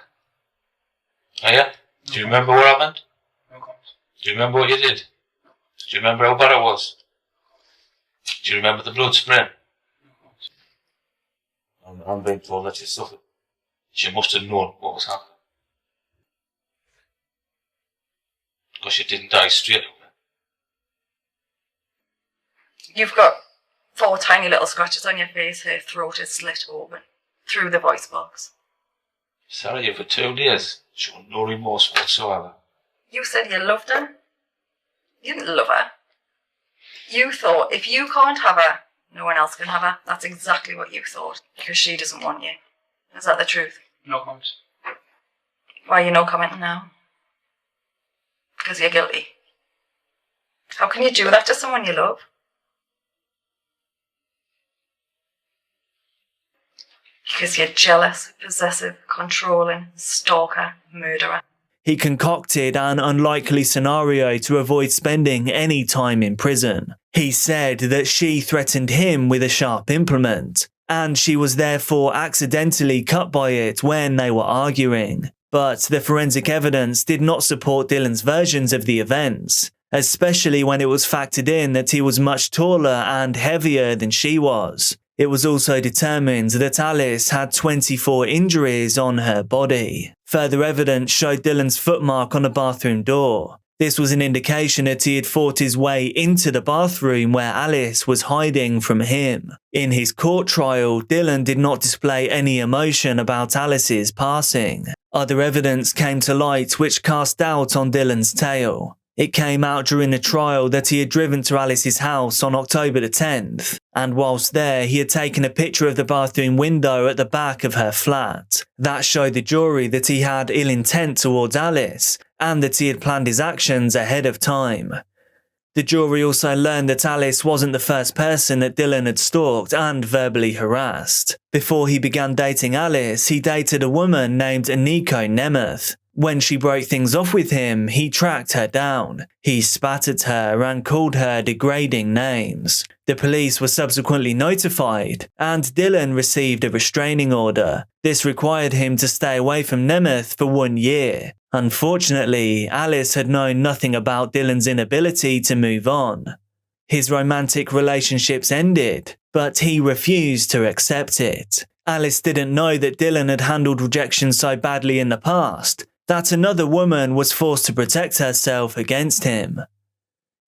Are you? Do you remember what happened? No comment. Do you remember what you did? Do you remember how bad it was? Do you remember the blood spraying? I'm being told that you suffered. She must have known what was happening. Because she didn't die straight away. You've got 4 tiny little scratches on your face. Her throat is slit open through the voice box. Sarah, you for 2 days showed no remorse whatsoever. You said you loved her. You didn't love her. You thought if you can't have her, no one else can have her. That's exactly what you thought, because she doesn't want you. Is that the truth? No comment. Why are you no commenting now? Because you're guilty. How can you do that to someone you love? Because you're jealous, possessive, controlling, stalker, murderer. He concocted an unlikely scenario to avoid spending any time in prison. He said that she threatened him with a sharp implement, and she was therefore accidentally cut by it when they were arguing. But the forensic evidence did not support Dylan's versions of the events, especially when it was factored in that he was much taller and heavier than she was. It was also determined that Alice had 24 injuries on her body. Further evidence showed Dylan's footmark on the bathroom door. This was an indication that he had fought his way into the bathroom where Alice was hiding from him. In his court trial, Dylan did not display any emotion about Alice's passing. Other evidence came to light which cast doubt on Dylan's tale. It came out during the trial that he had driven to Alice's house on October the 10th, and whilst there he had taken a picture of the bathroom window at the back of her flat. That showed the jury that he had ill intent towards Alice, and that he had planned his actions ahead of time. The jury also learned that Alice wasn't the first person that Dylan had stalked and verbally harassed. Before he began dating Alice, he dated a woman named Nico Nemeth. When she broke things off with him, he tracked her down. He spat at her and called her degrading names. The police were subsequently notified, and Dylan received a restraining order. This required him to stay away from Nemeth for 1 year. Unfortunately, Alice had known nothing about Dylan's inability to move on. His romantic relationships ended, but he refused to accept it. Alice didn't know that Dylan had handled rejection so badly in the past that another woman was forced to protect herself against him.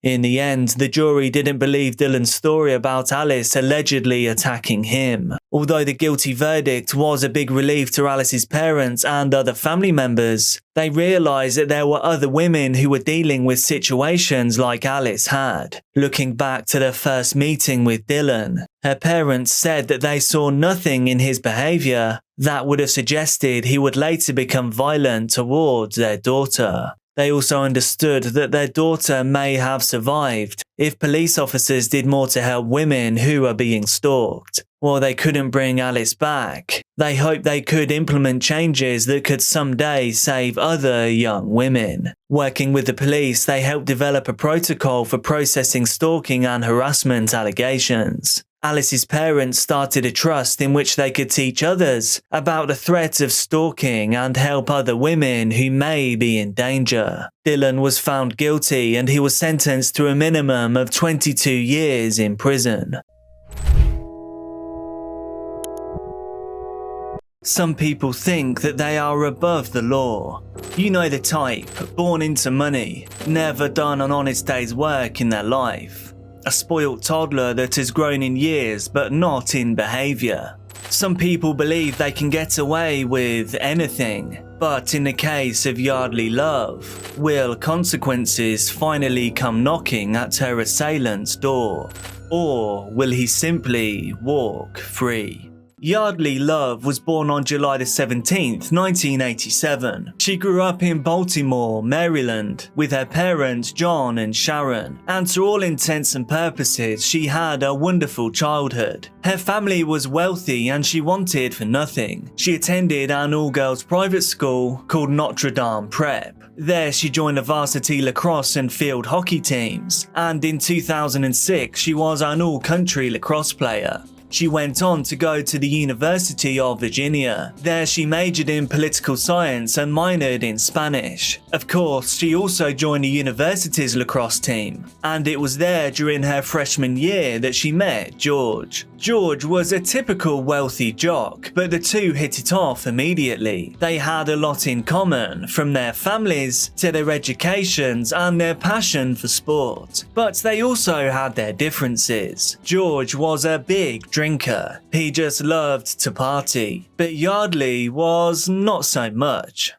In the end, the jury didn't believe Dylan's story about Alice allegedly attacking him. Although the guilty verdict was a big relief to Alice's parents and other family members, they realised that there were other women who were dealing with situations like Alice had. Looking back to their first meeting with Dylan, her parents said that they saw nothing in his behaviour that would have suggested he would later become violent towards their daughter. They also understood that their daughter may have survived if police officers did more to help women who are being stalked. While they couldn't bring Alice back, they hoped they could implement changes that could someday save other young women. Working with the police, they helped develop a protocol for processing stalking and harassment allegations. Alice's parents started a trust in which they could teach others about the threat of stalking and help other women who may be in danger. Dylan was found guilty and he was sentenced to a minimum of 22 years in prison. Some people think that they are above the law. You know the type, born into money, never done an honest day's work in their life. A spoilt toddler that has grown in years but not in behaviour. Some people believe they can get away with anything, but in the case of Yardley Love, will consequences finally come knocking at her assailant's door? Or will he simply walk free? Yardley Love was born on July 17, 1987. She grew up in Baltimore, Maryland, with her parents John and Sharon, and to all intents and purposes, she had a wonderful childhood. Her family was wealthy and she wanted for nothing. She attended an all-girls private school called Notre Dame Prep. There she joined the varsity lacrosse and field hockey teams, and in 2006 she was an all-country lacrosse player. She went on to go to the University of Virginia. There she majored in political science and minored in Spanish. Of course, she also joined the university's lacrosse team, and it was there during her freshman year that she met George. George was a typical wealthy jock, but the two hit it off immediately. They had a lot in common, from their families to their educations and their passion for sport. But they also had their differences. George was a big drinker. He just loved to party. But Yardley was not so much.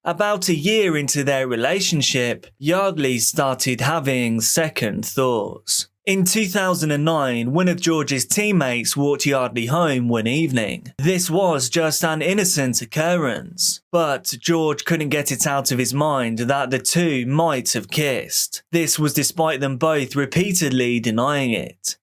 About a year into their relationship, Yardley started having second thoughts. In 2009, one of George's teammates walked Yardley home one evening. This was just an innocent occurrence, but George couldn't get it out of his mind that the two might have kissed. This was despite them both repeatedly denying it.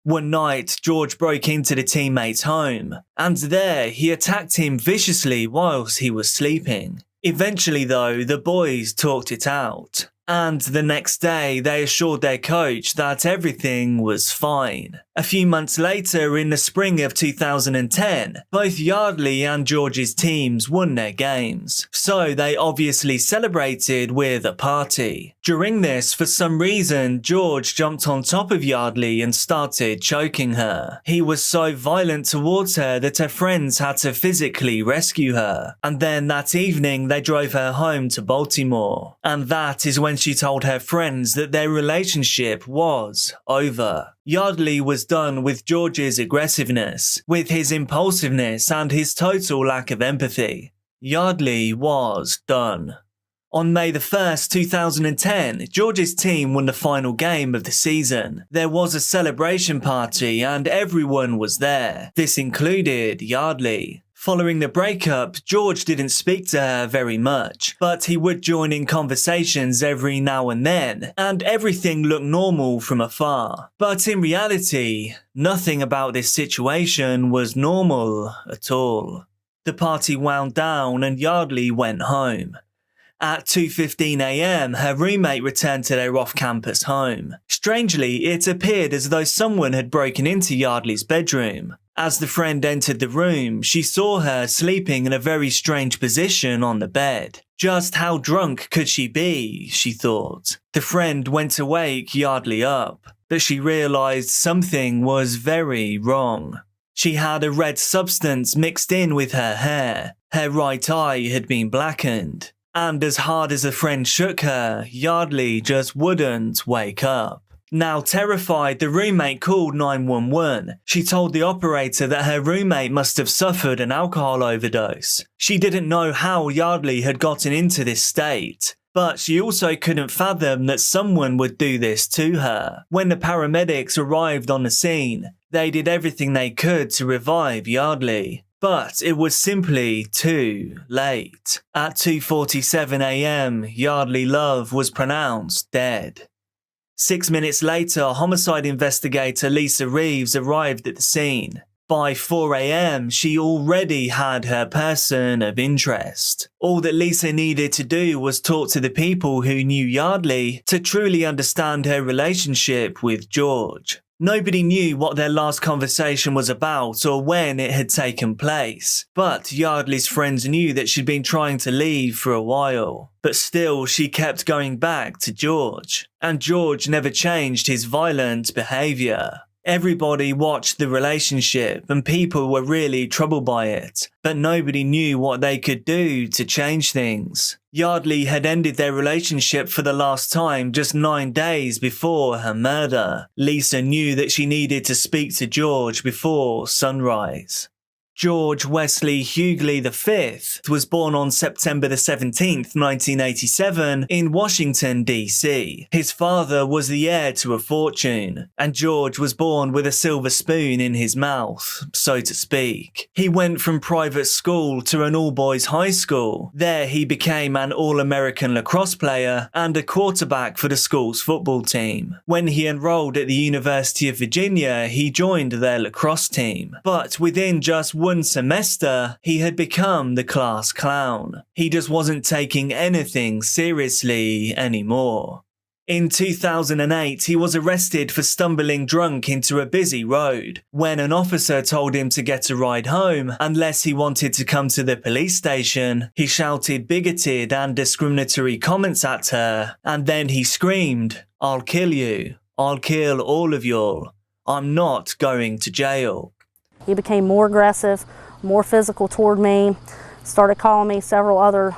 One night, George broke into the teammate's home, and there he attacked him viciously whilst he was sleeping. Eventually though, the boys talked it out, and the next day they assured their coach that everything was fine. A few months later, in the spring of 2010, both Yardley and George's teams won their games, so they obviously celebrated with a party. During this, for some reason, George jumped on top of Yardley and started choking her. He was so violent towards her that her friends had to physically rescue her, and then that evening they drove her home to Baltimore, and that is when she told her friends that their relationship was over. Yardley was done with George's aggressiveness, with his impulsiveness and his total lack of empathy. Yardley was done. On May the 1st, 2010, George's team won the final game of the season. There was a celebration party and everyone was there. This included Yardley. Following the breakup, George didn't speak to her very much, but he would join in conversations every now and then, and everything looked normal from afar. But in reality, nothing about this situation was normal at all. The party wound down and Yardley went home. At 2:15 a.m, her roommate returned to their off-campus home. Strangely, it appeared as though someone had broken into Yardley's bedroom. As the friend entered the room, she saw her sleeping in a very strange position on the bed. Just how drunk could she be, she thought. The friend went to wake Yardley up, but she realised something was very wrong. She had a red substance mixed in with her hair. Her right eye had been blackened. And as hard as the friend shook her, Yardley just wouldn't wake up. Now terrified, the roommate called 911. She told the operator that her roommate must have suffered an alcohol overdose. She didn't know how Yardley had gotten into this state, but she also couldn't fathom that someone would do this to her. When the paramedics arrived on the scene, they did everything they could to revive Yardley. But it was simply too late. At 2:47 a.m, Yardley Love was pronounced dead. 6 minutes later, homicide investigator Lisa Reeves arrived at the scene. By 4 a.m, she already had her person of interest. All that Lisa needed to do was talk to the people who knew Yardley to truly understand her relationship with George. Nobody knew what their last conversation was about or when it had taken place, but Yardley's friends knew that she'd been trying to leave for a while. But still, she kept going back to George, and George never changed his violent behaviour. Everybody watched the relationship and people were really troubled by it, but nobody knew what they could do to change things. Yardley had ended their relationship for the last time just 9 days before her murder. Lisa knew that she needed to speak to George before sunrise. George Wesley Hughley V was born on September 17th, 1987 in Washington, D.C. His father was the heir to a fortune, and George was born with a silver spoon in his mouth, so to speak. He went from private school to an all-boys high school. There he became an All-American lacrosse player and a quarterback for the school's football team. When he enrolled at the University of Virginia, he joined their lacrosse team. But within just 1 semester, he had become the class clown. He just wasn't taking anything seriously anymore. In 2008, he was arrested for stumbling drunk into a busy road when an officer told him to get a ride home unless he wanted to come to the police station. He shouted bigoted and discriminatory comments at her, and then he screamed, "I'll kill you. I'll kill all of y'all. I'm not going to jail." He became more aggressive, more physical toward me, started calling me several other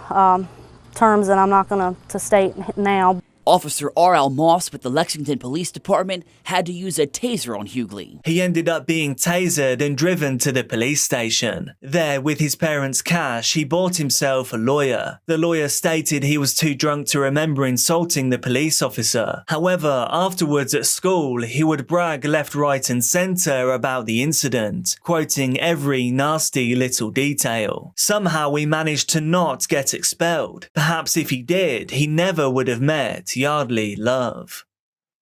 terms that I'm not going to state now. Officer R.L. Moss with the Lexington Police Department had to use a taser on Hughley. He ended up being tasered and driven to the police station. There, with his parents' cash, he bought himself a lawyer. The lawyer stated he was too drunk to remember insulting the police officer. However, afterwards at school, he would brag left, right and centre about the incident, quoting every nasty little detail. Somehow he managed to not get expelled. Perhaps if he did, he never would have met Yardley Love.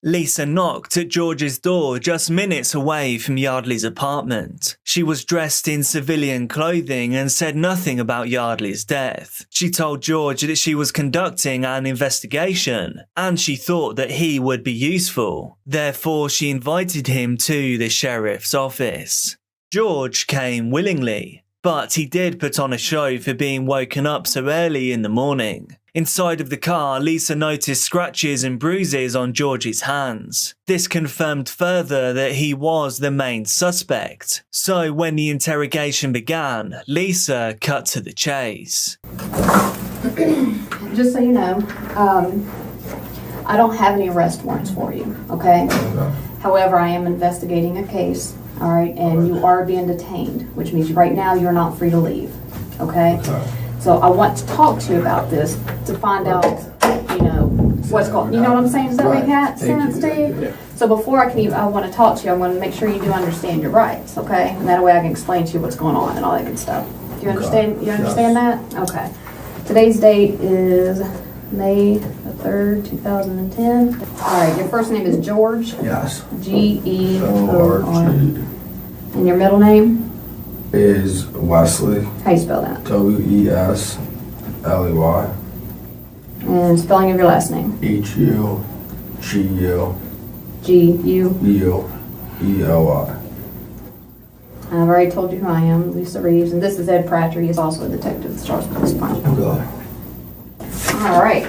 Lisa knocked at George's door just minutes away from Yardley's apartment. She was dressed in civilian clothing and said nothing about Yardley's death. She told George that she was conducting an investigation and she thought that he would be useful. Therefore, she invited him to the sheriff's office. George came willingly, but he did put on a show for being woken up so early in the morning. Inside of the car, Lisa noticed scratches and bruises on George's hands. This confirmed further that he was the main suspect. So when the interrogation began, Lisa cut to the chase. Just so you know, I don't have any arrest warrants for you, okay? However, I am investigating a case, all right, and you are being detained, which means right now you're not free to leave, okay? So I want to talk to you about this to find out, you know, what's going on. You know what I'm saying? Does that make sense to you? Yeah. So before I want to talk to you, I want to make sure you do understand your rights, okay? And that way I can explain to you what's going on and all that good stuff. Do you understand? You understand that? Okay. Today's date is May the 3rd, 2010. All right, your first name is George? Yes. G-E-O-R. And your middle name? Is Wesley. How you spell that? W-E-S-L-E-Y. And spelling of your last name? H-U-G-U. G-U-E-L-Y. I've already told you who I am, Lisa Reeves, and this is Ed Pratcher. He's also a detective at the Charles Police Department. Okay. All right.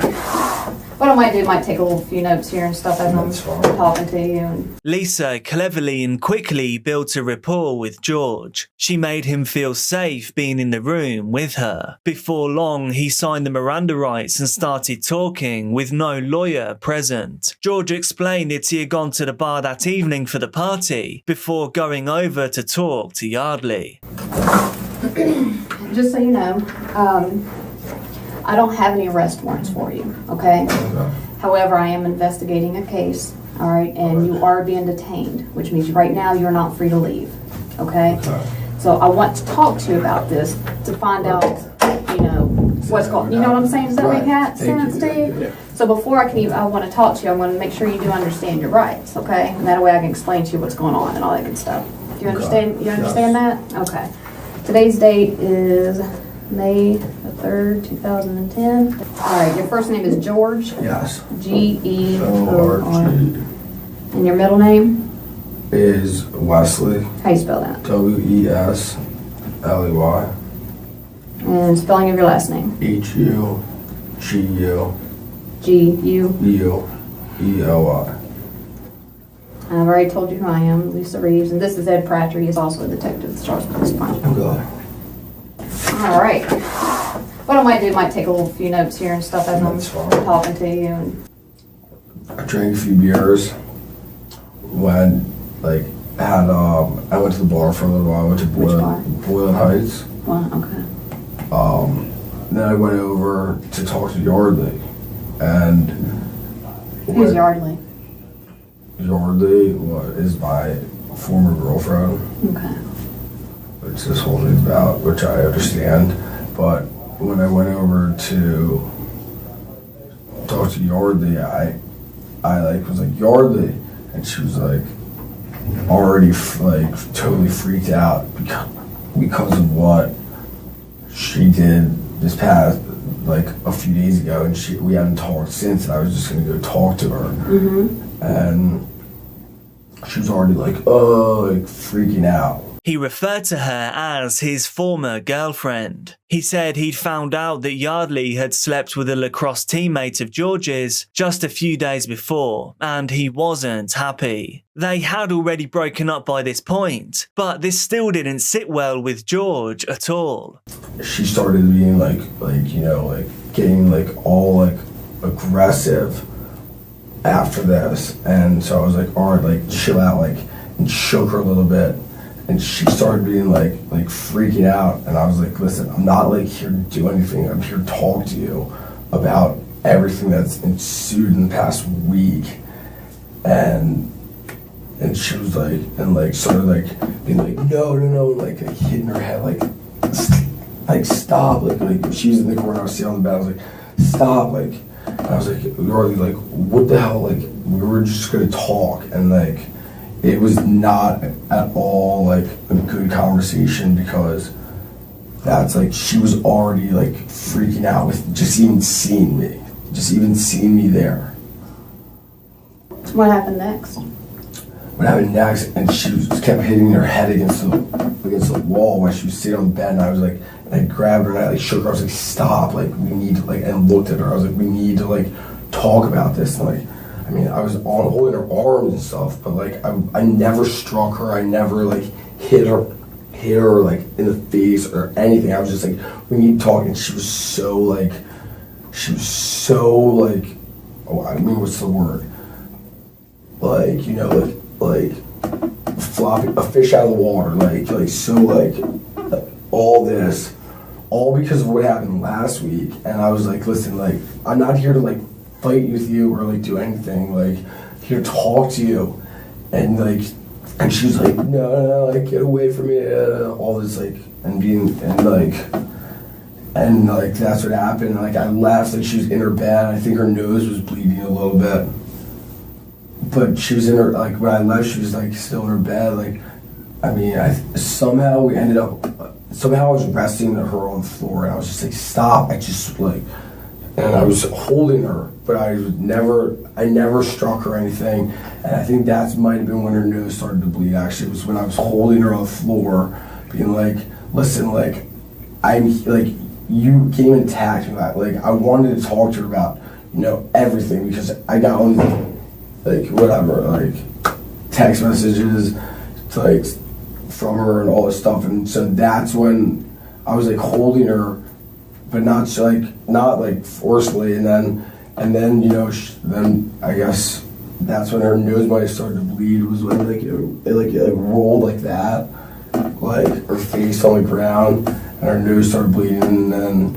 What I might do, might take a little few notes here and stuff as I'm talking to you. Lisa cleverly and quickly built a rapport with George. She made him feel safe being in the room with her. Before long, he signed the Miranda rights and started talking with no lawyer present. George explained that he had gone to the bar that evening for the party before going over to talk to Yardley. Just so you know, I don't have any arrest warrants for you, okay? However, I am investigating a case, all right, and you are being detained, which means right now you're not free to leave, okay? So I want to talk to you about this to find out, you know, what's going on. You know what I'm saying? Does that make sense to you? Yeah. So before I want to talk to you, I want to make sure you do understand your rights, okay? And that way I can explain to you what's going on and all that good stuff. Do you understand? You understand that? Okay. Today's date is May the 3rd, 2010. All right, your first name is George? Yes. G-E-O-R. And your middle name? Is Wesley. How you spell that? W-E-S-L-E-Y. And spelling of your last name? H-U-G-U. G-U-E-L-Y. I've already told you who I am, Lisa Reeves, and this is Ed Pratcher. He's also a detective at the Charles Police Department. Okay. All right. What I might do, might take a little few notes here and stuff as I'm talking to you. And I drank a few beers when, I went to the bar for a little while. I went to Boylan Heights. Well, okay. Then I went over to talk to Yardley. And who's Yardley? Yardley is my former girlfriend. Okay. Which this whole thing's about, which I understand. But when I went over to talk to Yardley, I was like, Yardley, and she was already totally freaked out because of what she did this past like a few days ago, and we hadn't talked since, and I was just gonna go talk to her. And she was already like, freaking out. He referred to her as his former girlfriend. He said he'd found out that Yardley had slept with a lacrosse teammate of George's just a few days before, and he wasn't happy. They had already broken up by this point, but this still didn't sit well with George at all. She started being getting all aggressive after this, and so I was like, all right, chill out, and shook her a little bit. And she started being freaking out, and I was like, listen, I'm not here to do anything. I'm here to talk to you about everything that's ensued in the past week. And she was started being no, hitting her head, stop, she was in the corner, I was sitting on the bed, I was like, stop, and I was like, Yardley, what the hell, we were just gonna talk, and it was not at all a good conversation, because that's she was already freaking out with just even seeing me there. What happened next? What happened next, and she kept hitting her head against the wall while she was sitting on the bed, and I was I grabbed her and I shook her. I was like, stop, we need to and looked at her. I was like, we need to talk about this. And I was holding her arms and stuff, but I never struck her. I never hit her in the face or anything. I was just we need to talk. And she was so what's the word? Floppy, a fish out of the water. All this, all because of what happened last week. And I was listen, I'm not here to fight with you or do anything, here to talk to you. And and she was no, get away from me, all this and that's what happened. I left, she was in her bed. I think her nose was bleeding a little bit, but she was in her when I left, she was still in her bed. Somehow we ended up, I was resting her on the floor, and I was just stop. I just and I was holding her, but I never struck her or anything. And I think that might have been when her nose started to bleed. Actually, it was when I was holding her on the floor, being listen, you came and attacked me. I wanted to talk to her about, everything, because I got all these, whatever, text messages, from her and all this stuff. And so that's when I was holding her, but not forcefully, and then then I guess that's when her nose might have started to bleed. Was when it rolled like that, her face on the ground, and her nose started bleeding, and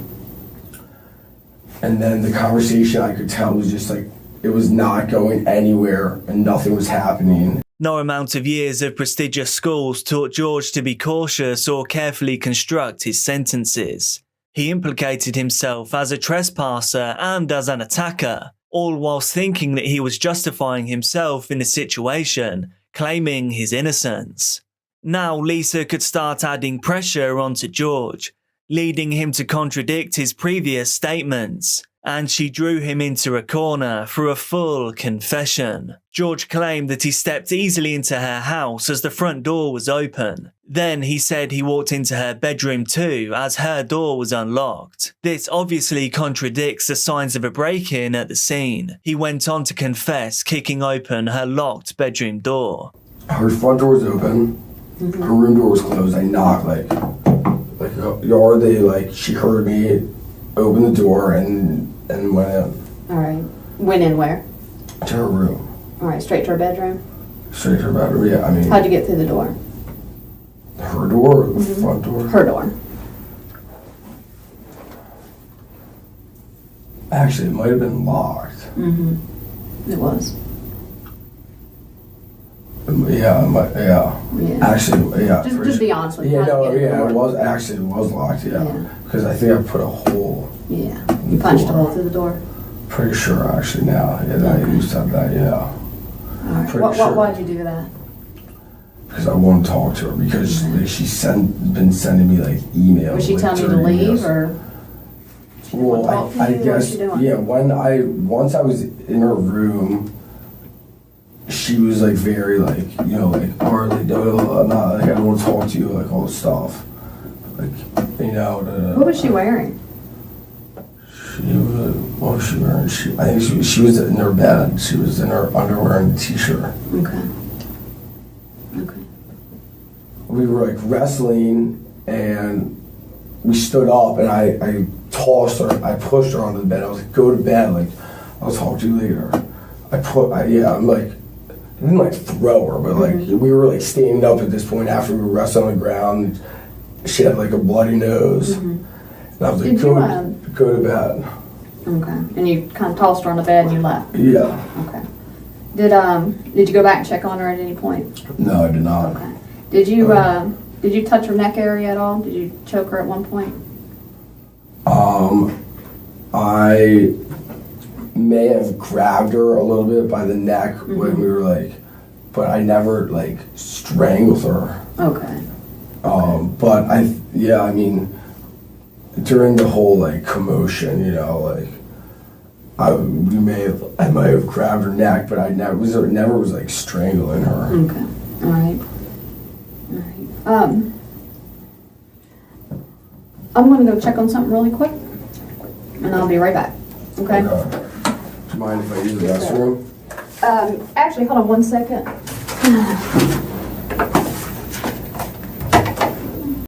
then the conversation, I could tell, was just it was not going anywhere, and nothing was happening. No amount of years of prestigious schools taught George to be cautious or carefully construct his sentences. He implicated himself as a trespasser and as an attacker, all whilst thinking that he was justifying himself in the situation, claiming his innocence. Now Lisa could start adding pressure onto George, leading him to contradict his previous statements, and she drew him into a corner for a full confession. George claimed that he stepped easily into her house as the front door was open. Then he said he walked into her bedroom too, as her door was unlocked. This obviously contradicts the signs of a break-in at the scene. He went on to confess kicking open her locked bedroom door. Her front door was open, her room door was closed. I knocked, Yardley, she heard me open the door and went in. All right. Went in where? To her room. All right, straight to her bedroom? Straight to her bedroom, yeah. How'd you get through the door? Her door or the front door? Her door. Actually, it might have been locked. It was. Yeah. Actually, yeah. Just be honest with me. Yeah, it was locked, yeah. Because I think I put a hole. Yeah. You punched a hole through the door? Pretty sure, actually, now. Yeah, I used to have that, yeah. All right. Why'd you do that? Because I want to talk to her, because she's been sending me emails. Was she telling you to leave, or? Well, I guess, yeah, once I was in her room, she was like very like, you know, like, Harley, not like, I don't want to talk to you, like all this stuff. Like, you know. What was she wearing? What was she wearing? I think she was in her bed. She was in her underwear and t-shirt. Okay. We were like wrestling and we stood up and I tossed her, I pushed her onto the bed. I was like, go to bed, like, I'll talk to you later. I'm like, I didn't like throw her, but like, we were like standing up at this point after we were wrestling on the ground. She had like a bloody nose. And I was like, go to bed. Okay. And you kind of tossed her on the bed and you left? Yeah. Okay. Did you go back and check on her at any point? No, I did not. Okay. Did you touch her neck area at all? Did you choke her at one point? I may have grabbed her a little bit by the neck when we were like, but I never like strangled her. Okay. But I mean, during the whole like commotion, you know, like I might have grabbed her neck, but I never was like strangling her. Okay. All right. I'm going to go check on something really quick, and I'll be right back. Okay? Do you mind if I use the restroom? Actually, hold on 1 second.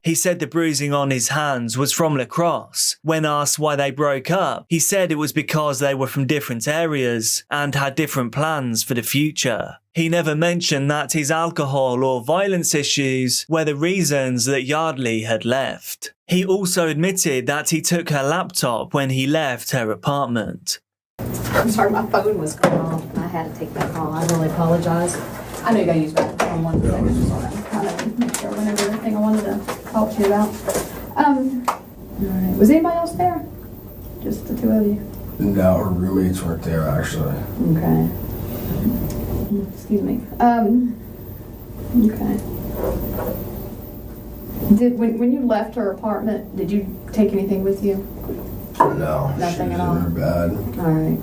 He said the bruising on his hands was from lacrosse. When asked why they broke up, he said it was because they were from different areas and had different plans for the future. He never mentioned that his alcohol or violence issues were the reasons that Yardley had left. He also admitted that he took her laptop when he left her apartment. I'm sorry, my phone was going off and I had to take that call. I really apologize. I know you got to use that phone 1 second, just want to kind of make sure whenever everything I wanted to talk to you about. All right. Was anybody else there? Just the two of you? No, our roommates weren't there actually. Okay. Excuse me. Okay. When you left her apartment, did you take anything with you? No. Nothing at all? In her bed. All right.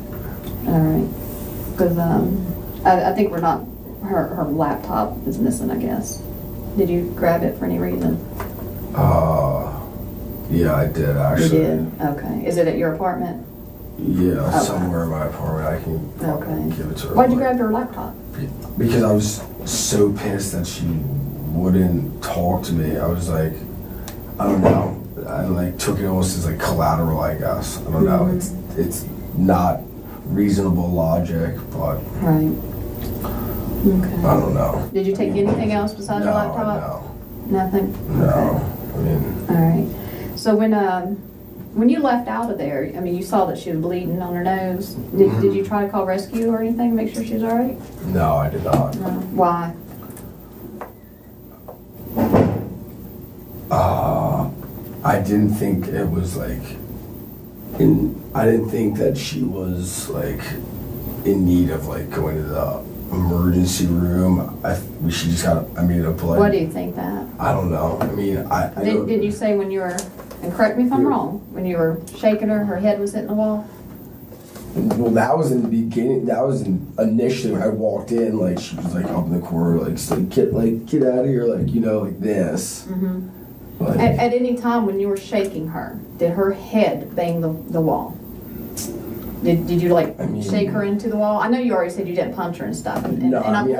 Because I think we're not, her laptop is missing, I guess. Did you grab it for any reason? Yeah, I did actually. You did? Okay. Is it at your apartment? Yeah, Okay. somewhere in my apartment. I can give it to her. Why'd you grab her laptop? Because I was so pissed that she wouldn't talk to me. I was like, I don't know. I like took it almost as like collateral, I guess. I don't know. It's not reasonable logic, but right. Okay. I don't know. Did you take anything else besides your laptop? No. Nothing. No. Okay. I mean. All right. So when you left out of there, I mean, you saw that she was bleeding on her nose. Did you try to call rescue or anything to make sure she was all right? No, I did not. No. Why? I didn't think it was like I didn't think that she was like in need of like going to the emergency room. She just got a blood. What do you think that? I don't know. I mean, Did you say when you were, and correct me if I'm wrong, when you were shaking her head was hitting the wall? Well, that was in the beginning. That was initially when I walked in. Like she was like up in the corner, like get out of here, like you know, like this. Mm-hmm. Like, At any time when you were shaking her, did her head bang the wall? Did you shake her into the wall? I know you already said you didn't punch her and stuff. I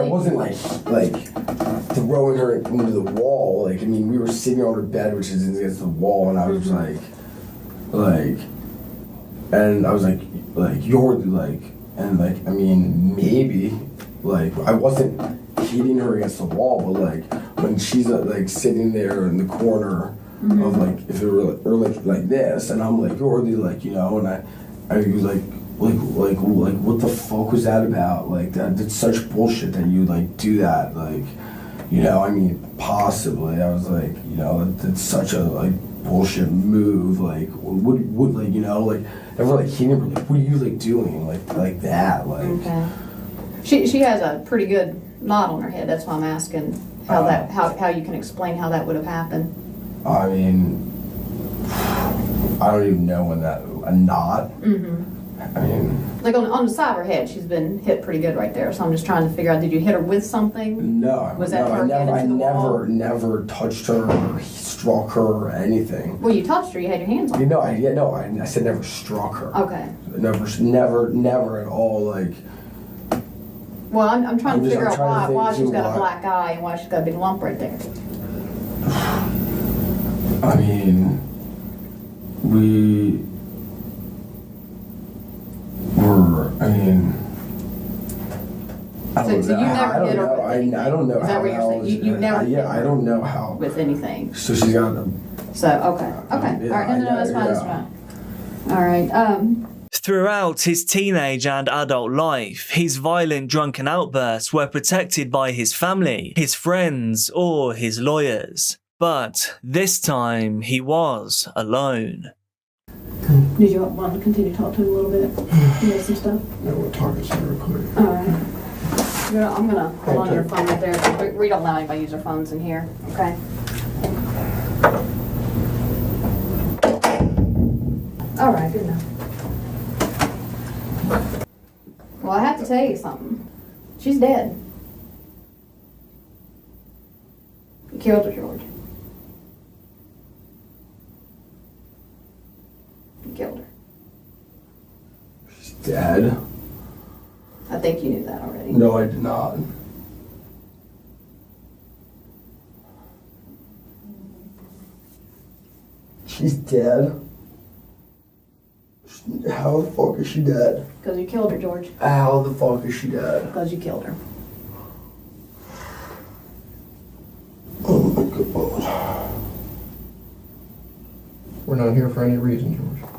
wasn't like throwing her into the wall. Like, I mean, we were sitting on her bed, which is against the wall, and I was and I was like, you're like, and like, I mean, maybe, like, I wasn't hitting her against the wall, but like, when she's like sitting there in the corner of like, if it were like this, and I'm like, you're like, you know, and I was like, what the fuck was that about? Like, that's such bullshit that you like do that, like, you know, I mean, possibly, I was like, you know, that's such a like bullshit move, like, would like, you know, like, ever like hitting her, like, what are you like doing, like that, like. Okay. She has a pretty good knot on her head. That's why I'm asking how you can explain how that would have happened. I mean, I don't even know when that, a knot? I mean... Like on the side of her head, she's been hit pretty good right there. So I'm just trying to figure out, did you hit her with something? No. Was that her head into the wall? never touched her or struck her or anything. Well, you touched her. You had your hands on her. I said never struck her. Okay. Never at all, like... Well, I'm trying to figure out why she's got why. a black eye and why she's got a big lump right there. I mean, we were, I mean... So you never hit her with anything? I don't know Is that what you're saying? You never hit her I don't know how. With anything? So she's got a... So, okay. All right, no, that's fine, that's fine. All right, Throughout his teenage and adult life, his violent drunken outbursts were protected by his family, his friends, or his lawyers. But this time, he was alone. Did you want to continue to talk to him a little bit? You know some stuff? No, we'll talk this real quick. All right. I'm going to hold on your phone right there. We don't allow anybody to use their phones in here, okay? All right, good enough. Well, I have to tell you something. She's dead. You killed her, George. You killed her. She's dead? I think you knew that already. No, I did not. She's dead? How the fuck is she dead? Because you killed her, George. How the fuck is she dead? Because you killed her. Oh my god. We're not here for any reason, George.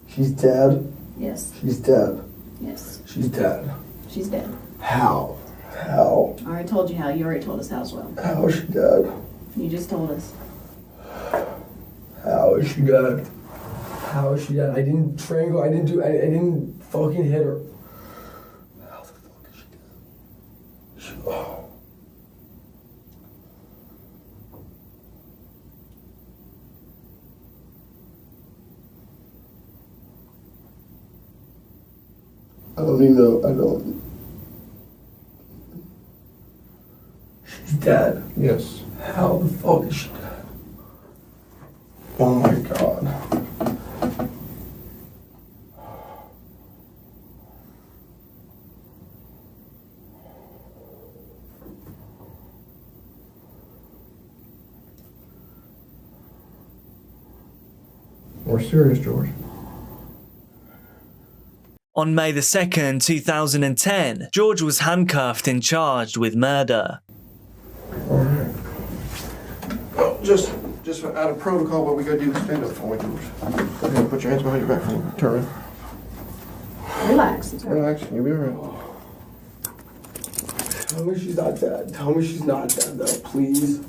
She's dead? Yes. She's dead? Yes. She's dead? She's dead. How? How? I already told you how. You already told us how as well. How is she dead? You just told us. How is she dead? How is she dead? I didn't strangle, I didn't fucking hit her. How the fuck is she dead? I don't even know, She's dead? Yes. How the fuck is she dead? Oh my god. We're serious, George. On May the 2nd, 2010, George was handcuffed and charged with murder. Alright. Well, just out of protocol, what we gotta do is stand up for me, George. Go ahead, put your hands behind your back for me. Turn around. Relax. Relax, you'll be alright. Tell me she's not dead. Tell me she's not dead, though, please.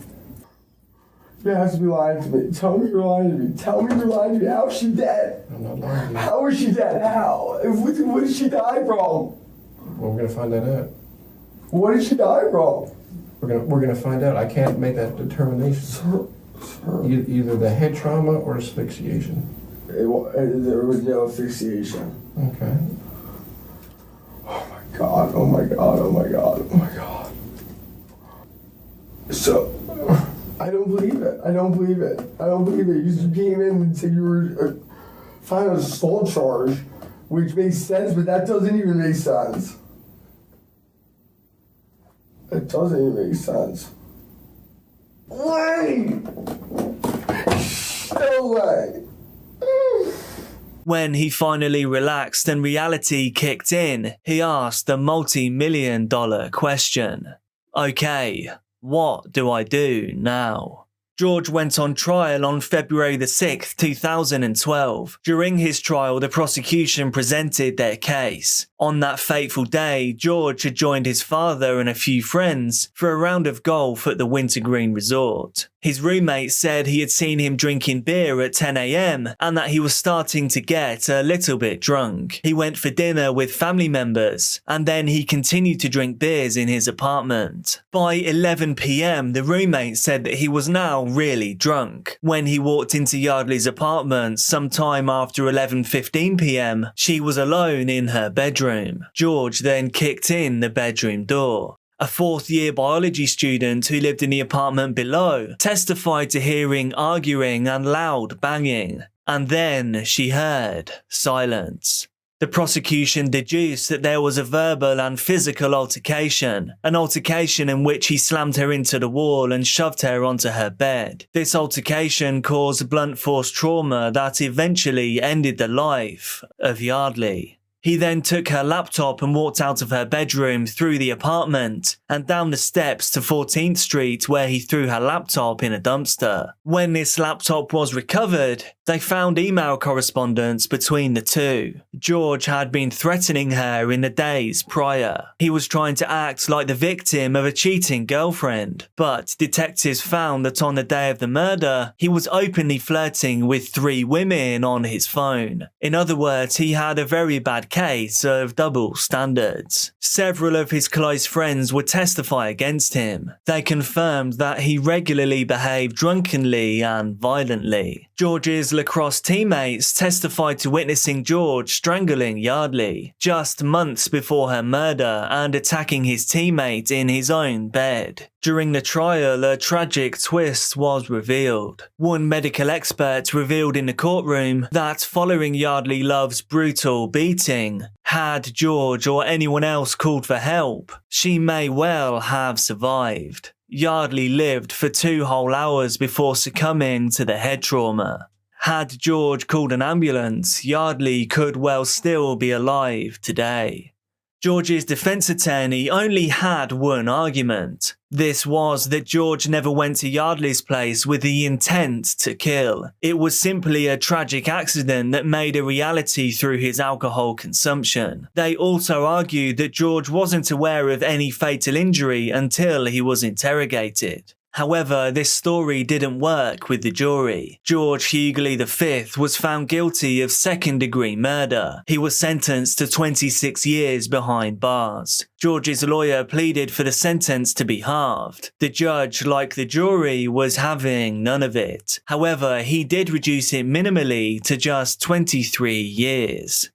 You have to be lying to me. Tell me you're lying to me. Tell me you're lying to me. How is she dead? I'm not lying to you. How is she dead? How? What did she die from? Well, we're gonna find that out. What did she die from? We're gonna find out. I can't make that determination. Sir. Either the head trauma or asphyxiation. There was no asphyxiation. Okay. Oh my god, oh my god, oh my god, oh my god. So, I don't believe it. I don't believe it. I don't believe it. You just came in and said you were filing an assault charge, which makes sense, but that doesn't even make sense. It doesn't even make sense. Wait! No way! When he finally relaxed and reality kicked in, he asked the multi-million-dollar question. Okay, what do I do now? George went on trial on February the 6th, 2012. During his trial, the prosecution presented their case. On that fateful day, George had joined his father and a few friends for a round of golf at the Wintergreen Resort. His roommate said he had seen him drinking beer at 10 a.m. and that he was starting to get a little bit drunk. He went for dinner with family members and then he continued to drink beers in his apartment. By 11 p.m, the roommate said that he was now really drunk. When he walked into Yardley's apartment sometime after 11:15 p.m, she was alone in her bedroom. George then kicked in the bedroom door. A fourth-year biology student who lived in the apartment below testified to hearing arguing and loud banging, and then she heard silence. The prosecution deduced that there was a verbal and physical altercation, an altercation in which he slammed her into the wall and shoved her onto her bed. This altercation caused blunt force trauma that eventually ended the life of Yardley. He then took her laptop and walked out of her bedroom through the apartment and down the steps to 14th Street, where he threw her laptop in a dumpster. When this laptop was recovered, they found email correspondence between the two. George had been threatening her in the days prior. He was trying to act like the victim of a cheating girlfriend, but detectives found that on the day of the murder, he was openly flirting with 3 women on his phone. In other words, he had a very bad case of double standards. Several of his close friends would testify against him. They confirmed that he regularly behaved drunkenly and violently. George's lacrosse teammates testified to witnessing George strangling Yardley just months before her murder and attacking his teammate in his own bed. During the trial, a tragic twist was revealed. One medical expert revealed in the courtroom that following Yardley Love's brutal beating, had George or anyone else called for help, she may well have survived. Yardley lived for 2 whole hours before succumbing to the head trauma. Had George called an ambulance, Yardley could well still be alive today. George's defense attorney only had one argument. This was that George never went to Yardley's place with the intent to kill. It was simply a tragic accident that made a reality through his alcohol consumption. They also argued that George wasn't aware of any fatal injury until he was interrogated. However, this story didn't work with the jury. George Hughley V was found guilty of second-degree murder. He was sentenced to 26 years behind bars. George's lawyer pleaded for the sentence to be halved. The judge, like the jury, was having none of it. However, he did reduce it minimally to just 23 years.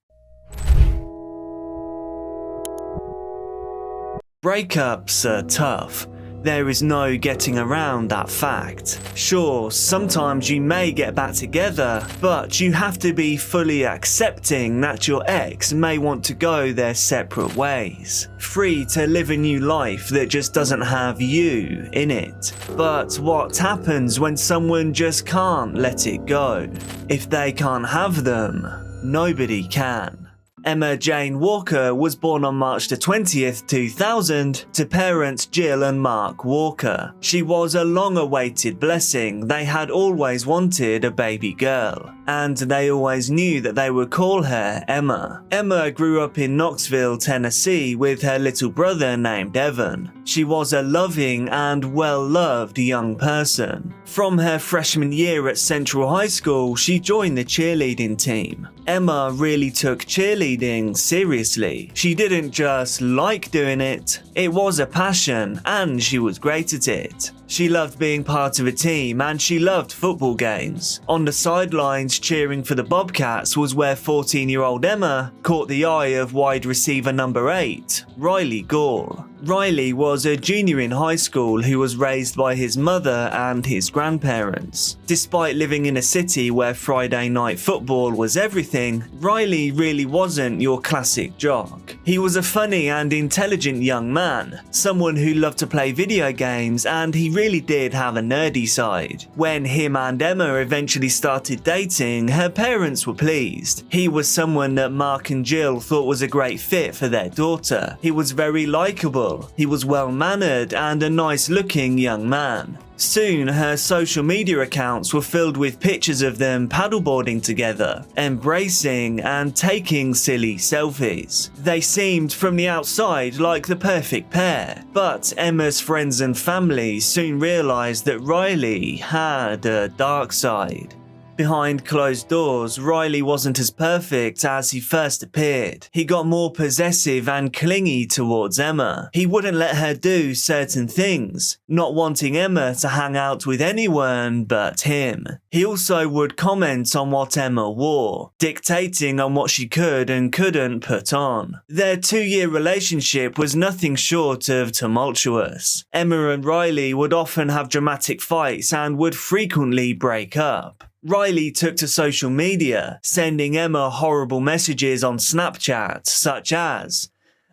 Breakups are tough. There is no getting around that fact. Sure, sometimes you may get back together, but you have to be fully accepting that your ex may want to go their separate ways. Free to live a new life that just doesn't have you in it. But what happens when someone just can't let it go? If they can't have them, nobody can. Emma Jane Walker was born on March 20th, 2000 to parents Jill and Mark Walker. She was a long-awaited blessing. They had always wanted a baby girl, and they always knew that they would call her Emma. Emma grew up in Knoxville, Tennessee with her little brother named Evan. She was a loving and well-loved young person. From her freshman year at Central High School, she joined the cheerleading team. Emma really took cheerleading seriously. She didn't just like doing it, it was a passion, and she was great at it. She loved being part of a team and she loved football games. On the sidelines cheering for the Bobcats was where 14-year-old Emma caught the eye of wide receiver number 8, Riley Gall. Riley was a junior in high school who was raised by his mother and his grandparents. Despite living in a city where Friday night football was everything, Riley really wasn't your classic jock. He was a funny and intelligent young man, someone who loved to play video games, and he really did have a nerdy side. When him and Emma eventually started dating, her parents were pleased. He was someone that Mark and Jill thought was a great fit for their daughter. He was very likable. He was well-mannered and a nice-looking young man. Soon, her social media accounts were filled with pictures of them paddleboarding together, embracing and taking silly selfies. They seemed from the outside like the perfect pair, but Emma's friends and family soon realised that Riley had a dark side. Behind closed doors, Riley wasn't as perfect as he first appeared. He got more possessive and clingy towards Emma. He wouldn't let her do certain things, not wanting Emma to hang out with anyone but him. He also would comment on what Emma wore, dictating on what she could and couldn't put on. Their 2-year relationship was nothing short of tumultuous. Emma and Riley would often have dramatic fights and would frequently break up. Riley took to social media, sending Emma horrible messages on Snapchat, such as,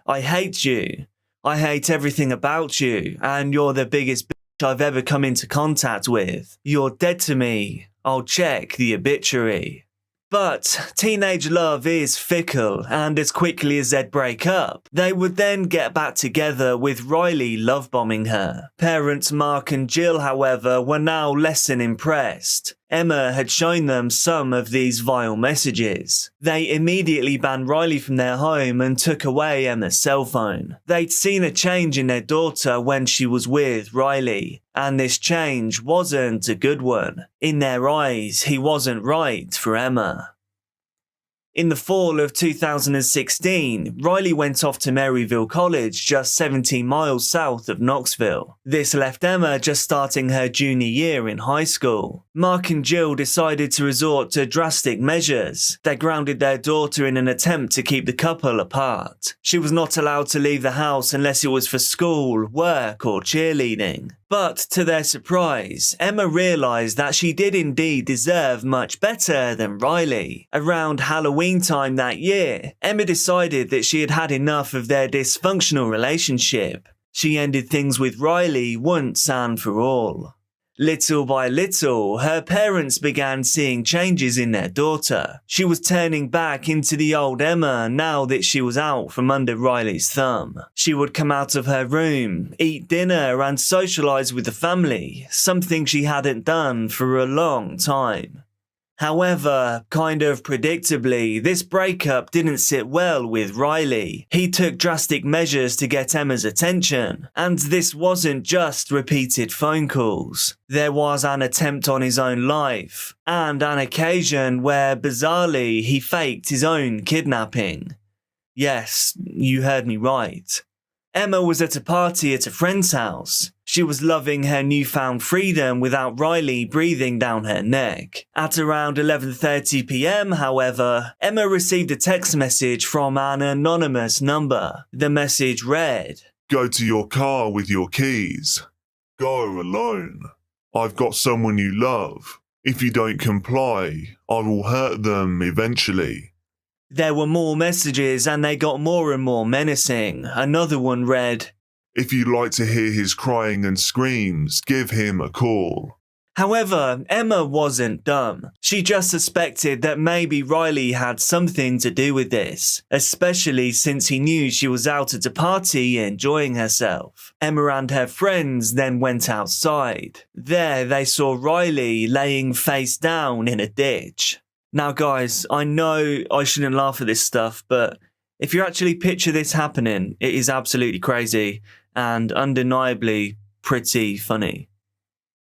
"I hate you, I hate everything about you, and you're the biggest bitch I've ever come into contact with. You're dead to me, I'll check the obituary." But teenage love is fickle, and as quickly as they'd break up, they would then get back together with Riley love-bombing her. Parents Mark and Jill, however, were now less than impressed. Emma had shown them some of these vile messages. They immediately banned Riley from their home and took away Emma's cell phone. They'd seen a change in their daughter when she was with Riley, and this change wasn't a good one. In their eyes, he wasn't right for Emma. In the fall of 2016, Riley went off to Maryville College, just 17 miles south of Knoxville. This left Emma just starting her junior year in high school. Mark and Jill decided to resort to drastic measures. They grounded their daughter in an attempt to keep the couple apart. She was not allowed to leave the house unless it was for school, work, or cheerleading. But to their surprise, Emma realised that she did indeed deserve much better than Riley. Around Halloween time that year, Emma decided that she had had enough of their dysfunctional relationship. She ended things with Riley once and for all. Little by little, her parents began seeing changes in their daughter. She was turning back into the old Emma now that she was out from under Riley's thumb. She would come out of her room, eat dinner and socialise with the family, something she hadn't done for a long time. However, kind of predictably, this breakup didn't sit well with Riley. He took drastic measures to get Emma's attention, and this wasn't just repeated phone calls. There was an attempt on his own life, and an occasion where, bizarrely, he faked his own kidnapping. Yes, you heard me right. Emma was at a party at a friend's house. She was loving her newfound freedom without Riley breathing down her neck. At around 11:30 p.m, however, Emma received a text message from an anonymous number. The message read, "Go to your car with your keys. Go alone. I've got someone you love. If you don't comply, I will hurt them eventually." There were more messages and they got more and more menacing. Another one read, "If you like to hear his crying and screams, give him a call." However, Emma wasn't dumb. She just suspected that maybe Riley had something to do with this, especially since he knew she was out at a party enjoying herself. Emma and her friends then went outside. There they saw Riley laying face down in a ditch. Now guys, I know I shouldn't laugh at this stuff, but if you actually picture this happening, it is absolutely crazy and undeniably pretty funny.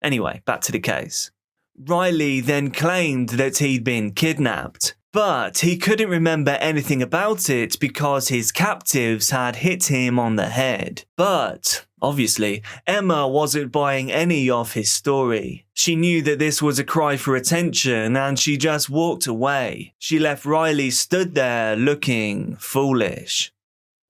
Anyway, back to the case. Riley then claimed that he'd been kidnapped, but he couldn't remember anything about it because his captives had hit him on the head. But obviously, Emma wasn't buying any of his story. She knew that this was a cry for attention and she just walked away. She left Riley stood there looking foolish.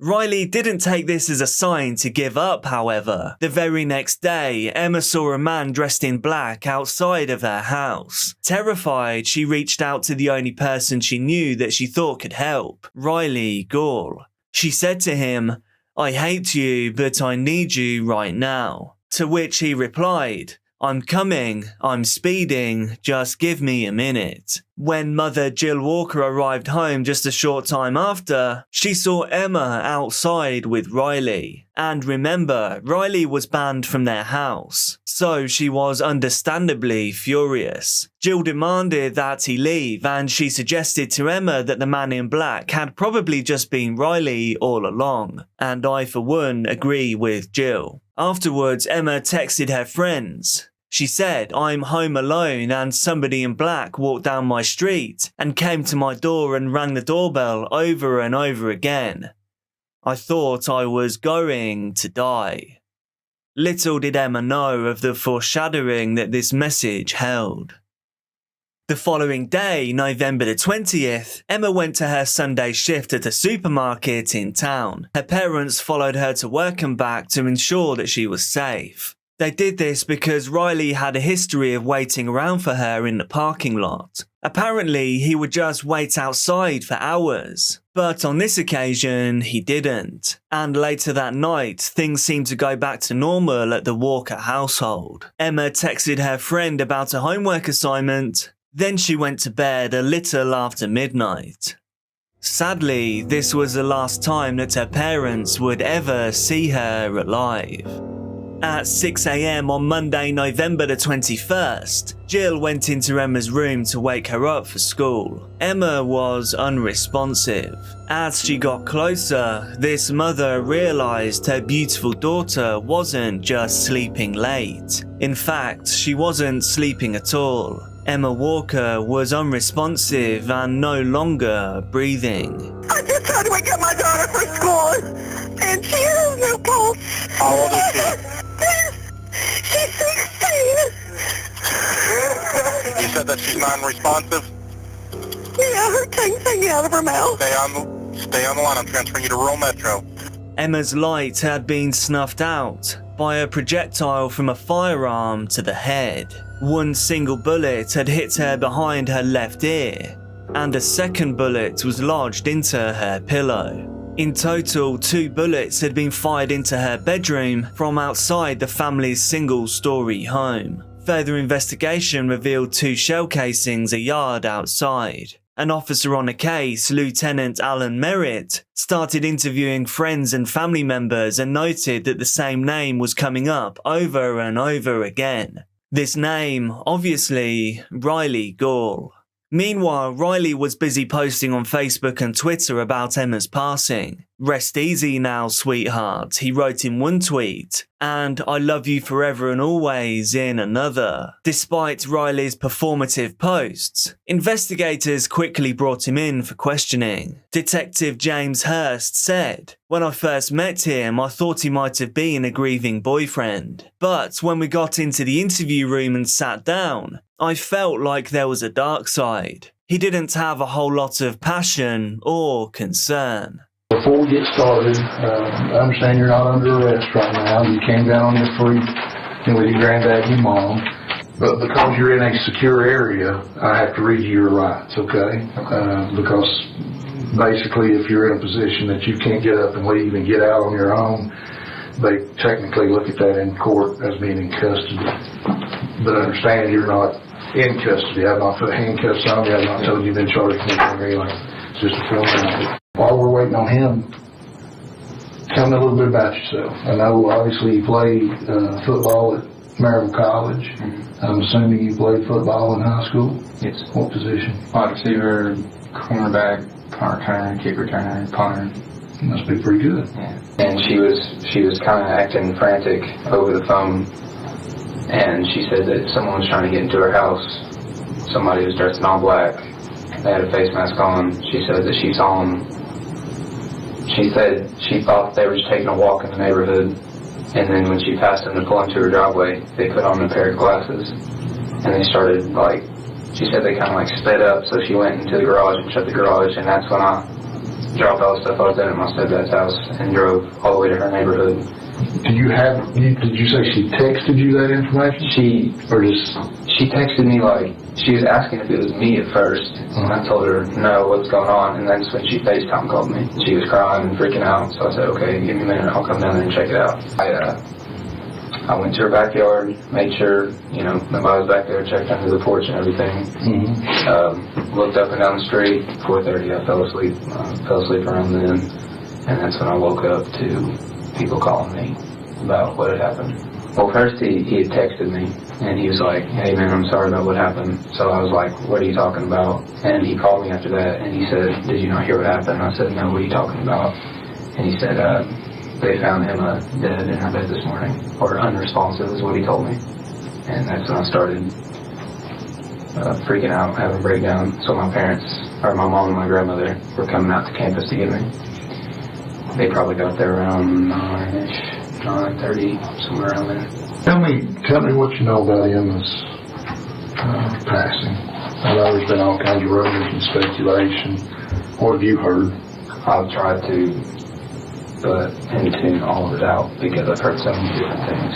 Riley didn't take this as a sign to give up, however. The very next day, Emma saw a man dressed in black outside of her house. Terrified, she reached out to the only person she knew that she thought could help, Riley Gall. She said to him, "I hate you, but I need you right now." To which he replied, "I'm coming, I'm speeding, just give me a minute." When mother Jill Walker arrived home just a short time after, she saw Emma outside with Riley. And remember, Riley was banned from their house, so she was understandably furious. Jill demanded that he leave, and she suggested to Emma that the man in black had probably just been Riley all along. And I, for one, agree with Jill. Afterwards, Emma texted her friends. She said, "I'm home alone and somebody in black walked down my street and came to my door and rang the doorbell over and over again. I thought I was going to die." Little did Emma know of the foreshadowing that this message held. The following day, November the 20th, Emma went to her Sunday shift at a supermarket in town. Her parents followed her to work and back to ensure that she was safe. They did this because Riley had a history of waiting around for her in the parking lot. Apparently, he would just wait outside for hours. But on this occasion, he didn't. And later that night, things seemed to go back to normal at the Walker household. Emma texted her friend about a homework assignment. Then she went to bed a little after midnight. Sadly, this was the last time that her parents would ever see her alive. At 6 a.m. on Monday, November the 21st, Jill went into Emma's room to wake her up for school. Emma was unresponsive. As she got closer, this mother realized her beautiful daughter wasn't just sleeping late. In fact, she wasn't sleeping at all. Emma Walker was unresponsive and no longer breathing. I just tried to wake up my daughter for school, and she has no pulse. How old is she? She's 16. You said that she's non-responsive? Yeah, her tongue's hanging out of her mouth. Stay on the line. I'm transferring you to Rural Metro. Emma's light had been snuffed out by a projectile from a firearm to the head. One single bullet had hit her behind her left ear, and a second bullet was lodged into her pillow. In total, 2 bullets had been fired into her bedroom from outside the family's single-story home. Further investigation revealed 2 shell casings a yard outside. An officer on the case, Lieutenant Alan Merritt, started interviewing friends and family members and noted that the same name was coming up over and over again. This name, obviously, Riley Gall. Meanwhile, Riley was busy posting on Facebook and Twitter about Emma's passing. "Rest easy now, sweetheart," he wrote in one tweet, and "I love you forever and always" in another. Despite Riley's performative posts, investigators quickly brought him in for questioning. Detective James Hurst said, "When I first met him, I thought he might have been a grieving boyfriend. But when we got into the interview room and sat down, I felt like there was a dark side. He didn't have a whole lot of passion or concern." Before we get started, I understand you're not under arrest right now. You came down on your free with your granddad and your mom. But because you're in a secure area, I have to read you your rights, okay? Because basically if you're in a position that you can't get up and leave and get out on your own, they technically look at that in court as being in custody. But understand you're not in custody. I've not put handcuffs on you. I've not told you you've been charged with anything or anything. It's just a formality. While we're waiting on him, tell me a little bit about yourself. I know obviously you played football at Maryville College. Mm-hmm. I'm assuming you played football in high school? Yes. What position? Wide receiver, cornerback, punt returner, kick returner, punter. Must be pretty good. Yeah. And she was kind of acting frantic over the phone, and she said that someone was trying to get into her house. Somebody was dressed in all black. They had a face mask on. She said that she saw them. She said she thought they were just taking a walk in the neighborhood, and then when she passed them to pull into her driveway, they put on a pair of glasses, and they started, she said they kind of sped up, so she went into the garage and shut the garage, and that's when I dropped all the stuff I was in at my stepdad's house and drove all the way to her neighborhood. Did you say she texted you that information? She texted me she was asking if it was me at first, and I told her no, what's going on, and that's when she FaceTime called me. She was crying and freaking out, so I said, okay, give me a minute, I'll come down there and check it out. I went to her backyard, made sure, nobody was back there, checked under the porch and everything. Looked up and down the street. 4:30, I fell asleep. Fell asleep around then, and that's when I woke up to people calling me about what had happened. Well, first he had texted me, and he was like, "Hey man, I'm sorry about what happened." So I was like, "What are you talking about?" And he called me after that, and he said, "Did you not hear what happened?" I said, "No, what are you talking about?" And he said, "They found Emma dead in her bed this morning, or unresponsive is what he told me." And that's when I started freaking out, having a breakdown. So my parents, or my mom and my grandmother, were coming out to campus to get me. They probably got there around 9-ish, 9:30, somewhere around there. Tell me what you know about Emma's passing. I know there's been all kinds of rumors and speculation. What have you heard? I've tried to tune all of it out because I've heard so many different things.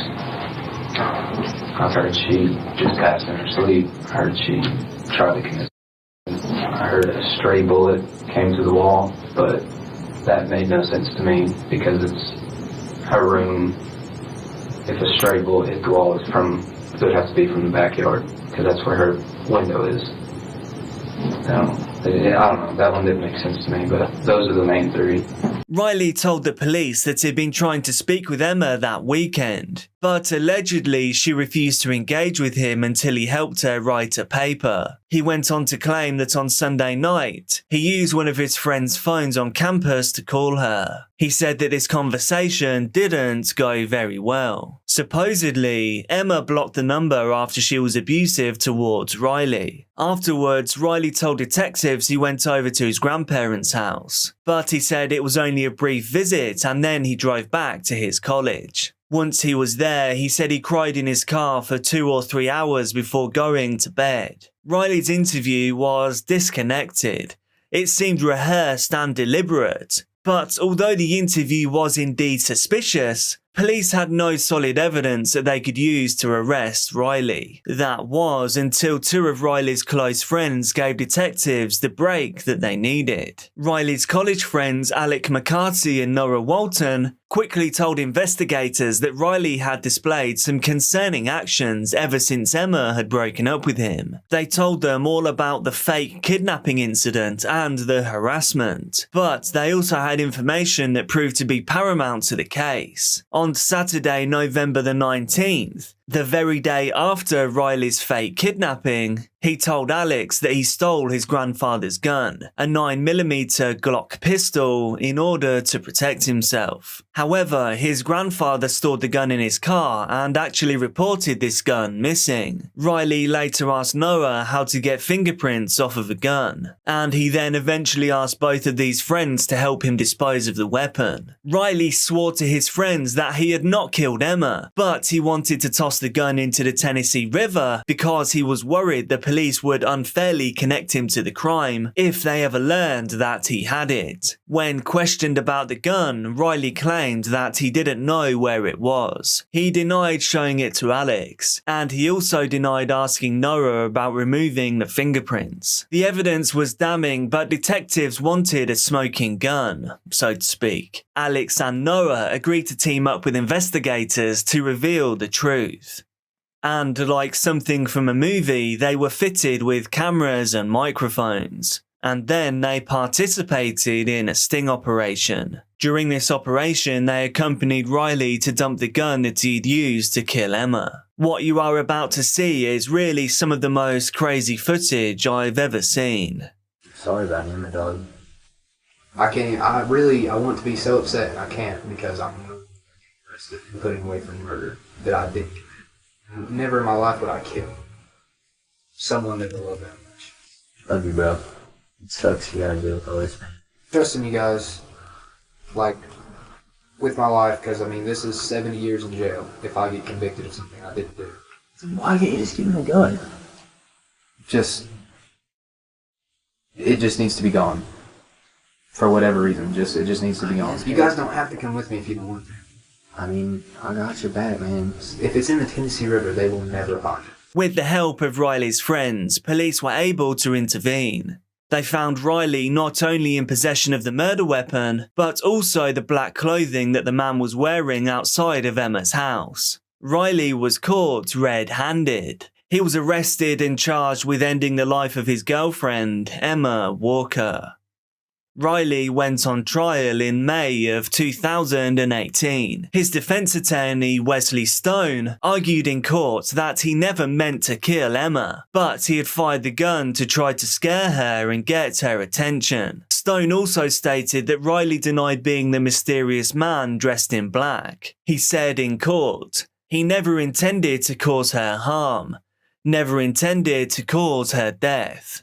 I've heard she just passed in her sleep. I heard she tried to commit. I heard a stray bullet came through the wall, but that made no sense to me because it's her room. If a stray bullet hit the wall, it would have to be from the backyard because that's where her window is. I don't know, that one didn't make sense to me, but those are the main three. Riley told the police that he'd been trying to speak with Emma that weekend, but allegedly she refused to engage with him until he helped her write a paper. He went on to claim that on Sunday night, he used one of his friend's phones on campus to call her. He said that this conversation didn't go very well. Supposedly, Emma blocked the number after she was abusive towards Riley. Afterwards, Riley told detectives he went over to his grandparents' house, but he said it was only a brief visit and then he drove back to his college. Once he was there, he said he cried in his car for 2 or 3 hours before going to bed. Riley's interview was disconnected. It seemed rehearsed and deliberate. But although the interview was indeed suspicious, police had no solid evidence that they could use to arrest Riley. That was until 2 of Riley's close friends gave detectives the break that they needed. Riley's college friends Alec McCarthy and Nora Walton quickly told investigators that Riley had displayed some concerning actions ever since Emma had broken up with him. They told them all about the fake kidnapping incident and the harassment, but they also had information that proved to be paramount to the case. On Saturday, November the 19th, the very day after Riley's fake kidnapping, he told Alex that he stole his grandfather's gun, a 9mm Glock pistol, in order to protect himself. However, his grandfather stored the gun in his car and actually reported this gun missing. Riley later asked Noah how to get fingerprints off of the gun, and he then eventually asked both of these friends to help him dispose of the weapon. Riley swore to his friends that he had not killed Emma, but he wanted to toss the gun into the Tennessee River because he was worried the police would unfairly connect him to the crime if they ever learned that he had it. When questioned about the gun, Riley claimed that he didn't know where it was. He denied showing it to Alex, and he also denied asking Noah about removing the fingerprints. The evidence was damning, but detectives wanted a smoking gun, so to speak. Alex and Noah agreed to team up with investigators to reveal the truth. And like something from a movie, they were fitted with cameras and microphones. And then they participated in a sting operation. During this operation, they accompanied Riley to dump the gun that he'd used to kill Emma. What you are about to see is really some of the most crazy footage I've ever seen. Sorry about him, dog. I want to be so upset, I can't, because I'm arrested and putting away for murder that I did. Never in my life would I kill someone that I love that much. Love you, bro. It sucks you gotta deal with all this, man. Trusting you guys, like, with my life, because, this is 70 years in jail if I get convicted of something I didn't do. Why can't you just give him a gun? It just needs to be gone. For whatever reason, it just needs to be gone. You guys don't have to come with me if you don't want to. I got your back, man. If it's in the Tennessee River, they will never find it. With the help of Riley's friends, police were able to intervene. They found Riley not only in possession of the murder weapon, but also the black clothing that the man was wearing outside of Emma's house. Riley was caught red-handed. He was arrested and charged with ending the life of his girlfriend, Emma Walker. Riley went on trial in May of 2018. His defense attorney, Wesley Stone, argued in court that he never meant to kill Emma, but he had fired the gun to try to scare her and get her attention. Stone also stated that Riley denied being the mysterious man dressed in black. He said in court, he never intended to cause her harm, never intended to cause her death.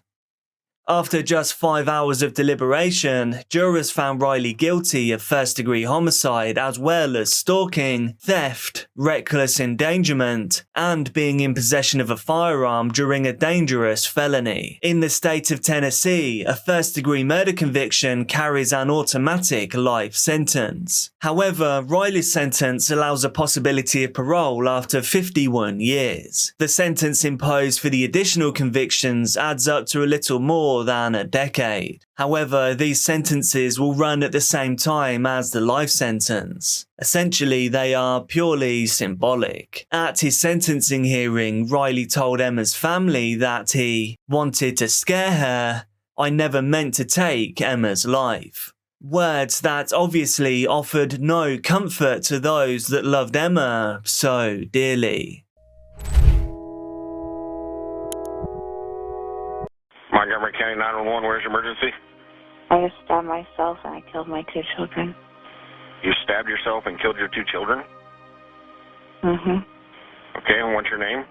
After just 5 hours of deliberation, jurors found Riley guilty of first-degree homicide as well as stalking, theft, reckless endangerment, and being in possession of a firearm during a dangerous felony. In the state of Tennessee, a first-degree murder conviction carries an automatic life sentence. However, Riley's sentence allows a possibility of parole after 51 years. The sentence imposed for the additional convictions adds up to a little more than a decade. However, these sentences will run at the same time as the life sentence. Essentially, they are purely symbolic. At his sentencing hearing, Riley told Emma's family that he wanted to scare her. I never meant to take Emma's life. Words that obviously offered no comfort to those that loved Emma so dearly. Montgomery County 911, where's your emergency? I just stabbed myself and I killed my 2 children. You stabbed yourself and killed your 2 children? Mm-hmm. Okay, and what's your name?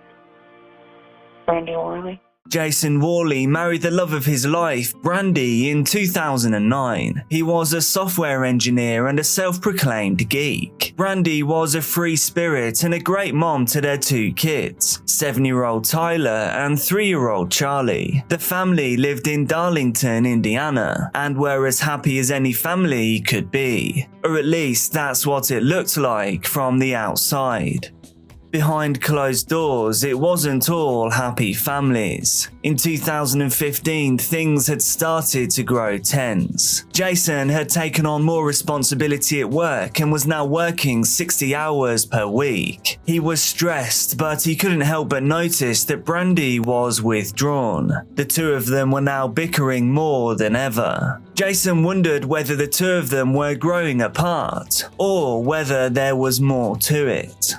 Brandy Worley. Jason Worley married the love of his life, Brandy, in 2009. He was a software engineer and a self-proclaimed geek. Brandy was a free spirit and a great mom to their 2 kids, 7-year-old Tyler and 3-year-old Charlie. The family lived in Darlington, Indiana, and were as happy as any family could be. Or at least that's what it looked like from the outside. Behind closed doors, it wasn't all happy families. In 2015, things had started to grow tense. Jason had taken on more responsibility at work and was now working 60 hours per week. He was stressed, but he couldn't help but notice that Brandy was withdrawn. The 2 of them were now bickering more than ever. Jason wondered whether the 2 of them were growing apart, or whether there was more to it.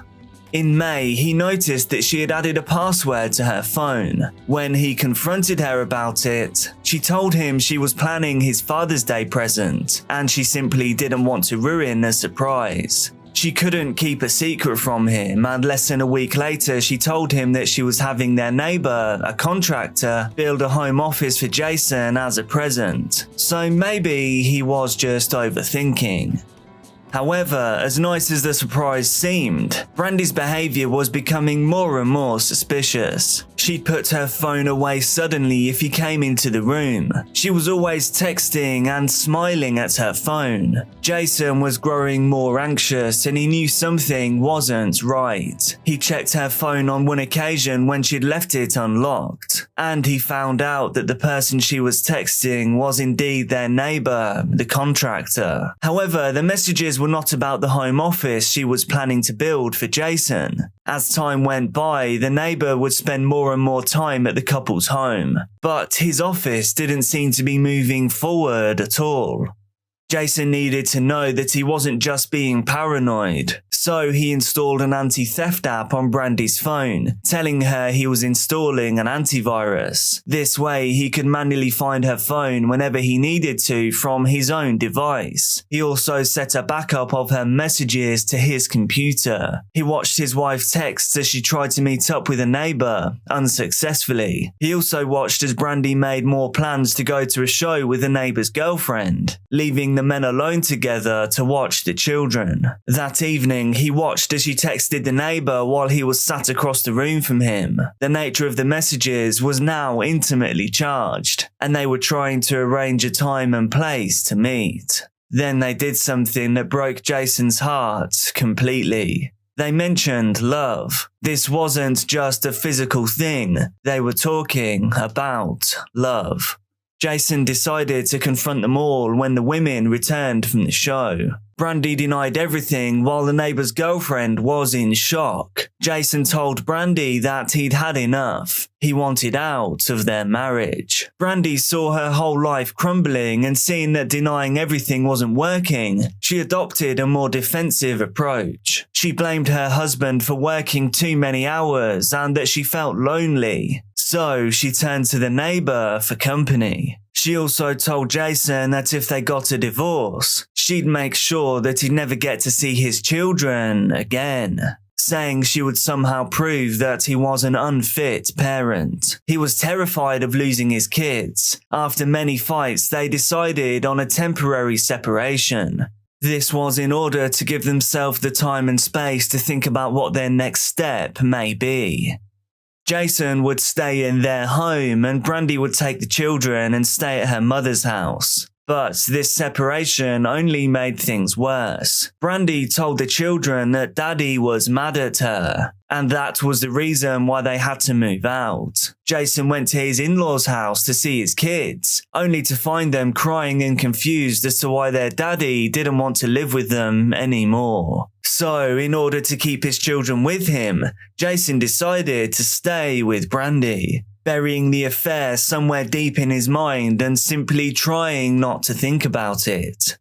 In May, he noticed that she had added a password to her phone. When he confronted her about it, she told him she was planning his Father's Day present, and she simply didn't want to ruin a surprise. She couldn't keep a secret from him, and less than a week later, she told him that she was having their neighbor, a contractor, build a home office for Jason as a present. So maybe he was just overthinking. However, as nice as the surprise seemed, Brandy's behaviour was becoming more and more suspicious. She'd put her phone away suddenly if he came into the room. She was always texting and smiling at her phone. Jason was growing more anxious and he knew something wasn't right. He checked her phone on one occasion when she'd left it unlocked, and he found out that the person she was texting was indeed their neighbour, the contractor. However, the messages were not about the home office she was planning to build for Jason. As time went by, the neighbour would spend more and more time at the couple's home, but his office didn't seem to be moving forward at all. Jason needed to know that he wasn't just being paranoid, so he installed an anti-theft app on Brandy's phone, telling her he was installing an antivirus. This way, he could manually find her phone whenever he needed to from his own device. He also set a backup of her messages to his computer. He watched his wife texts as she tried to meet up with a neighbour, unsuccessfully. He also watched as Brandy made more plans to go to a show with a neighbour's girlfriend, leaving the men alone together to watch the children. That evening, he watched as she texted the neighbour while he was sat across the room from him. The nature of the messages was now intimately charged, and they were trying to arrange a time and place to meet. Then they did something that broke Jason's heart completely. They mentioned love. This wasn't just a physical thing. They were talking about love. Jason decided to confront them all when the women returned from the show. Brandy denied everything while the neighbor's girlfriend was in shock. Jason told Brandy that he'd had enough. He wanted out of their marriage. Brandy saw her whole life crumbling, and seeing that denying everything wasn't working, she adopted a more defensive approach. She blamed her husband for working too many hours and that she felt lonely. So she turned to the neighbor for company. She also told Jason that if they got a divorce, she'd make sure that he'd never get to see his children again, saying she would somehow prove that he was an unfit parent. He was terrified of losing his kids. After many fights, they decided on a temporary separation. This was in order to give themselves the time and space to think about what their next step may be. Jason would stay in their home and Brandy would take the children and stay at her mother's house. But this separation only made things worse. Brandy told the children that Daddy was mad at her, and that was the reason why they had to move out. Jason went to his in-laws' house to see his kids, only to find them crying and confused as to why their daddy didn't want to live with them anymore. So, in order to keep his children with him, Jason decided to stay with Brandy, burying the affair somewhere deep in his mind and simply trying not to think about it.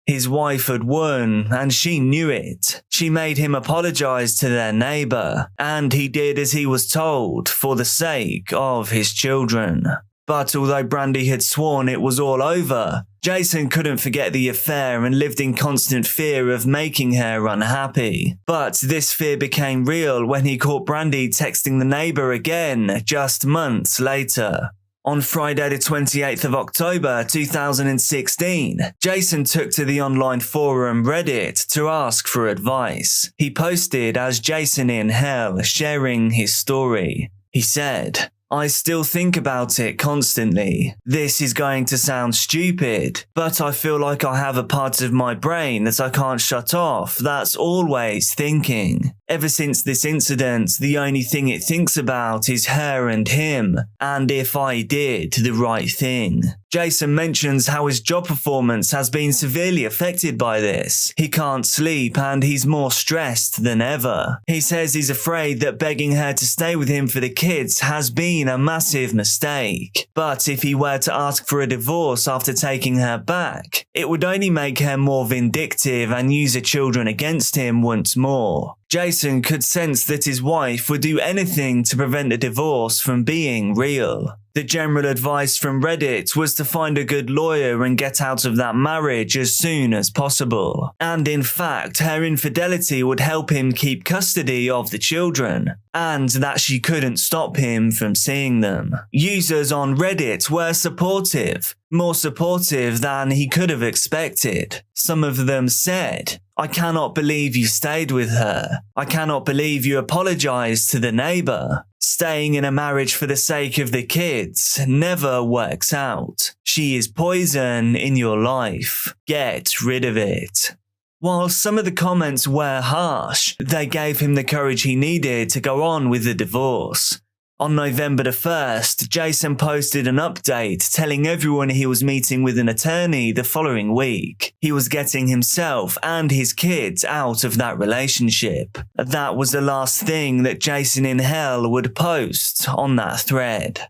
His wife had won, and she knew it. She made him apologize to their neighbor, and he did as he was told for the sake of his children. But although Brandy had sworn it was all over, Jason couldn't forget the affair and lived in constant fear of making her unhappy. But this fear became real when he caught Brandy texting the neighbor again just months later. On Friday the 28th of October 2016, Jason took to the online forum Reddit to ask for advice. He posted as Jason in Hell, sharing his story. He said, "I still think about it constantly. This is going to sound stupid, but I feel like I have a part of my brain that I can't shut off that's always thinking. Ever since this incident, the only thing it thinks about is her and him, and if I did the right thing." Jason mentions how his job performance has been severely affected by this. He can't sleep and he's more stressed than ever. He says he's afraid that begging her to stay with him for the kids has been a massive mistake. But if he were to ask for a divorce after taking her back, it would only make her more vindictive and use her children against him once more. Jason could sense that his wife would do anything to prevent a divorce from being real. The general advice from Reddit was to find a good lawyer and get out of that marriage as soon as possible. And in fact, her infidelity would help him keep custody of the children, and that she couldn't stop him from seeing them. Users on Reddit were supportive, more supportive than he could have expected. Some of them said, "I cannot believe you stayed with her. I cannot believe you apologized to the neighbor. Staying in a marriage for the sake of the kids never works out. She is poison in your life. Get rid of it." While some of the comments were harsh, they gave him the courage he needed to go on with the divorce. On November the 1st, Jason posted an update telling everyone he was meeting with an attorney the following week. He was getting himself and his kids out of that relationship. That was the last thing that Jason in Hell would post on that thread.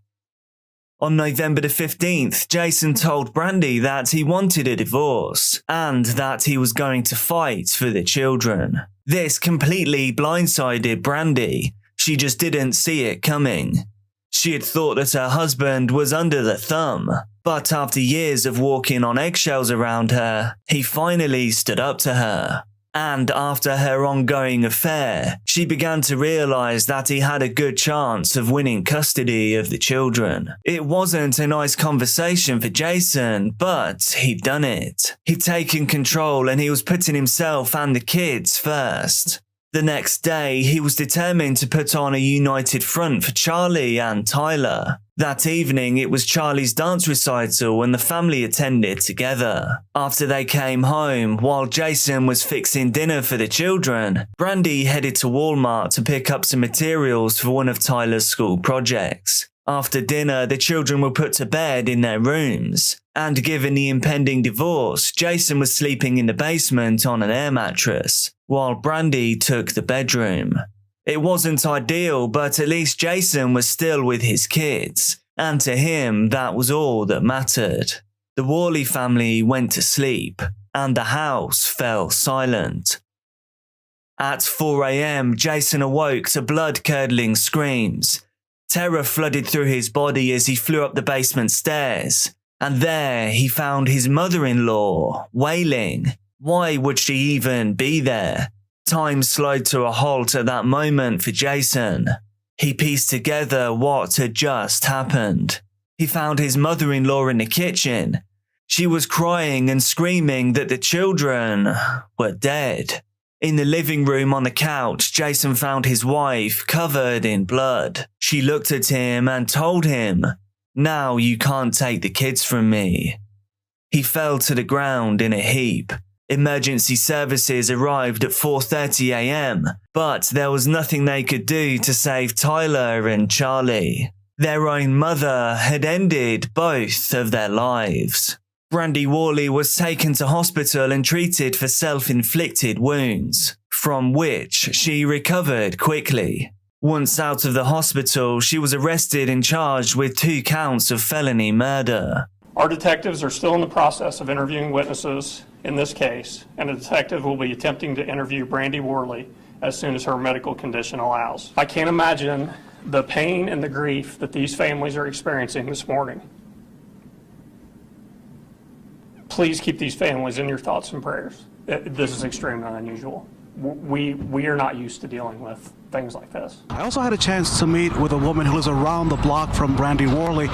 On November the 15th, Jason told Brandy that he wanted a divorce and that he was going to fight for the children. This completely blindsided Brandy. She just didn't see it coming. She had thought that her husband was under the thumb, but after years of walking on eggshells around her, he finally stood up to her. And after her ongoing affair, she began to realize that he had a good chance of winning custody of the children. It wasn't a nice conversation for Jason, but he'd done it. He'd taken control and he was putting himself and the kids first. The next day, he was determined to put on a united front for Charlie and Tyler. That evening, it was Charlie's dance recital and the family attended together. After they came home, while Jason was fixing dinner for the children, Brandy headed to Walmart to pick up some materials for one of Tyler's school projects. After dinner, the children were put to bed in their rooms, and given the impending divorce, Jason was sleeping in the basement on an air mattress, while Brandy took the bedroom. It wasn't ideal, but at least Jason was still with his kids, and to him that was all that mattered. The Worley family went to sleep, and the house fell silent. At 4 a.m, Jason awoke to blood-curdling screams. Terror flooded through his body as he flew up the basement stairs, and there he found his mother-in-law wailing. Why would she even be there? Time slowed to a halt at that moment for Jason. He pieced together what had just happened. He found his mother-in-law in the kitchen. She was crying and screaming that the children were dead. In the living room on the couch, Jason found his wife covered in blood. She looked at him and told him, "Now you can't take the kids from me." He fell to the ground in a heap. Emergency services arrived at 4:30 a.m, but there was nothing they could do to save Tyler and Charlie. Their own mother had ended both of their lives. Brandy Worley was taken to hospital and treated for self-inflicted wounds, from which she recovered quickly. Once out of the hospital, she was arrested and charged with 2 counts of felony murder. Our detectives are still in the process of interviewing witnesses in this case, and a detective will be attempting to interview Brandy Worley as soon as her medical condition allows. I can't imagine the pain and the grief that these families are experiencing this morning. Please keep these families in your thoughts and prayers. This is extremely unusual. We are not used to dealing with things like this. I also had a chance to meet with a woman who lives around the block from Brandy Worley,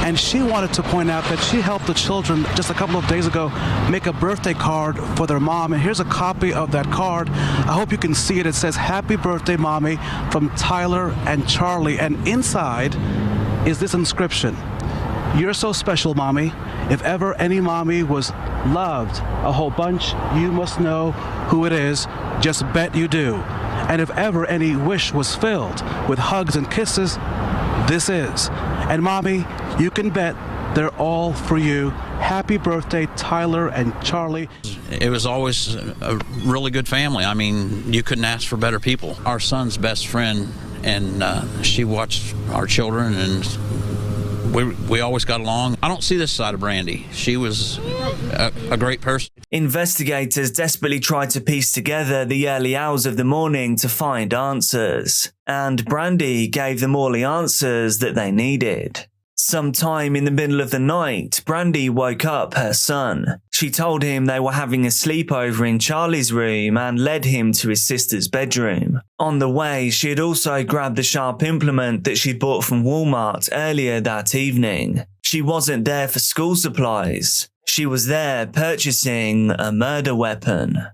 and she wanted to point out that she helped the children just a couple of days ago make a birthday card for their mom, and here's a copy of that card. I hope you can see it. It says, "Happy birthday, Mommy," from Tyler and Charlie, and inside is this inscription: "You're so special, Mommy. If ever any mommy was loved a whole bunch, you must know who it is. Just bet you do. And if ever any wish was filled with hugs and kisses, this is. And Mommy, you can bet they're all for you. Happy birthday, Tyler and Charlie." It was always a really good family. I mean, you couldn't ask for better people. Our son's best friend, and she watched our children, and we always got along. I don't see this side of Brandy. She was a great person. Investigators desperately tried to piece together the early hours of the morning to find answers, and Brandy gave them all the answers that they needed. Sometime in the middle of the night, Brandy woke up her son. She told him they were having a sleepover in Charlie's room and led him to his sister's bedroom. On the way, she had also grabbed the sharp implement that she'd bought from Walmart earlier that evening. She wasn't there for school supplies. She was there purchasing a murder weapon.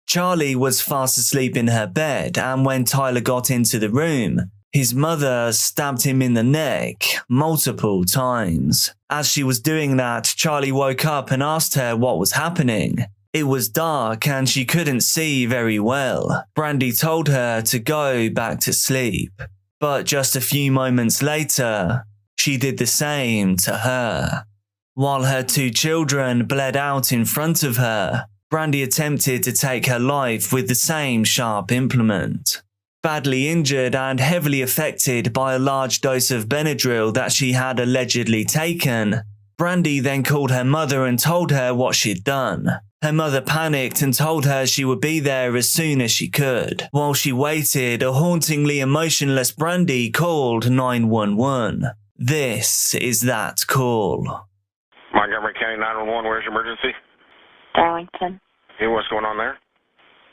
Charlie was fast asleep in her bed, and when Tyler got into the room, his mother stabbed him in the neck multiple times. As she was doing that, Charlie woke up and asked her what was happening. It was dark and she couldn't see very well. Brandy told her to go back to sleep. But just a few moments later, she did the same to her. While her 2 children bled out in front of her, Brandy attempted to take her life with the same sharp implement. Badly injured and heavily affected by a large dose of Benadryl that she had allegedly taken, Brandy then called her mother and told her what she'd done. Her mother panicked and told her she would be there as soon as she could. While she waited, a hauntingly emotionless Brandy called 911. This is that call. Montgomery County 911, where's your emergency? Darlington. Hey, what's going on there?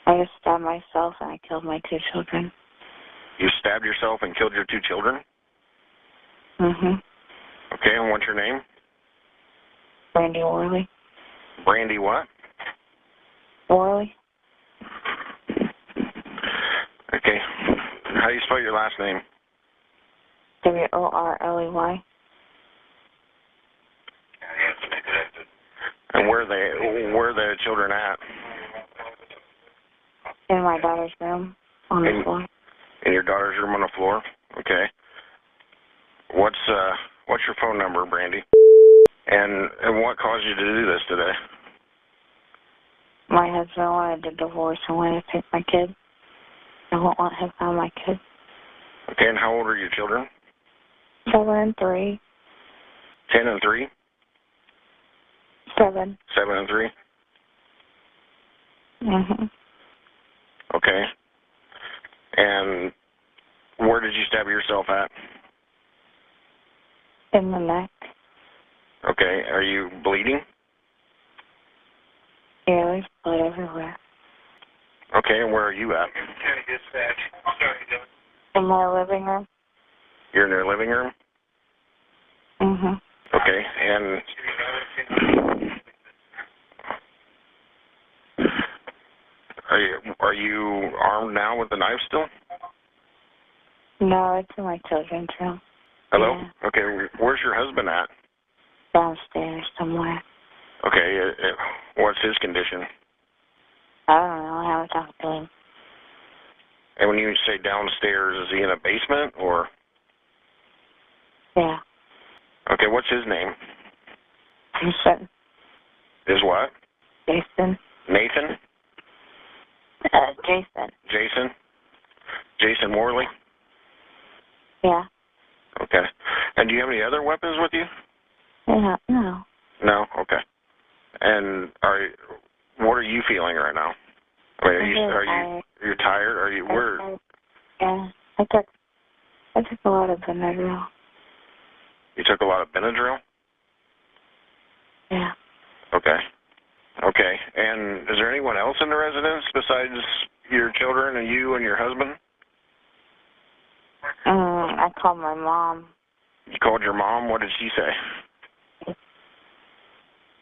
I just stabbed myself and I killed my 2 children. You stabbed yourself and killed your 2 children? Mm-hmm. Okay, and what's your name? Brandy Worley. Brandy what? Worley. Okay. How do you spell your last name? Worley. And where are the children at? In my daughter's room on the floor. In your daughter's room on the floor? Okay. What's your phone number, Brandy? And what caused you to do this today? My husband wanted a divorce and wanted to take my kid. I won't let him have my kid. Okay, and how old are your children? 7 and 3. 10 and 3? 7. 7 and 3? Mm-hmm. Okay. And where did you stab yourself at? In the neck. Okay, are you bleeding? Yeah, there's blood everywhere. Okay, and where are you at? In my living room. You're in your living room? Mm-hmm. Okay, and are you armed now with the knife still? No, it's in my children's room. Hello? Yeah. Okay, where's your husband at? Downstairs somewhere. Okay, what's his condition? I don't know. I haven't talked to him. And when you say downstairs, is he in a basement or? Yeah. Okay, what's his name? Jason. Is what? Jason. Nathan? Jason. Jason? Jason Worley? Yeah. Okay. And do you have any other weapons with you? Yeah. No. No? Okay. And what are you feeling right now? I mean, you're tired? Are you where? Yeah. I took a lot of Benadryl. You took a lot of Benadryl? Yeah. Okay. Okay. And is there anyone else in the residence besides your children and you and your husband? I called my mom. You called your mom? What did she say?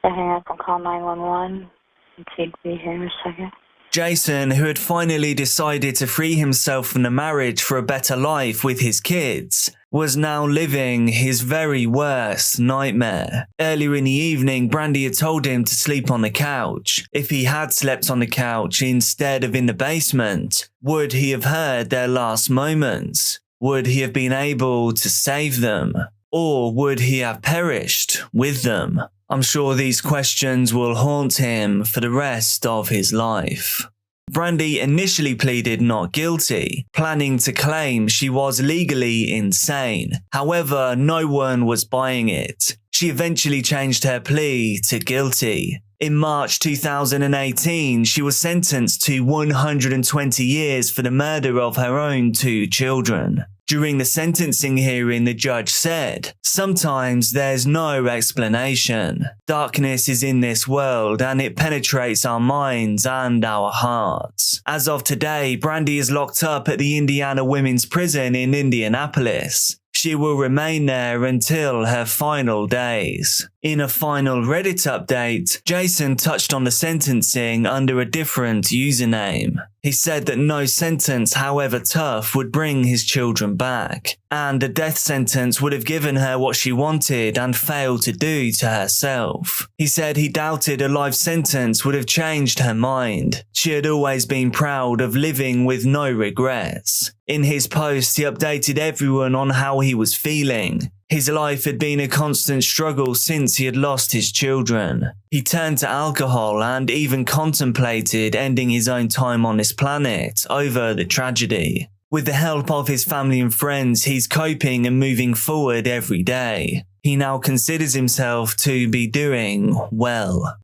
To hang up and call 911 and she'd be here in a second. Jason, who had finally decided to free himself from the marriage for a better life with his kids, was now living his very worst nightmare. Earlier in the evening, Brandy had told him to sleep on the couch. If he had slept on the couch instead of in the basement, would he have heard their last moments? Would he have been able to save them? Or would he have perished with them? I'm sure these questions will haunt him for the rest of his life. Brandy initially pleaded not guilty, planning to claim she was legally insane. However, no one was buying it. She eventually changed her plea to guilty. In March 2018, she was sentenced to 120 years for the murder of her own 2 children. During the sentencing hearing, the judge said, "Sometimes there's no explanation. Darkness is in this world and it penetrates our minds and our hearts." As of today, Brandy is locked up at the Indiana Women's Prison in Indianapolis. She will remain there until her final days. In a final Reddit update, Jason touched on the sentencing under a different username. He said that no sentence, however tough, would bring his children back, and a death sentence would have given her what she wanted and failed to do to herself. He said he doubted a life sentence would have changed her mind. She had always been proud of living with no regrets. In his post, he updated everyone on how he was feeling. His life had been a constant struggle since he had lost his children. He turned to alcohol and even contemplated ending his own time on this planet over the tragedy. With the help of his family and friends, he's coping and moving forward every day. He now considers himself to be doing well.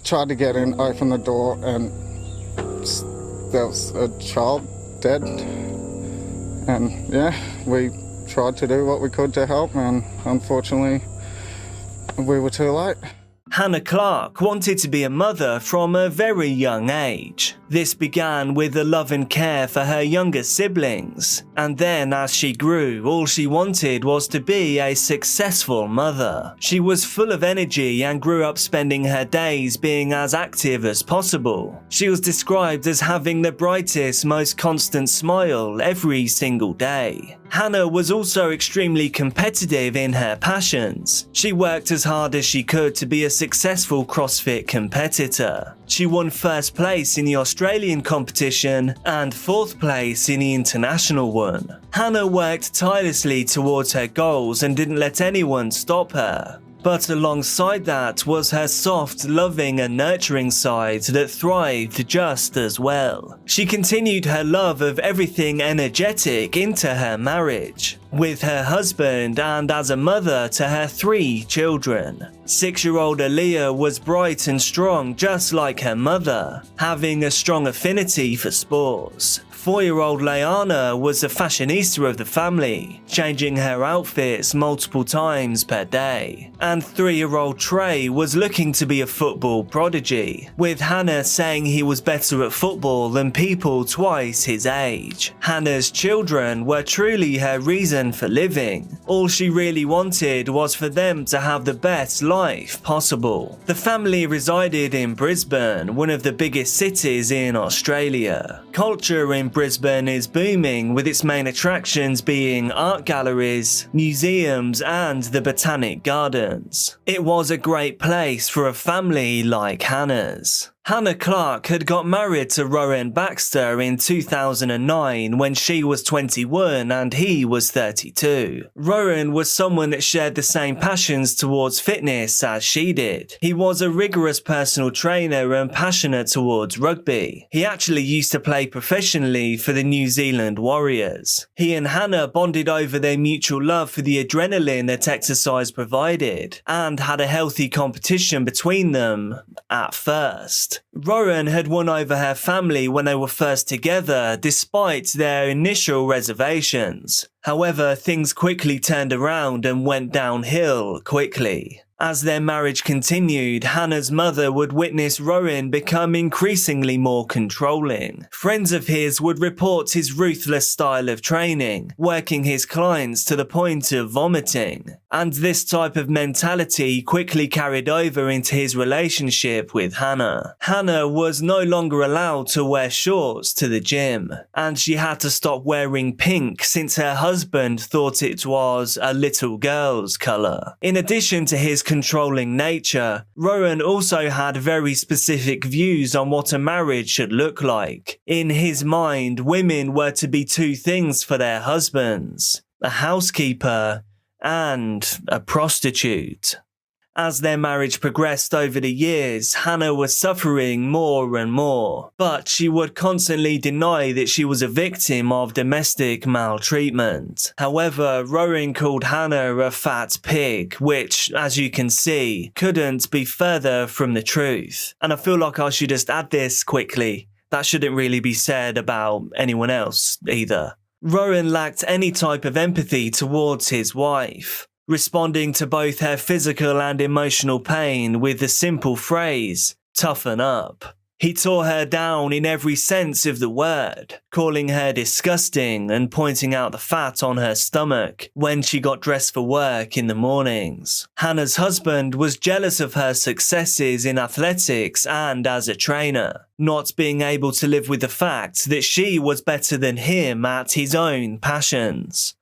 Tried to get in, open the door, and there was a child dead. And yeah, we tried to do what we could to help, and unfortunately, we were too late. Hannah Clark wanted to be a mother from a very young age. This began with the love and care for her younger siblings, and then as she grew, all she wanted was to be a successful mother. She was full of energy and grew up spending her days being as active as possible. She was described as having the brightest, most constant smile every single day. Hannah was also extremely competitive in her passions. She worked as hard as she could to be a successful CrossFit competitor. She won first place in the Australian competition and fourth place in the international one. Hannah worked tirelessly towards her goals and didn't let anyone stop her. But alongside that was her soft, loving and nurturing side that thrived just as well. She continued her love of everything energetic into her marriage, with her husband and as a mother to her 3 children. 6-year-old Aaliyah was bright and strong just like her mother, having a strong affinity for sports. 4-year-old Leanna was a fashionista of the family, changing her outfits multiple times per day. And 3-year-old Trey was looking to be a football prodigy, with Hannah saying he was better at football than people twice his age. Hannah's children were truly her reason for living. All she really wanted was for them to have the best life possible. The family resided in Brisbane, one of the biggest cities in Australia. Culture in Brisbane is booming, with its main attractions being art galleries, museums and the Botanic Gardens. It was a great place for a family like Hannah's. Hannah Clark had got married to Rowan Baxter in 2009 when she was 21 and he was 32. Rowan was someone that shared the same passions towards fitness as she did. He was a rigorous personal trainer and passionate towards rugby. He actually used to play professionally for the New Zealand Warriors. He and Hannah bonded over their mutual love for the adrenaline that exercise provided and had a healthy competition between them at first. Rowan had won over her family when they were first together, despite their initial reservations. However, things quickly turned around and went downhill quickly. As their marriage continued, Hannah's mother would witness Rowan become increasingly more controlling. Friends of his would report his ruthless style of training, working his clients to the point of vomiting. And this type of mentality quickly carried over into his relationship with Hannah. Hannah was no longer allowed to wear shorts to the gym, and she had to stop wearing pink since her husband thought it was a little girl's colour. In addition to his controlling nature, Rowan also had very specific views on what a marriage should look like. In his mind, women were to be 2 things for their husbands: a housekeeper and a prostitute. As their marriage progressed over the years, Hannah was suffering more and more, but she would constantly deny that she was a victim of domestic maltreatment. However, Rowan called Hannah a fat pig, which, as you can see, couldn't be further from the truth. And I feel like I should just add this quickly. That shouldn't really be said about anyone else either. Rowan lacked any type of empathy towards his wife, responding to both her physical and emotional pain with the simple phrase, "toughen up." He tore her down in every sense of the word, calling her disgusting and pointing out the fat on her stomach when she got dressed for work in the mornings. Hannah's husband was jealous of her successes in athletics and as a trainer, not being able to live with the fact that she was better than him at his own passions.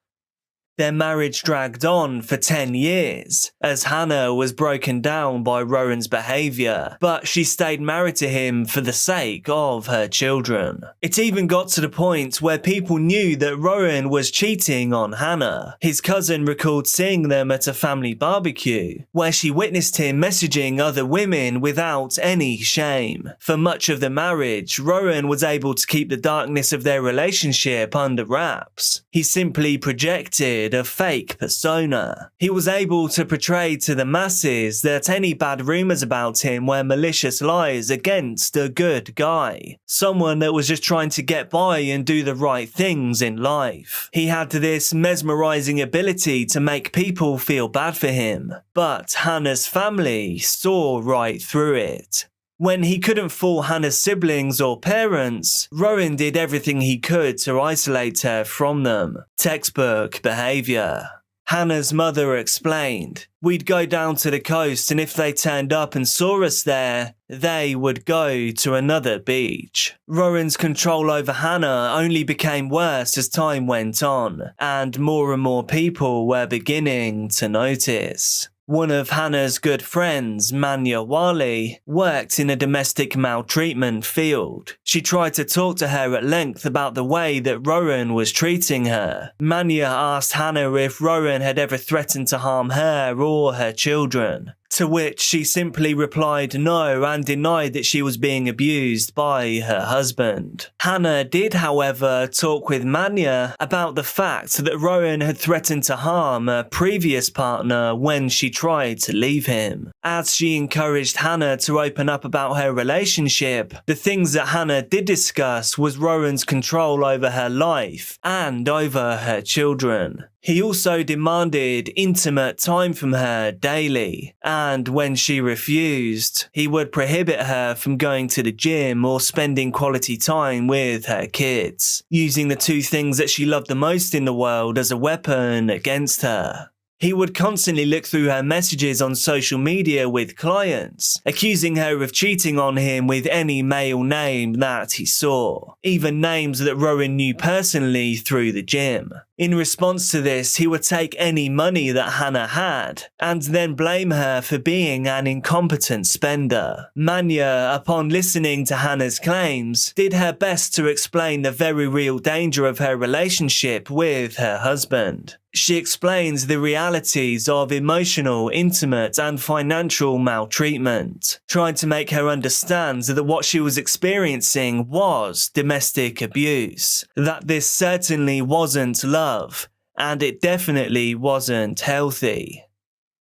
Their marriage dragged on for 10 years, as Hannah was broken down by Rowan's behaviour, but she stayed married to him for the sake of her children. It even got to the point where people knew that Rowan was cheating on Hannah. His cousin recalled seeing them at a family barbecue, where she witnessed him messaging other women without any shame. For much of the marriage, Rowan was able to keep the darkness of their relationship under wraps. He simply projected a fake persona. He was able to portray to the masses that any bad rumours about him were malicious lies against a good guy, someone that was just trying to get by and do the right things in life. He had this mesmerising ability to make people feel bad for him, but Hannah's family saw right through it. When he couldn't fool Hannah's siblings or parents, Rowan did everything he could to isolate her from them. Textbook behaviour. Hannah's mother explained, "We'd go down to the coast and if they turned up and saw us there, they would go to another beach." Rowan's control over Hannah only became worse as time went on, and more people were beginning to notice. One of Hannah's good friends, Manya Wali, worked in a domestic maltreatment field. She tried to talk to her at length about the way that Rowan was treating her. Manya asked Hannah if Rowan had ever threatened to harm her or her children, to which she simply replied no and denied that she was being abused by her husband. Hannah did, however, talk with Manya about the fact that Rowan had threatened to harm a previous partner when she tried to leave him. As she encouraged Hannah to open up about her relationship, the things that Hannah did discuss was Rowan's control over her life and over her children. He also demanded intimate time from her daily, and when she refused, he would prohibit her from going to the gym or spending quality time with her kids, using the two things that she loved the most in the world as a weapon against her. He would constantly look through her messages on social media with clients, accusing her of cheating on him with any male name that he saw, even names that Rowan knew personally through the gym. In response to this, he would take any money that Hannah had, and then blame her for being an incompetent spender. Manya, upon listening to Hannah's claims, did her best to explain the very real danger of her relationship with her husband. She explains the realities of emotional, intimate, and financial maltreatment, trying to make her understand that what she was experiencing was domestic abuse, that this certainly wasn't love, and it definitely wasn't healthy.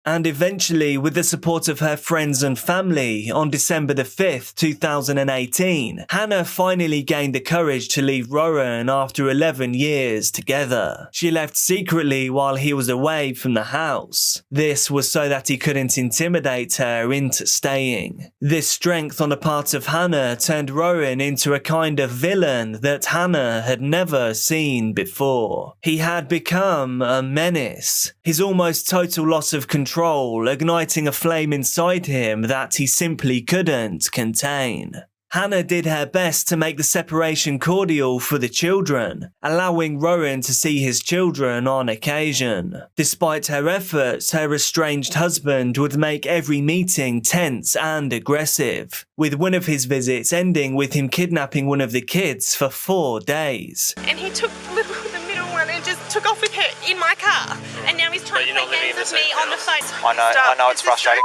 And eventually, with the support of her friends and family, on December the 5th, 2018, Hannah finally gained the courage to leave Rowan after 11 years together. She left secretly while he was away from the house. This was so that he couldn't intimidate her into staying. This strength on the part of Hannah turned Rowan into a kind of villain that Hannah had never seen before. He had become a menace. His almost total loss of control igniting a flame inside him that he simply couldn't contain. Hannah did her best to make the separation cordial for the children, allowing Rowan to see his children on occasion. Despite her efforts, her estranged husband would make every meeting tense and aggressive, with one of his visits ending with him kidnapping one of the kids for 4 days. And he took the middle one and just took off with her in my car. And now he's trying to play games with me on the phone. I know it's frustrating.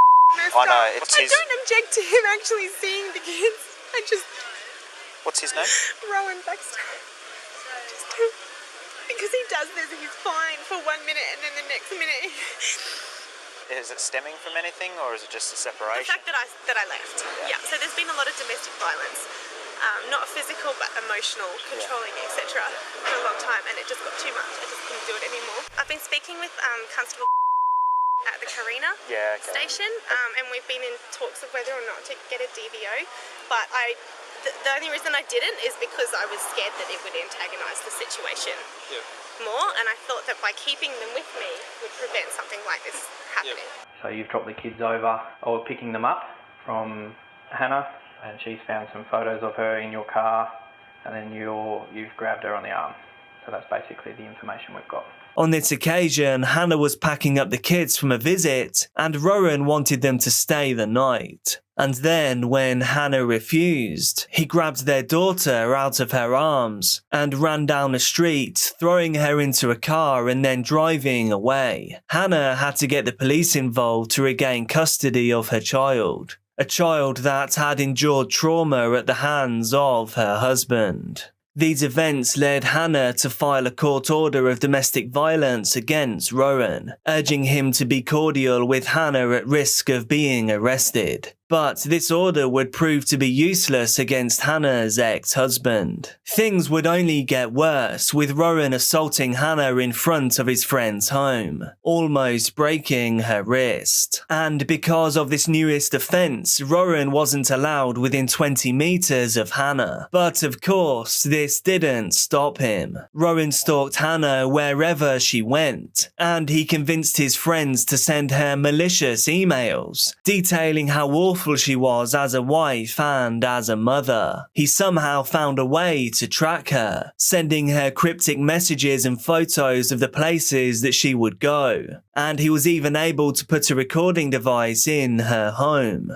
I know it's his. I don't object to him actually seeing the kids. I just... What's his name? Rowan Baxter. Because he does this, he's fine for 1 minute and then the next minute... Is it stemming from anything or is it just a separation? The fact that I left. Yeah. So there's been a lot of domestic violence. Not physical but emotional, controlling, etc. for a long time, and it just got too much. I just couldn't do it anymore. I've been speaking with Constable at the Carina station, and we've been in talks of whether or not to get a DVO, but the only reason I didn't is because I was scared that it would antagonise the situation more, and I thought that by keeping them with me would prevent something like this happening. So you've dropped the kids over, or picking them up from Hannah, and she's found some photos of her in your car, and then you've grabbed her on the arm. So that's basically the information we've got. On this occasion, Hannah was packing up the kids from a visit, and Rowan wanted them to stay the night. And then, when Hannah refused, he grabbed their daughter out of her arms and ran down the street, throwing her into a car and then driving away. Hannah had to get the police involved to regain custody of her child, a child that had endured trauma at the hands of her husband. These events led Hannah to file a court order of domestic violence against Rowan, urging him to be cordial with Hannah at risk of being arrested. But this order would prove to be useless against Hannah's ex-husband. Things would only get worse, with Rowan assaulting Hannah in front of his friend's home, almost breaking her wrist. And because of this newest offence, Rowan wasn't allowed within 20 metres of Hannah. But of course, this didn't stop him. Rowan stalked Hannah wherever she went, and he convinced his friends to send her malicious emails, detailing how awful awful she was as a wife and as a mother. He somehow found a way to track her, sending her cryptic messages and photos of the places that she would go, and he was even able to put a recording device in her home.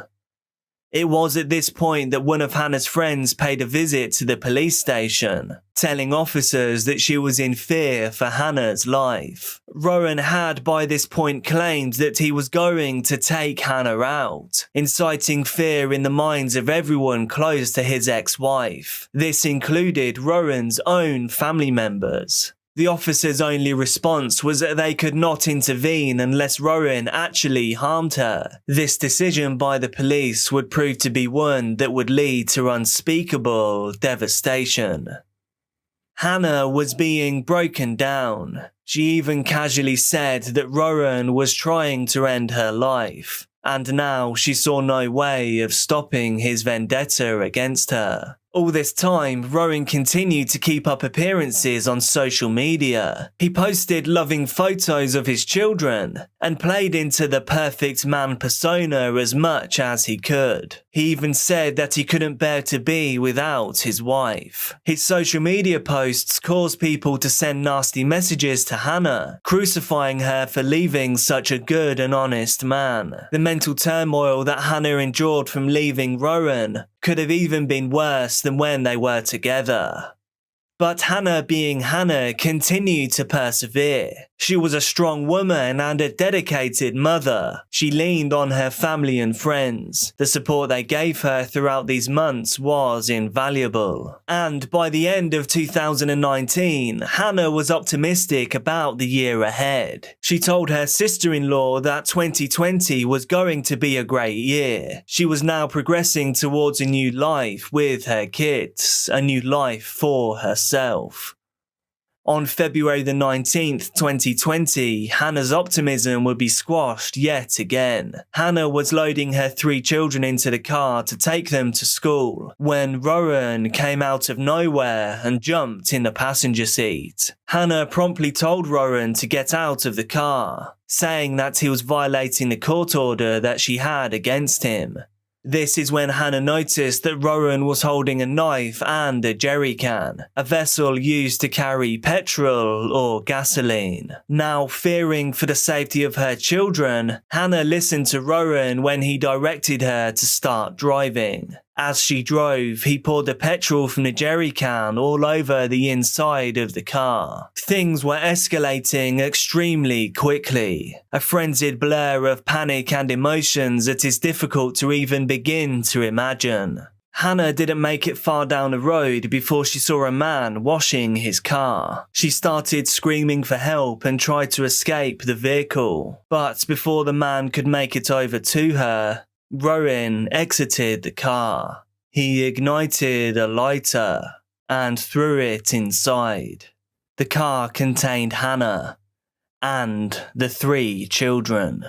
It was at this point that one of Hannah's friends paid a visit to the police station, telling officers that she was in fear for Hannah's life. Rowan had by this point claimed that he was going to take Hannah out, inciting fear in the minds of everyone close to his ex-wife. This included Rowan's own family members. The officers' only response was that they could not intervene unless Rowan actually harmed her. This decision by the police would prove to be one that would lead to unspeakable devastation. Hannah was being broken down. She even casually said that Rowan was trying to end her life, and now she saw no way of stopping his vendetta against her. All this time, Rowan continued to keep up appearances on social media. He posted loving photos of his children and played into the perfect man persona as much as he could. He even said that he couldn't bear to be without his wife. His social media posts caused people to send nasty messages to Hannah, crucifying her for leaving such a good and honest man. The mental turmoil that Hannah endured from leaving Rowan could have even been worse than when they were together. But Hannah, being Hannah, continued to persevere. She was a strong woman and a dedicated mother. She leaned on her family and friends. The support they gave her throughout these months was invaluable. And by the end of 2019, Hannah was optimistic about the year ahead. She told her sister-in-law that 2020 was going to be a great year. She was now progressing towards a new life with her kids, a new life for herself. On February the 19th, 2020, Hannah's optimism would be squashed yet again. Hannah was loading her 3 children into the car to take them to school when Rowan came out of nowhere and jumped in the passenger seat. Hannah promptly told Rowan to get out of the car, saying that he was violating the court order that she had against him. This is when Hannah noticed that Rowan was holding a knife and a jerry can, a vessel used to carry petrol or gasoline. Now, fearing for the safety of her children, Hannah listened to Rowan when he directed her to start driving. As she drove, he poured the petrol from the jerry can all over the inside of the car. Things were escalating extremely quickly, a frenzied blur of panic and emotions that is difficult to even begin to imagine. Hannah didn't make it far down the road before she saw a man washing his car. She started screaming for help and tried to escape the vehicle, but before the man could make it over to her, Rowan exited the car. He ignited a lighter and threw it inside. The car contained Hannah and the 3 children.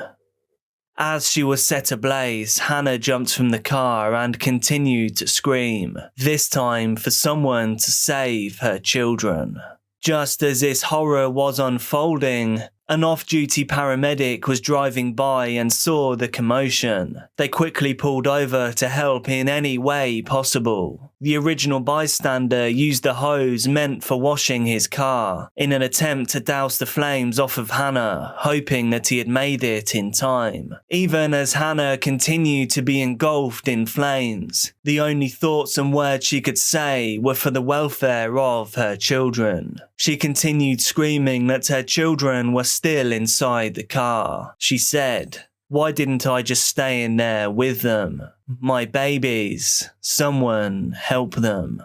As she was set ablaze, Hannah jumped from the car and continued to scream, this time for someone to save her children. Just as this horror was unfolding, an off-duty paramedic was driving by and saw the commotion. They quickly pulled over to help in any way possible. The original bystander used a hose meant for washing his car in an attempt to douse the flames off of Hannah, hoping that he had made it in time. Even as Hannah continued to be engulfed in flames, the only thoughts and words she could say were for the welfare of her children. She continued screaming that her children were still inside the car. She said, "Why didn't I just stay in there with them? My babies. Someone help them."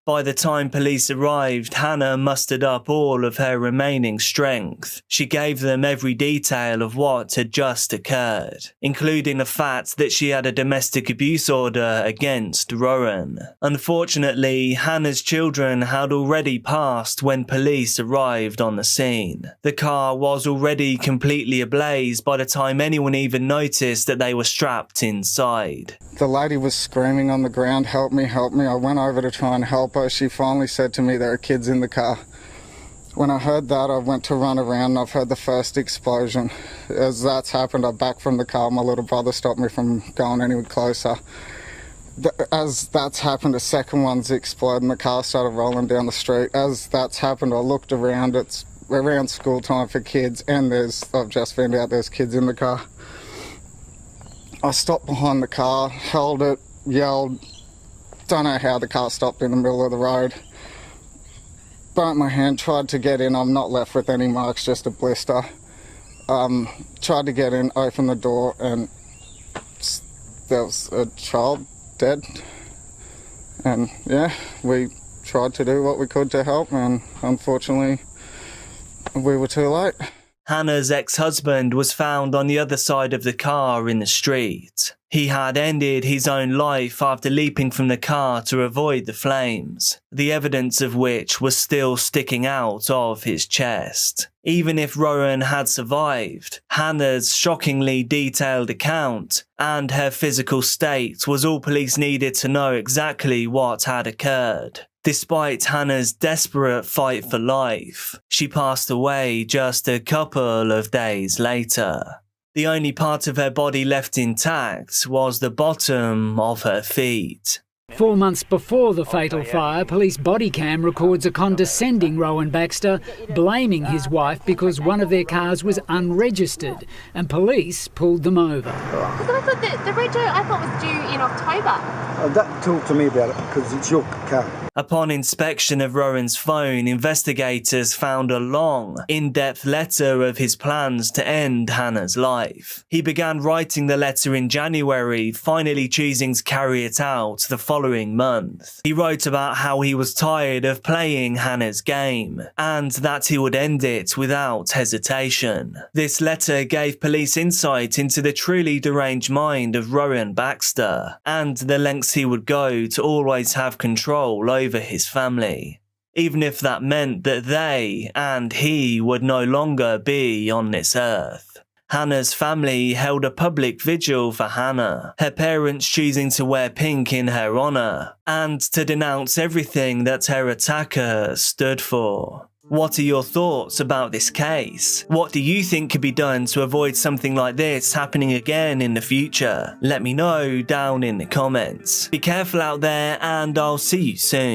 By the time police arrived, Hannah mustered up all of her remaining strength. She gave them every detail of what had just occurred, including the fact that she had a domestic abuse order against Rowan. Unfortunately, Hannah's children had already passed when police arrived on the scene. The car was already completely ablaze by the time anyone even noticed that they were strapped inside. The lady was screaming on the ground, "Help me, help me." I went over to try and help her. She finally said to me, "There are kids in the car." When I heard that, I went to run around and I've heard the first explosion. As that's happened, I backed from the car. My little brother stopped me from going any closer. As that's happened, the second one's exploded and the car started rolling down the street. As that's happened, I looked around. It's around school time for kids, and I've just found out there's kids in the car. I stopped behind the car, held it, yelled. Don't know how the car stopped in the middle of the road. Burnt my hand, tried to get in. I'm not left with any marks, just a blister. Tried to get in, opened the door, and there was a child dead. And yeah, we tried to do what we could to help, and unfortunately we were too late. Hannah's ex-husband was found on the other side of the car in the street. He had ended his own life after leaping from the car to avoid the flames, the evidence of which was still sticking out of his chest. Even if Rowan had survived, Hannah's shockingly detailed account and her physical state was all police needed to know exactly what had occurred. Despite Hannah's desperate fight for life, she passed away just a couple of days later. The only part of her body left intact was the bottom of her feet. 4 months before the fatal fire, police body cam records a condescending Rowan Baxter blaming his wife because one of their cars was unregistered, and police pulled them over. Because I thought that the rego I thought was due in October. Talk to me about it, because it's your car. Upon inspection of Rowan's phone, investigators found a long, in-depth letter of his plans to end Hannah's life. He began writing the letter in January, finally choosing to carry it out the following month. He wrote about how he was tired of playing Hannah's game, and that he would end it without hesitation. This letter gave police insight into the truly deranged mind of Rowan Baxter, and the lengths he would go to always have control over his family, even if that meant that they and he would no longer be on this earth. Hannah's family held a public vigil for Hannah, her parents choosing to wear pink in her honour, and to denounce everything that her attacker stood for. What are your thoughts about this case? What do you think could be done to avoid something like this happening again in the future? Let me know down in the comments. Be careful out there, and I'll see you soon.